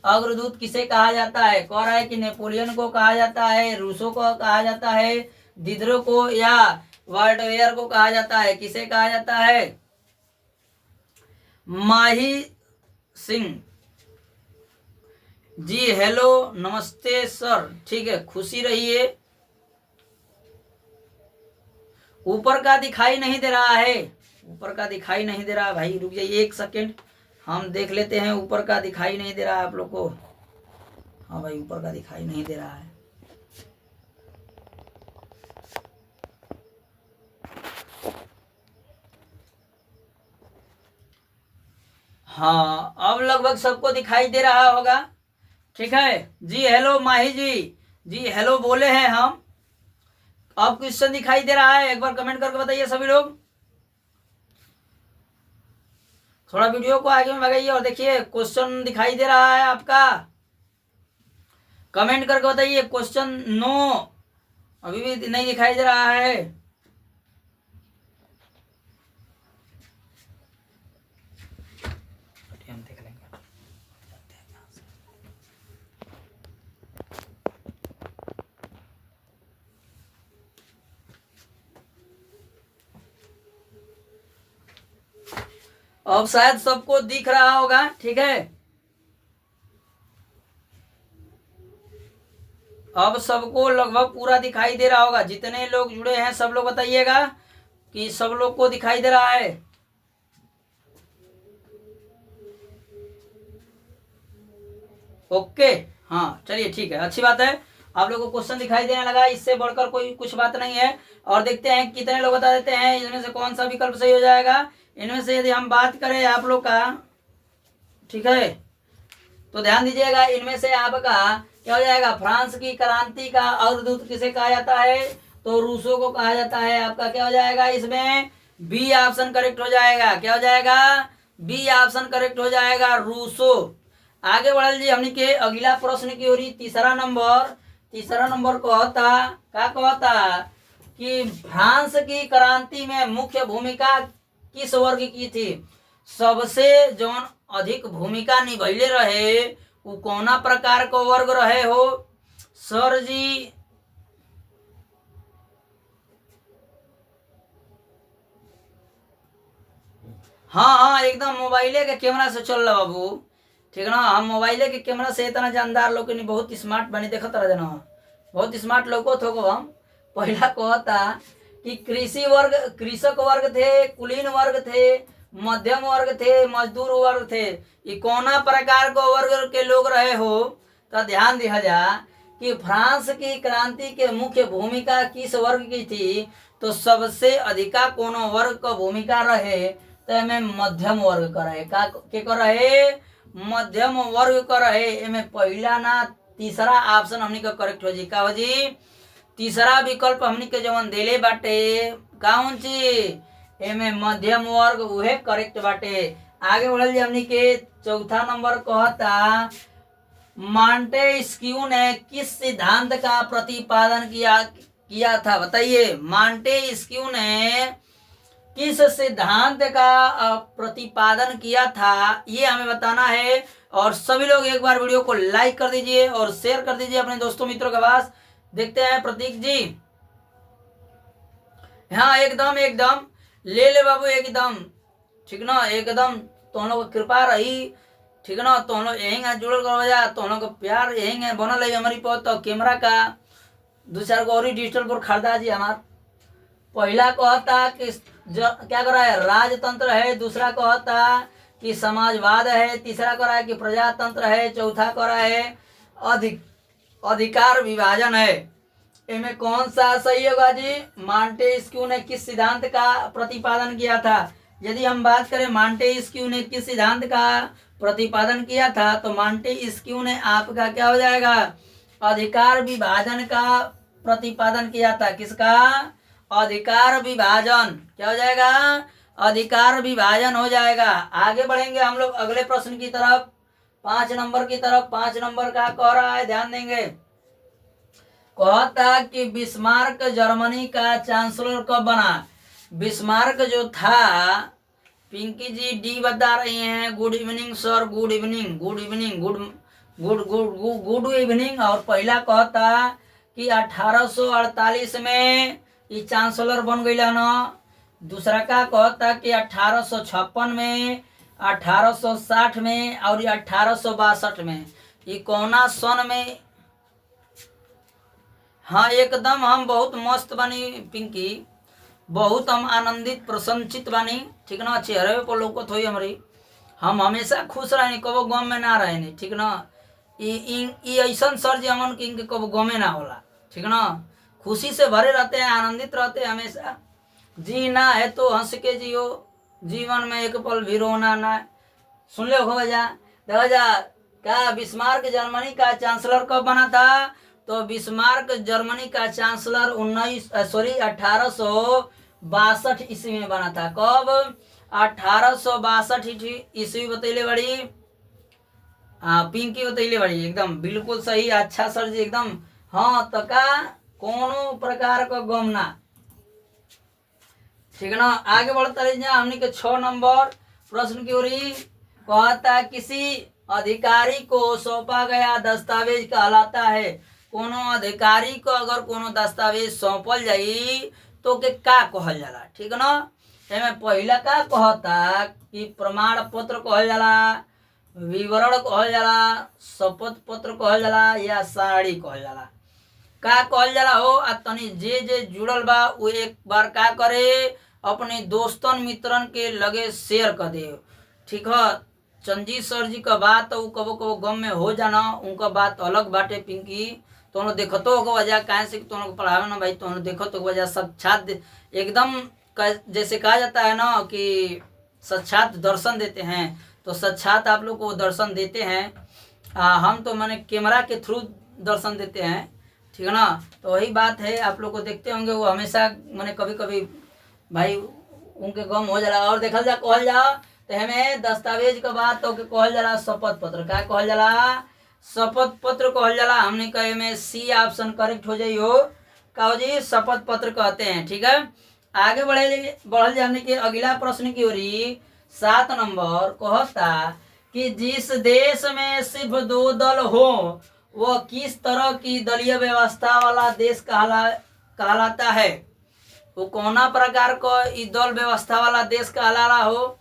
अग्रदूत किसे कहा जाता है। कह रहा है कि नेपोलियन को कहा जाता है, रूसो को कहा जाता है, दिदरो को या वाल्डवेयर को कहा जाता है। किसे कहा जाता है, माही सिंह जी, हेलो नमस्ते सर, ठीक है, खुशी रहिए। ऊपर का दिखाई नहीं दे रहा है, ऊपर का दिखाई नहीं दे रहा भाई, रुक जाइए 1 सेकेंड, हम देख लेते हैं। ऊपर का दिखाई नहीं दे रहा आप लोग को, हाँ भाई ऊपर का दिखाई नहीं दे रहा है। हाँ अब लगभग सबको दिखाई दे रहा होगा, ठीक है जी। हेलो माही जी हेलो बोले हैं हम। अब क्वेश्चन दिखाई दे रहा है, एक बार कमेंट करके बताइए सभी लोग। थोड़ा वीडियो को आगे में भगाइए और देखिए क्वेश्चन दिखाई दे रहा है आपका, कमेंट करके बताइए। क्वेश्चन नो अभी भी नहीं दिखाई दे रहा है। हम देख लेंगे। अब शायद सबको दिख रहा होगा, ठीक है। अब सबको लगभग पूरा दिखाई दे रहा होगा, जितने लोग जुड़े हैं सब लोग बताइएगा कि सब लोग को दिखाई दे रहा है। ओके, हाँ चलिए ठीक है, अच्छी बात है, आप लोगों को क्वेश्चन दिखाई देने लगा, इससे बढ़कर कोई कुछ बात नहीं है। और देखते हैं कितने लोग बता देते हैं इनमें से कौन सा विकल्प सही हो जाएगा। इनमें से यदि हम बात करें आप लोग का, ठीक है, तो ध्यान दीजिएगा, इनमें से आपका क्या हो जाएगा, फ्रांस की क्रांति का अग्रदूत किसे कहा जाता है, तो रूसो को कहा जाता है। आपका क्या हो जाएगा, इसमें बी ऑप्शन करेक्ट हो जाएगा। क्या हो जाएगा, बी ऑप्शन करेक्ट हो जाएगा, रूसो। आगे बढ़ल जी हमने के अगला प्रश्न की ओर। तीसरा नंबर कहता क्या कहता कि फ्रांस की क्रांति में मुख्य भूमिका किस वर्ग की थी। सबसे जौन अधिक भूमिका निभैले रहे उ कौना प्रकार को वर्ग रहे हो सर जी। हाँ हाँ एकदम मोबाइले के कैमरा से चल रहा बाबू, ठीक है ना। हम मोबाइले के कैमरा से इतना जानदार लोग नहीं, बहुत स्मार्ट बनी, देखत रह जाना, बहुत स्मार्ट लोग थोको हम। पहला कहता कि कृषि वर्ग, कृषक वर्ग थे, कुलीन वर्ग थे, मध्यम वर्ग थे, मजदूर वर्ग थे, ये कौना प्रकार को वर्ग के लोग रहे हो। तो ध्यान दिया जा कि फ्रांस की क्रांति के मुख्य भूमिका किस वर्ग की थी, तो सबसे अधिका कोनो वर्ग का भूमिका रहे तो में मध्यम वर्ग का रहे, का के कर रहे, मध्यम वर्ग का रहे। एमे पहला ना तीसरा ऑप्शन हमनी का करेक्ट हो जी, का हो जी, तीसरा विकल्प हमनी के जवन देले बाटे कौन ची, एमे मध्यम वर्ग उहे करेक्ट बाटे। आगे बढ़ल जी हमनी के चौथा नंबर कहता मॉन्टेस्क्यू ने किस सिद्धांत का प्रतिपादन किया था, बताइए। मॉन्टेस्क्यू ने किस सिद्धांत का प्रतिपादन किया था, ये हमें बताना है। और सभी लोग एक बार वीडियो को लाइक कर दीजिए और शेयर कर दीजिए अपने दोस्तों मित्रों के पास। देखते हैं प्रतीक जी, हाँ एकदम एकदम ले ले बाबू एकदम, ठीक ना, एकदम तो हम लोग कृपा रही, ठीक ना। तो हम लोग यही जुड़ल कर जा, तो हम लोग का प्यार यही बनल है हमारी पर। तो कैमरा का दो चार गो और डिजिटल बोर्ड खरीदा जी हमार। पहला कहता कि क्या कर रहा है, राजतंत्र है, दूसरा कहता कि समाजवाद है, तीसरा कह रहा है कि प्रजातंत्र है, चौथा कह रहा है अधिकार विभाजन है। इनमें कौन सा सही होगा जी। मॉन्टेस्क्यू ने किस सिद्धांत का प्रतिपादन किया था, यदि हम बात करें मॉन्टेस्क्यू ने किस सिद्धांत का प्रतिपादन किया था, तो मॉन्टेस्क्यू ने आपका क्या हो जाएगा, अधिकार विभाजन का प्रतिपादन किया था। किसका, अधिकार विभाजन, क्या हो जाएगा, अधिकार विभाजन हो जाएगा। आगे बढ़ेंगे हम लोग अगले प्रश्न की तरफ, 5 नंबर की तरफ। 5 नंबर का कह रहा है, ध्यान देंगे। कहता कि बिस्मार्क जर्मनी का चांसलर कब बना। बिस्मार्क जो था, पिंकी जी डी बता रही हैं, good evening sir, good evening, good evening, good good good good evening. और पहला कहता कि 1848 में ये चांसलर बन गई न। दूसरा का कहता कि 1856 में, 1860 में और 1862 में, ये कौना सन में। हाँ एकदम हम बहुत मस्त बनी पिंकी, बहुत हम आनंदित प्रसन्नचित बानी, ठीक ना। चेहरे पर लौकत हुई हमारी, हम हमेशा खुश रहे, कबो गम में ना रहे, ठीक ना। ये ऐसा सर जी हमन कि इनके कबो गमे ना होला, ठीक ना। खुशी से भरे रहते हैं, आनंदित रहते हैं हमेशा। जीना है तो हंस के जियो, जीवन में एक पल भी रोना ना। सुन ले हो जा, देखो जा, क्या बिस्मार्क जर्मनी का चांसलर कब बना था, तो बिस्मार्क जर्मनी का चांसलर 1862 ईस्वी में बना था। कब, 1862 ईस्वी बतैले बड़ी, पिंकी बतैले बड़ी, एकदम बिल्कुल सही। अच्छा सर जी एकदम, हाँ तो का कोनो प्रकार का गम ना, ठीक है ना। आगे बढ़ता रहिए हमने के 6 नंबर प्रश्न की ओर। कहता किसी अधिकारी को सौंपा गया दस्तावेज कहलाता है। कोनो अधिकारी को अगर कोनो दस्तावेज सौंपल जाई तो के का कहल जाला, ठीक है ना। एमे पहला का कहता कि प्रमाण पत्र कहल जाला, विवरण कहल जाला, शपथ पत्र कहल जाला, या साड़ी कहल जाला। का कहल जाला हो, आ तनी जे जे जुड़ल बा वो एक बार का करे, अपने दोस्तन मित्रन के लगे शेयर कर दे, ठीक है। चंजी सर जी का बात तो कबो कबो गम में हो जाना, उनका बात अलग बाटे पिंकी। तो हम देखतो हो वजह कहे से तो पढ़ावे ना भाई, तो हम देखो वजह साक्षात एकदम जैसे कहा जाता है ना कि साक्षात दर्शन देते हैं, तो साक्षात आप लोग को दर्शन देते हैं। हम तो मैंने कैमरा के थ्रू दर्शन देते हैं, ठीक है ना। तो वही बात है, आप लोग को देखते होंगे वो हमेशा मैंने कभी कभी भाई उनके गम हो जाला। और देखल जा कहल जा तो हमें दस्तावेज के बाद तो कहल जाला शपथ पत्र, क्या कहल जाला, शपथ पत्र कहल जाला। हमने कहे में सी ऑप्शन करेक्ट हो जाई हो, का हो जी, शपथ पत्र कहते हैं, ठीक है। आगे बढ़ल जाने के अगला प्रश्न की ओरी 7 नंबर कहता कि जिस देश में सिर्फ 2 दल हो वह किस तरह की दलीय व्यवस्था वाला देश कहलाता है। वो कौना प्रकार को दल व्यवस्था वाला देश कहलाला हो।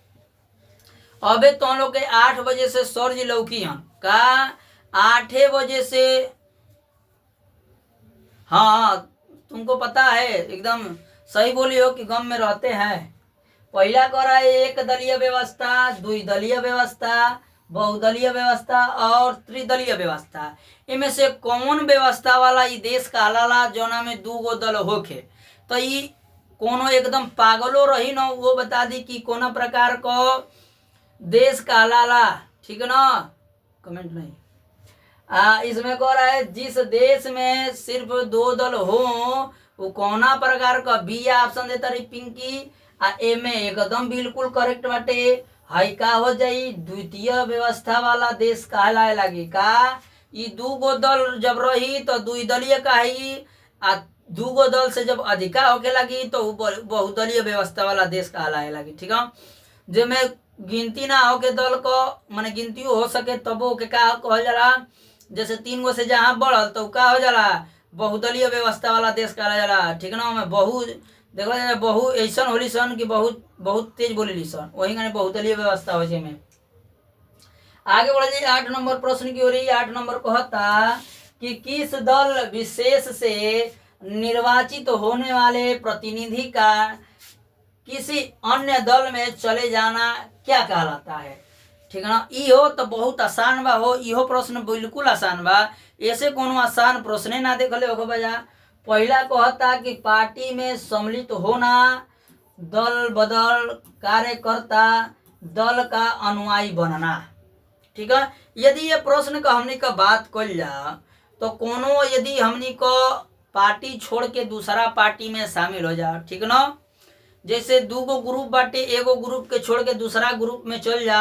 अबे तो लोग के 8 बजे से सर जी लौकी हन का 8 बजे से। हाँ तुमको पता है, एकदम सही बोली हो कि गम में रहते हैं। पहला कह रहा है एक दलीय व्यवस्था, द्विदलीय व्यवस्था, बहुदलीय व्यवस्था और त्रिदलीय व्यवस्था। इनमें से कौन व्यवस्था वाला ई देश कहलाला जोना में 2 गो दल होखे। तो ई कोनो एकदम पागलो रही न वो बता दी कि कोना प्रकार को देश कहलाला, ठीक है ना। कमेंट नहीं। इसमें कह रहा है जिस देश में सिर्फ 2 दल हो वो कौना प्रकार का, बी ऑप्शन देता रही पिंकी। ए में एकदम बिल्कुल करेक्ट बाटे। हाई का हो जाई द्वितीय व्यवस्था वाला देश कहलाए लगी का। ई 2 गो दल जब रही तो द्विदलीय कही, आ 2 गो दल से जब अधिका होके लगी तो बहुदलीय व्यवस्था वाला देश कहलाए लगी, ठीक है। जेमे गिनती ना होके दल को माने गिनती हो सके तबो के का कहल जाला। जैसे 3 गो से जहाँ बढ़ल तो का हो जाला बहुदलीय व्यवस्था वाला देश कहला जाला, ठीक ना। में बहु देखो जाए बहु ऐसा होली सन कि बहुत बहुत तेज बोली सन, वही का बहुदलीय व्यवस्था हो जाए में। आगे बढ़ जाइए 8 नंबर प्रश्न की ओर। 8 नंबर कहता कि किस दल विशेष से निर्वाचित होने वाले प्रतिनिधि का किसी अन्य दल में चले जाना क्या कहलाता है, ठीक है ना। इहो तो बहुत आसान बा हो, इहो प्रश्न बिल्कुल आसान बा। ऐसे कोनो आसान प्रश्न ना देखले हो बजा। पहला कहता कि पार्टी में सम्मिलित होना, दल बदल कार्यकर्ता, दल का अनुयायी बनना, ठीक है। यदि ये प्रश्न का हमनी का बात कर जा तो कोनो यदि हमनी को पार्टी छोड़ के दूसरा पार्टी में शामिल हो जा, ठीक ना। जैसे 2 गो ग्रुप बाटे, एगो ग्रुप के छोड़ के दूसरा ग्रुप में चल जा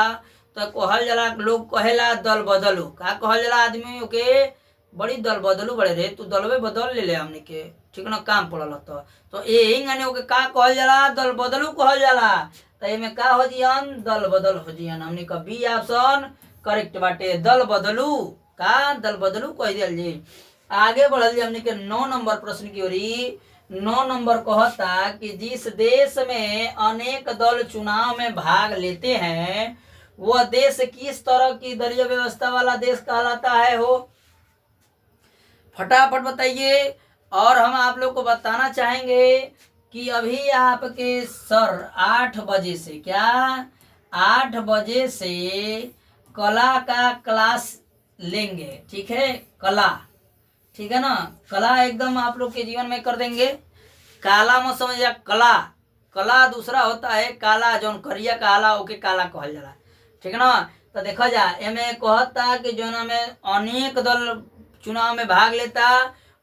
तो कहल जाला, लोग कहेला दल बदलू। का कहल जाला आदमी के बड़ी दल बदलू बड़े रे, तू दलवे बदल ले हमनी के, ठीक ना, काम पड़ल तो यही के का कहल जाला दल बदलू कहल जाला। तो एमे का हो जियन दल बदल हो जियन। हमनी का बी ऑप्शन करेक्ट बाटे, दल बदलू का दल बदलू कह दिया जी। आगे बढ़ल जी हमनी के 9 नंबर प्रश्न की ओरी। 9 नंबर कहता कि जिस देश में अनेक दल चुनाव में भाग लेते हैं वह देश किस तरह की दलीय व्यवस्था वाला देश कहलाता है हो। फटाफट बताइए। और हम आप लोग को बताना चाहेंगे कि अभी आपके सर 8 बजे से क्या 8 बजे से कला का क्लास लेंगे, ठीक है। कला, ठीक है ना, कला एकदम आप लोग के जीवन में कर देंगे। काला मत समझिए, कला, कला दूसरा होता है काला, जौन करिया काला ओके काला कहल जाला, ठीक है ना। तो देखा जा एमे कहता कि जो में अनेक दल चुनाव में भाग लेता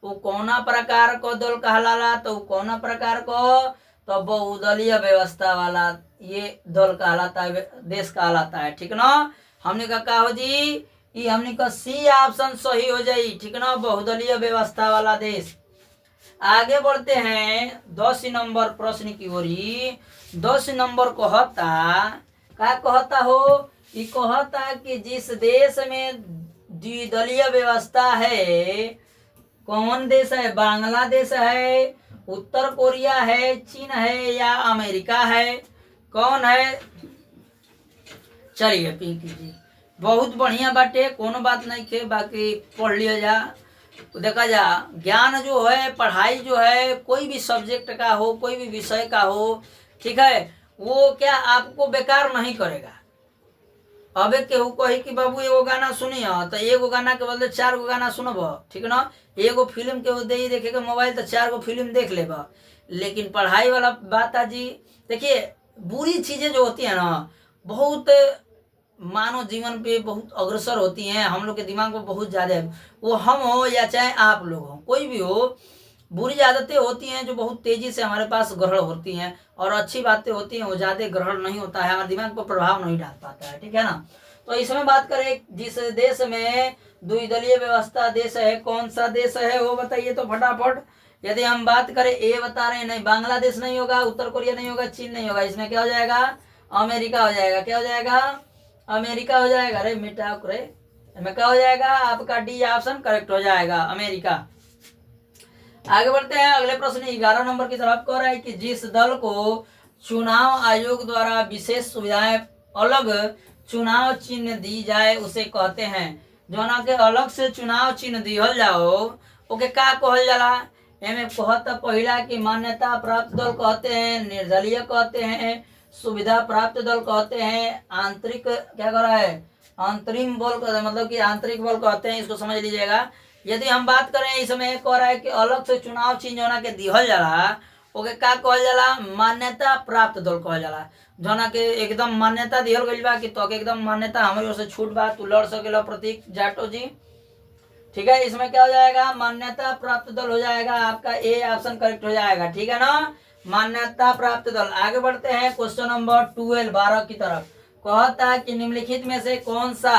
वो कौना प्रकार को दल कहलाला। तो कौना प्रकार को, तो बहुदलीय व्यवस्था वाला ये दल कहलाता है, देश कहलाता है, ठीक ना। हमने का हो जी ये हमने का सी ऑप्शन सही हो जाई, ठीक ना, बहुदलीय व्यवस्था वाला देश। आगे बढ़ते हैं 10 नंबर प्रश्न की ओरी। 10 नंबर कहता का कहता हो, ये कहता कि जिस देश में द्विदलीय व्यवस्था है कौन देश है। बांग्लादेश है, उत्तर कोरिया है, चीन है या अमेरिका है, कौन है। चलिए पिंकी जी बहुत बढ़िया बाटे, कोनो बात नहीं के, बाकी पढ़ लिया जा। देखा जा ज्ञान जो है, पढ़ाई जो है, कोई भी सब्जेक्ट का हो, कोई भी विषय का हो, ठीक है, वो क्या आपको बेकार नहीं करेगा। अबे केहू कही कि बाबू एगो गाना सुनिए तो एगो गाना के बदले 4 गो गाना सुनब, ठीक ना। एगो फिल्म के दे देखे के मोबाइल तो 4 गो फिल्म देख लेब। लेकिन पढ़ाई वाला बात है जी। देखिए बुरी चीजें जो होती है ना बहुत मानव जीवन पे बहुत अग्रसर होती हैं, हम लोग के दिमाग में बहुत ज़्यादा है। वो हम हो या चाहे आप लोग हो, कोई भी हो, बुरी आदतें होती हैं जो बहुत तेजी से हमारे पास ग्रहण होती हैं, और अच्छी बातें होती हैं वो ज़्यादा ग्रहण नहीं होता है, हमारे दिमाग पर प्रभाव नहीं डाल पाता है, ठीक है ना। तो इसमें बात करें जिस देश में द्विदलीय व्यवस्था देश है, कौन सा देश है वो बताइए तो फटाफट। यदि हम बात करें ए बता रहे हैं, नहीं बांग्लादेश नहीं होगा, उत्तर कोरिया नहीं होगा, चीन नहीं होगा, इसमें क्या हो जाएगा अमेरिका हो जाएगा। क्या हो जाएगा अमेरिका हो जाएगा। अरे मिटा करे इसमें क्या हो जाएगा आपका डी ऑप्शन करेक्ट हो जाएगा अमेरिका। आगे बढ़ते हैं अगले प्रश्न 11 नंबर की तरफ कह रहा है कि जिस दल को चुनाव आयोग द्वारा विशेष सुविधाएं अलग चुनाव चिन्ह दी जाए उसे कहते हैं। जौना के अलग से चुनाव चिन्ह दिहल जाओ ओके का कहल जाला। एमे कहता पहिला कि मान्यता प्राप्त दल कहते हैं, निर्दलीय कहते हैं, सुविधा प्राप्त दल कहते हैं, आंतरिक क्या कर रहा है, अंतरिम बल कहते हैं, मतलब कि आंतरिक बल कहते हैं। इसको समझ लीजिएगा। यदि हम बात करें इसमें कह रहा है कि अलग से चुनाव चिन्ह जौना के दिहल जाला ओके का कहल जाला, मान्यता प्राप्त दल कहल जाला। जौना के एकदम मान्यता दिहल गइल बा कि तो एकदम मान्यता हमारी ओर से छूट बा, तू लड़ सकेला प्रतीक जाटो जी। ठीक है, इसमें क्या हो जाएगा, मान्यता प्राप्त दल हो जाएगा आपका, ए ऑप्शन करेक्ट हो जाएगा। ठीक है ना, मान्यता प्राप्त दल। आगे बढ़ते हैं क्वेश्चन नंबर 12 12 की तरफ। कहता है कि निम्नलिखित में से कौन सा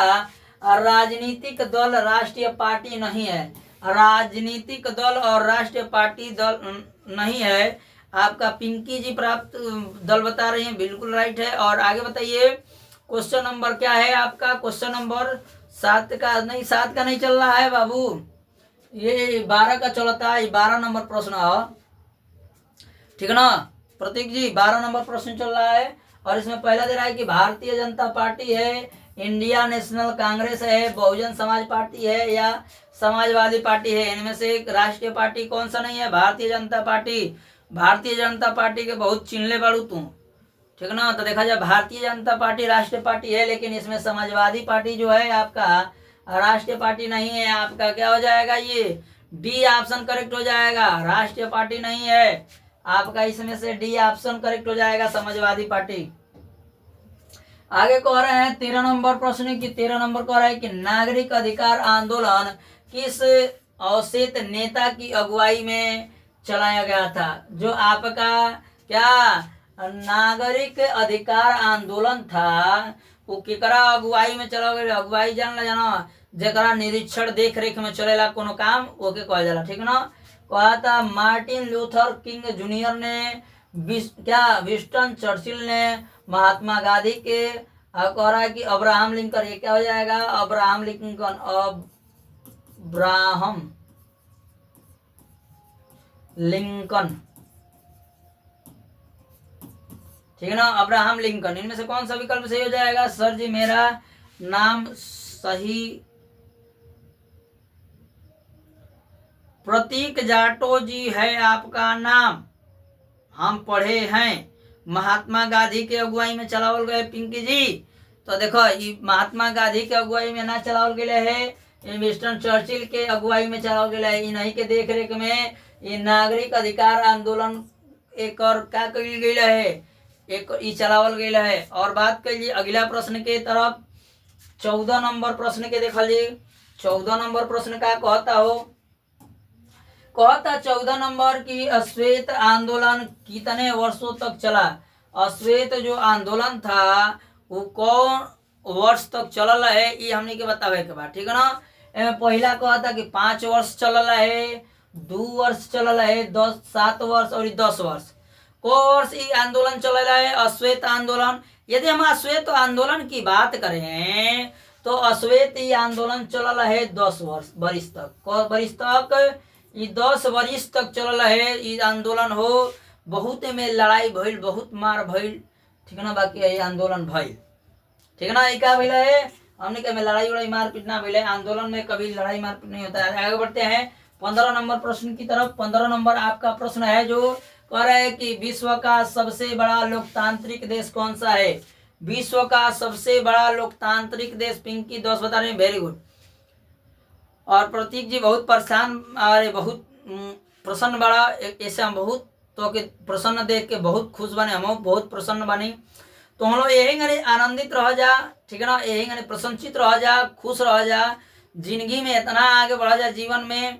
राजनीतिक दल राष्ट्रीय पार्टी नहीं है। राजनीतिक दल और राष्ट्रीय पार्टी दल नहीं है। आपका पिंकी जी प्राप्त दल बता रही हैं, बिल्कुल राइट है। और आगे बताइए क्वेश्चन नंबर क्या है आपका, क्वेश्चन नंबर 7 का नहीं, 7 का नहीं चल रहा है बाबू, ये 12 का चलता है। 12 नंबर प्रश्न है, ठीक है ना प्रतीक जी, 12 नंबर प्रश्न चल रहा है। और इसमें पहला दे रहा है कि भारतीय जनता पार्टी है, इंडिया नेशनल कांग्रेस है, बहुजन समाज पार्टी है या समाजवादी पार्टी है। इनमें से एक राष्ट्रीय पार्टी कौन सा नहीं है, भारतीय जनता पार्टी। भारतीय जनता पार्टी के बहुत चिन्हले बाड़ू तू, ठीक है ना। तो देखा जाए भारतीय जनता पार्टी राष्ट्रीय पार्टी है, लेकिन इसमें समाजवादी पार्टी जो है आपका राष्ट्रीय पार्टी नहीं है। आपका क्या हो जाएगा, ये डी ऑप्शन करेक्ट हो जाएगा, राष्ट्रीय पार्टी नहीं है आपका। इसमें से डी ऑप्शन करेक्ट हो जाएगा, समाजवादी पार्टी। आगे कह रहे हैं 13 नंबर प्रश्न की, 13 नंबर कह रहा है कि नागरिक अधिकार आंदोलन किस अवसेत नेता की अगुवाई में चलाया गया था। जो आपका क्या नागरिक अधिकार आंदोलन था वो केकरा अगुवाई में चला गया। अगुवाई जान ला जाना, जरा निरीक्षण देख रेख में चलेला कोनो काम ओके कहल जाला, ठीक ना। कहा था मार्टिन लूथर किंग जूनियर ने, विंस्टन चर्चिल ने, महात्मा गांधी के, कह रहा है कि अब्राहम लिंकन। ये क्या हो जाएगा, अब्राहम लिंकन, अब्राहम लिंकन, ठीक है ना, अब्राहम लिंकन। इनमें से कौन सा विकल्प सही हो जाएगा, सर जी मेरा नाम सही प्रतीक जाटो जी है आपका नाम, हम पढ़े हैं। महात्मा गांधी के अगुवाई में चलावल गए पिंकी जी। तो देखो ये महात्मा गांधी के अगुवाई में ना चलावल गए है, विंस्टन चर्चिल के अगुवाई में चलावल गया है। इन्हीं के देख रेख में ये नागरिक अधिकार आंदोलन एक और क्या कल गया है, एक ई चलावल गया है। और बात करिए अगला प्रश्न के तरफ, 14 नंबर प्रश्न के देख लीजिए। 14 नंबर प्रश्न का कहता हो, कहता 14 नंबर की श्वेत आंदोलन कितने वर्षों तक चला। श्वेत जो आंदोलन था वो कौन वर्ष तक चलल है, ये हमने के बतावे के बाद, ठीक है ना। पहला कहता कि 5 वर्ष चलल है, 2 वर्ष चलल है, 7 वर्ष और 10 वर्ष। को वर्ष ये आंदोलन चल रहा है, अश्वेत आंदोलन। यदि हम अश्वेत आंदोलन की बात करें तो अश्वेत ये आंदोलन चल है 10 वर्ष तक। वर्ष तक ये 10 वर्ष तक चल है ये आंदोलन हो। बहुत में लड़ाई भइल, बहुत मार भइल, ठीक है ना। बाकी ये आंदोलन भइल, ठीक है ना। ये क्या भइल है, हमने कहा लड़ाई उड़ाई मारपीट ना भइल है, आंदोलन में कभी लड़ाई मारपीट नहीं होता है। आगे बढ़ते हैं 15 नंबर प्रश्न की तरफ। 15 नंबर आपका प्रश्न है जो कह रहा है कि विश्व का सबसे बड़ा लोकतांत्रिक देश कौन सा है। विश्व का सबसे बड़ा लोकतांत्रिक देश, पिंकी 10 बता रहे हैं, वेरी गुड। और प्रतीक जी बहुत परेशान, अरे बहुत प्रसन्न बड़ा, ऐसे हम बहुत तो के प्रसन्न देख के बहुत खुश बने, हम बहुत प्रसन्न बनी। तो हम लोग यही गने आनंदित रह जा, ठीक है ना, यही गने प्रसन्नचित रह जा, खुश रह जा, जिंदगी में इतना आगे बढ़ जा जीवन में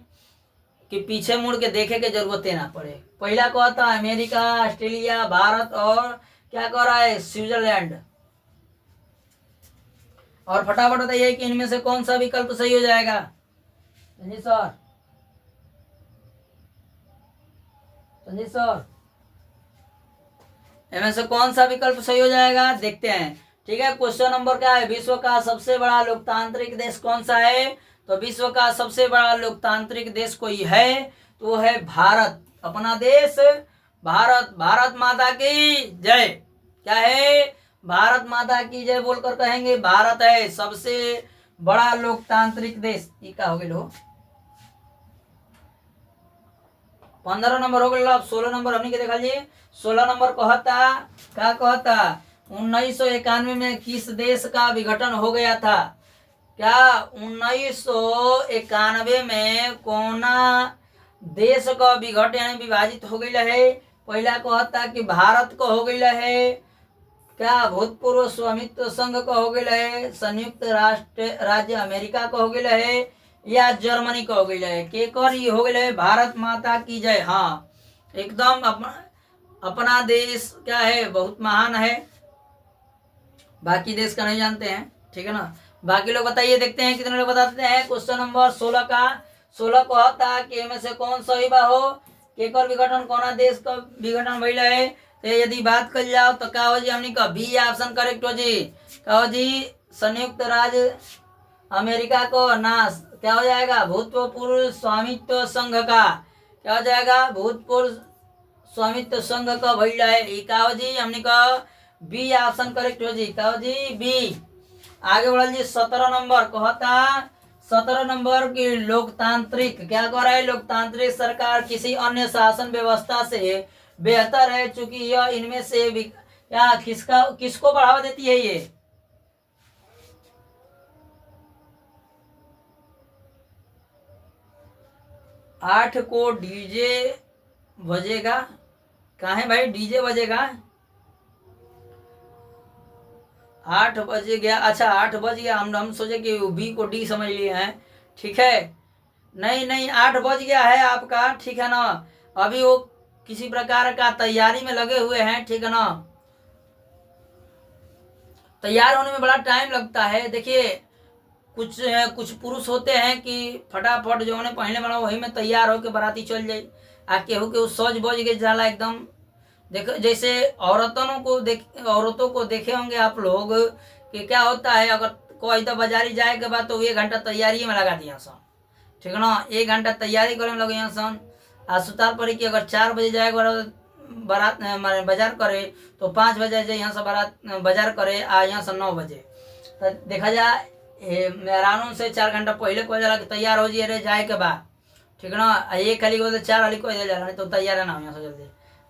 कि पीछे मुड़ के देखे के जरूरत ना पड़े। पहला कहता अमेरिका, ऑस्ट्रेलिया, भारत और क्या कह रहा है स्विट्जरलैंड। और फटाफट बताइए कि इनमें से कौन सा विकल्प सही हो जाएगा। संजय सर, संजय सर, इनमें से कौन सा विकल्प सही हो जाएगा, देखते हैं। ठीक है, क्वेश्चन नंबर क्या है, विश्व का सबसे बड़ा लोकतांत्रिक देश कौन सा है। तो विश्व का सबसे बड़ा लोकतांत्रिक देश कोई है तो वो है भारत, अपना देश भारत। भारत माता की जय। क्या है, भारत माता की जय बोलकर कहेंगे भारत है सबसे बड़ा लोकतांत्रिक देश। ये का हो गया 15 नंबर हो गया। अब 16 नंबर हमने के देखा जी। 16 नंबर कहता क्या कहता 1991 में किस देश का विघटन हो गया था? क्या 1991 में कोना देश का विघटन यानी विभाजित हो गया है? पहला कहता कि भारत को हो गया है, क्या भूतपूर्व स्वामित्व संघ का हो गया है, संयुक्त राष्ट्र राज्य अमेरिका का हो गया है, या जर्मनी का हो गया है? के कर ये हो गया है भारत माता की जय। हाँ एकदम अपना देश क्या है बहुत महान है, बाकी देश का नहीं जानते हैं, ठीक है ना। बाकी लोग बताइए, देखते हैं कितने लोग बताते हैं। क्वेश्चन नंबर 16 का 16 कहता कि इनमें से कौन सही बा हो? केकर विघटन कोना देश का विघटन भइल है? तो यदि बात कर जाओ तो क्या हो जी हमने का बी ऑप्शन करेक्ट हो जी। क्या हो जी संयुक्त राज्य अमेरिका को नाश क्या हो जाएगा भूतपूर्व स्वामित्व संघ का क्या हो जाएगा भूतपूर्व स्वामित्व संघ का भइल है। क्या हो जी हमने का बी ऑप्शन करेक्ट हो जी। क्या हो जी बी। आगे बढ़ल जी 17 नंबर कहता 17 नंबर की लोकतांत्रिक क्या कह रहा है? लोकतांत्रिक सरकार किसी अन्य शासन व्यवस्था से बेहतर है चूंकि यह इनमें से क्या किसको बढ़ावा देती है? ये 8 को डीजे बजेगा। कहाँ है भाई डीजे बजेगा? 8 बज गया। अच्छा 8 बज गया, हम सोचे कि बी को डी समझ लिए हैं, ठीक है। नहीं नहीं 8 बज गया है आपका, ठीक है ना। अभी वो किसी प्रकार का तैयारी में लगे हुए हैं, ठीक है ना। तैयार होने में बड़ा टाइम लगता है। देखिए कुछ पुरुष होते हैं कि फटाफट जो उन्हें पहले बना वही में तैयार होकर बाराती चल जाए, आ केहू के सज बज के जाला एकदम। देखो जैसे औरतों को देखे होंगे आप लोग कि क्या होता है, अगर कोई तो बाजारी जाए के बाद तो 1 घंटा तैयारी में लगा दिया सन, ठीक है ना। 1 घंटा तैयारी करे में लगे सन। आ सुतार पड़ी कि अगर 4 बजे जाए बारात बाजार करे तो 5 बजे जाए यहाँ से बारात बाजार करे आ यहाँ से 9 बजे। तो देखा जाए मेहरानों से 4 घंटा पहले को जाला कि तैयार हो जाइए रे जाए के बाद, ठीक है ना। एक खाली को 4 वाली को जाला नहीं तो तैयार है ना यहाँ से जल्दी,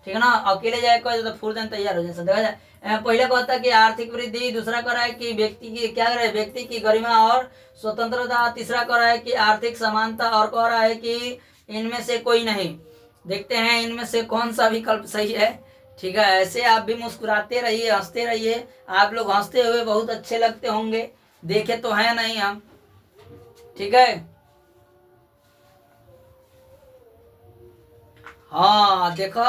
ठीक है ना। अकेले जाए को तो फुल दिन तैयार हो जाए। देखा जाए पहले कहता है कि आर्थिक वृद्धि, दूसरा करा है कि व्यक्ति की क्या करे व्यक्ति की गरिमा और स्वतंत्रता, तीसरा करा है कि आर्थिक समानता, और कह रहा है कि इनमें से कोई नहीं। देखते हैं इनमें से कौन सा विकल्प सही है, ठीक है। ऐसे आप भी मुस्कुराते रहिए, हंसते रहिए। आप लोग हंसते हुए बहुत अच्छे लगते होंगे, देखे तो है नहीं हम, ठीक है। हाँ देखो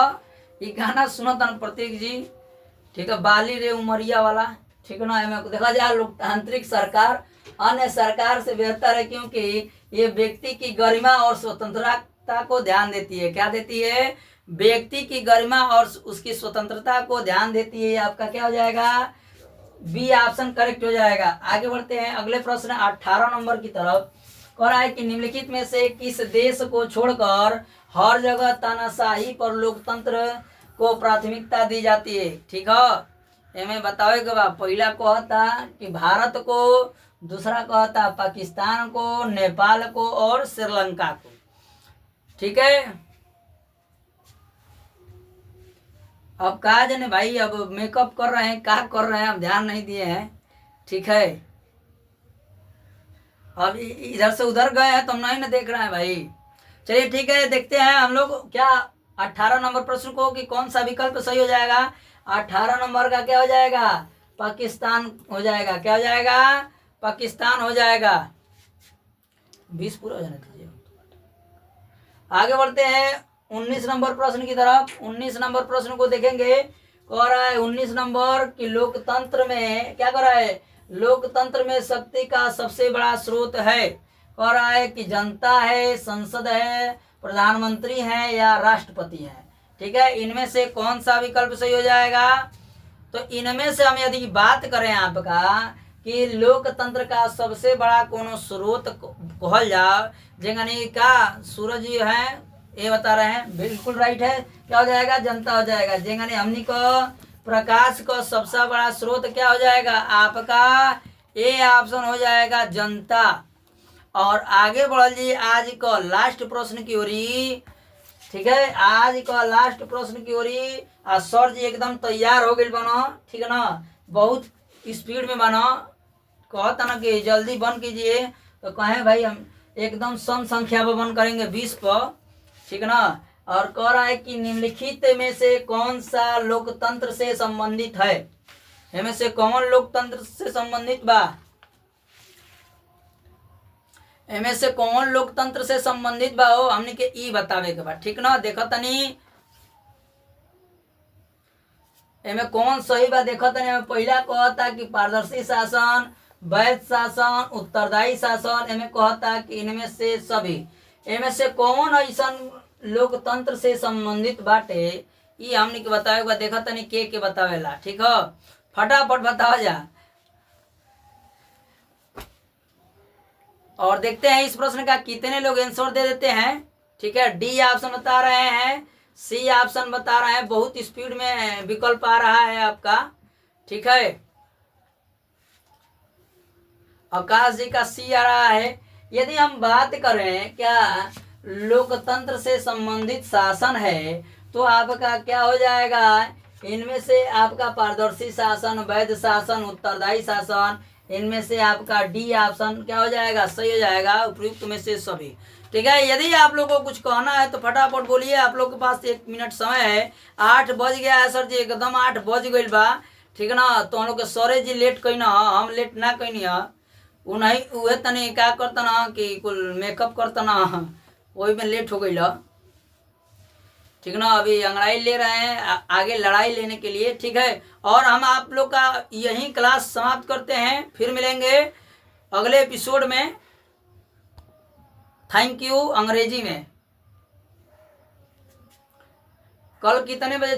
ये गाना सुनो तन प्रतीक जी, ठीक है। बाली रे उमरिया वाला, ठीक है ना। देखा जाए लोकतांत्रिक सरकार अन्य सरकार से बेहतर है क्योंकि ये व्यक्ति की गरिमा और स्वतंत्रता को ध्यान देती है। क्या देती है? व्यक्ति की गरिमा और उसकी स्वतंत्रता को ध्यान देती है। आपका क्या हो जाएगा? बी ऑप्शन करेक्ट हो जाएगा। आगे बढ़ते हैं अगले प्रश्न 18 नंबर की तरफ। कह रहा है कि निम्नलिखित में से किस देश को छोड़कर हर जगह तानाशाही पर लोकतंत्र को प्राथमिकता दी जाती है? ठीक है, एमें बताओ। पहला कहता कि भारत को, दूसरा कहता पाकिस्तान को, नेपाल को और श्रीलंका को, ठीक है। अब कहा जाने भाई, अब मेकअप कर रहे हैं, क्या कर रहे हैं, हम ध्यान नहीं दिए हैं, ठीक है। अब इधर से उधर गए हैं तो हम नहीं ना देख रहे हैं भाई। चलिए ठीक है, देखते हैं हम लोग क्या 18 नंबर प्रश्न को कि कौन सा विकल्प सही हो जाएगा। 18 नंबर का क्या हो जाएगा? पाकिस्तान हो जाएगा। क्या हो जाएगा? पाकिस्तान हो जाएगा। 20 पूरा हो जाने दीजिए। आगे बढ़ते हैं 19 नंबर प्रश्न की तरफ। 19 नंबर प्रश्न को देखेंगे। कह रहा है 19 नंबर कि लोकतंत्र में क्या कह रहा है? लोकतंत्र में शक्ति का सबसे बड़ा स्रोत है। कह रहा है कि जनता है, संसद है, प्रधानमंत्री है या राष्ट्रपति है। ठीक है, इनमें से कौन सा विकल्प सही हो जाएगा? तो इनमें से हम यदि बात करें आपका कि लोकतंत्र का सबसे बड़ा कोनो स्रोत कहल जाओ, जेंगनी का सूरज जी है ये बता रहे हैं, बिल्कुल राइट है। क्या हो जाएगा? जनता हो जाएगा। जेंगनी हमनी को प्रकाश का सबसे बड़ा स्रोत क्या हो जाएगा आपका? ए ऑप्शन हो जाएगा जनता। और आगे बढ़ जी आज का लास्ट प्रश्न की ओरी। ठीक है, आज का लास्ट प्रश्न की ओरी। सर जी एकदम तैयार हो गए बनो, ठीक है ना, बहुत स्पीड में बनो, कहता ना कि जल्दी बन कीजिए, तो कहें भाई हम एकदम सम संख्या पर बन करेंगे 20 पर, ठीक है ना। और कह रहा है कि निम्नलिखित में से कौन सा लोकतंत्र से संबंधित है? इनमें से कौन लोकतंत्र से संबंधित बा? इनमें से कौन लोकतंत्र से संबंधित बा हो हमने के ई बतावे के बाद, ठीक ना। देखो तनी इनमें कौन सही बा, देखो तनी पहला कहता कि पारदर्शी शासन, वैध शासन, उत्तरदायी शासन। इनमें कहता कि इनमें से सभी, इनमें से कौन ऐसा लोकतंत्र से संबंधित बाटे, ये हमने के बतावे के बाद देखो तनी के बतावेला, ठीक है, फटाफट बताओ जा। और देखते हैं इस प्रश्न का कितने लोग आंसर दे देते हैं। ठीक है, डी ऑप्शन बता रहे हैं, सी ऑप्शन बता रहे हैं, बहुत स्पीड में विकल्प आ रहा है आपका। ठीक है, आकाश जी का सी आ रहा है। यदि हम बात करें क्या लोकतंत्र से संबंधित शासन है, तो आपका क्या हो जाएगा? इनमें से आपका पारदर्शी शासन, वैध शासन, उत्तरदायी शासन, इनमें से आपका डी ऑप्शन क्या हो जाएगा? सही हो जाएगा, उपयुक्त में से सभी। ठीक है, यदि आप लोग को कुछ कहना है तो फटाफट बोलिए, आप लोग के पास 1 मिनट समय है। 8 बज गया है सर जी, एकदम 8 बज गई बा, ठीक है ना। तो हम लोग के सरे जी लेट कही ना, हम लेट ना कही नहीं, उहे तनी क्या करता ना कि कुल मेकअप करता ना, वही में लेट हो गई। ठीक ना, अभी अंगड़ाई ले रहे हैं आगे लड़ाई लेने के लिए। ठीक है, और हम आप लोग का यही क्लास समाप्त करते हैं, फिर मिलेंगे अगले एपिसोड में। Thank you. अंग्रेजी में कल कितने बजे?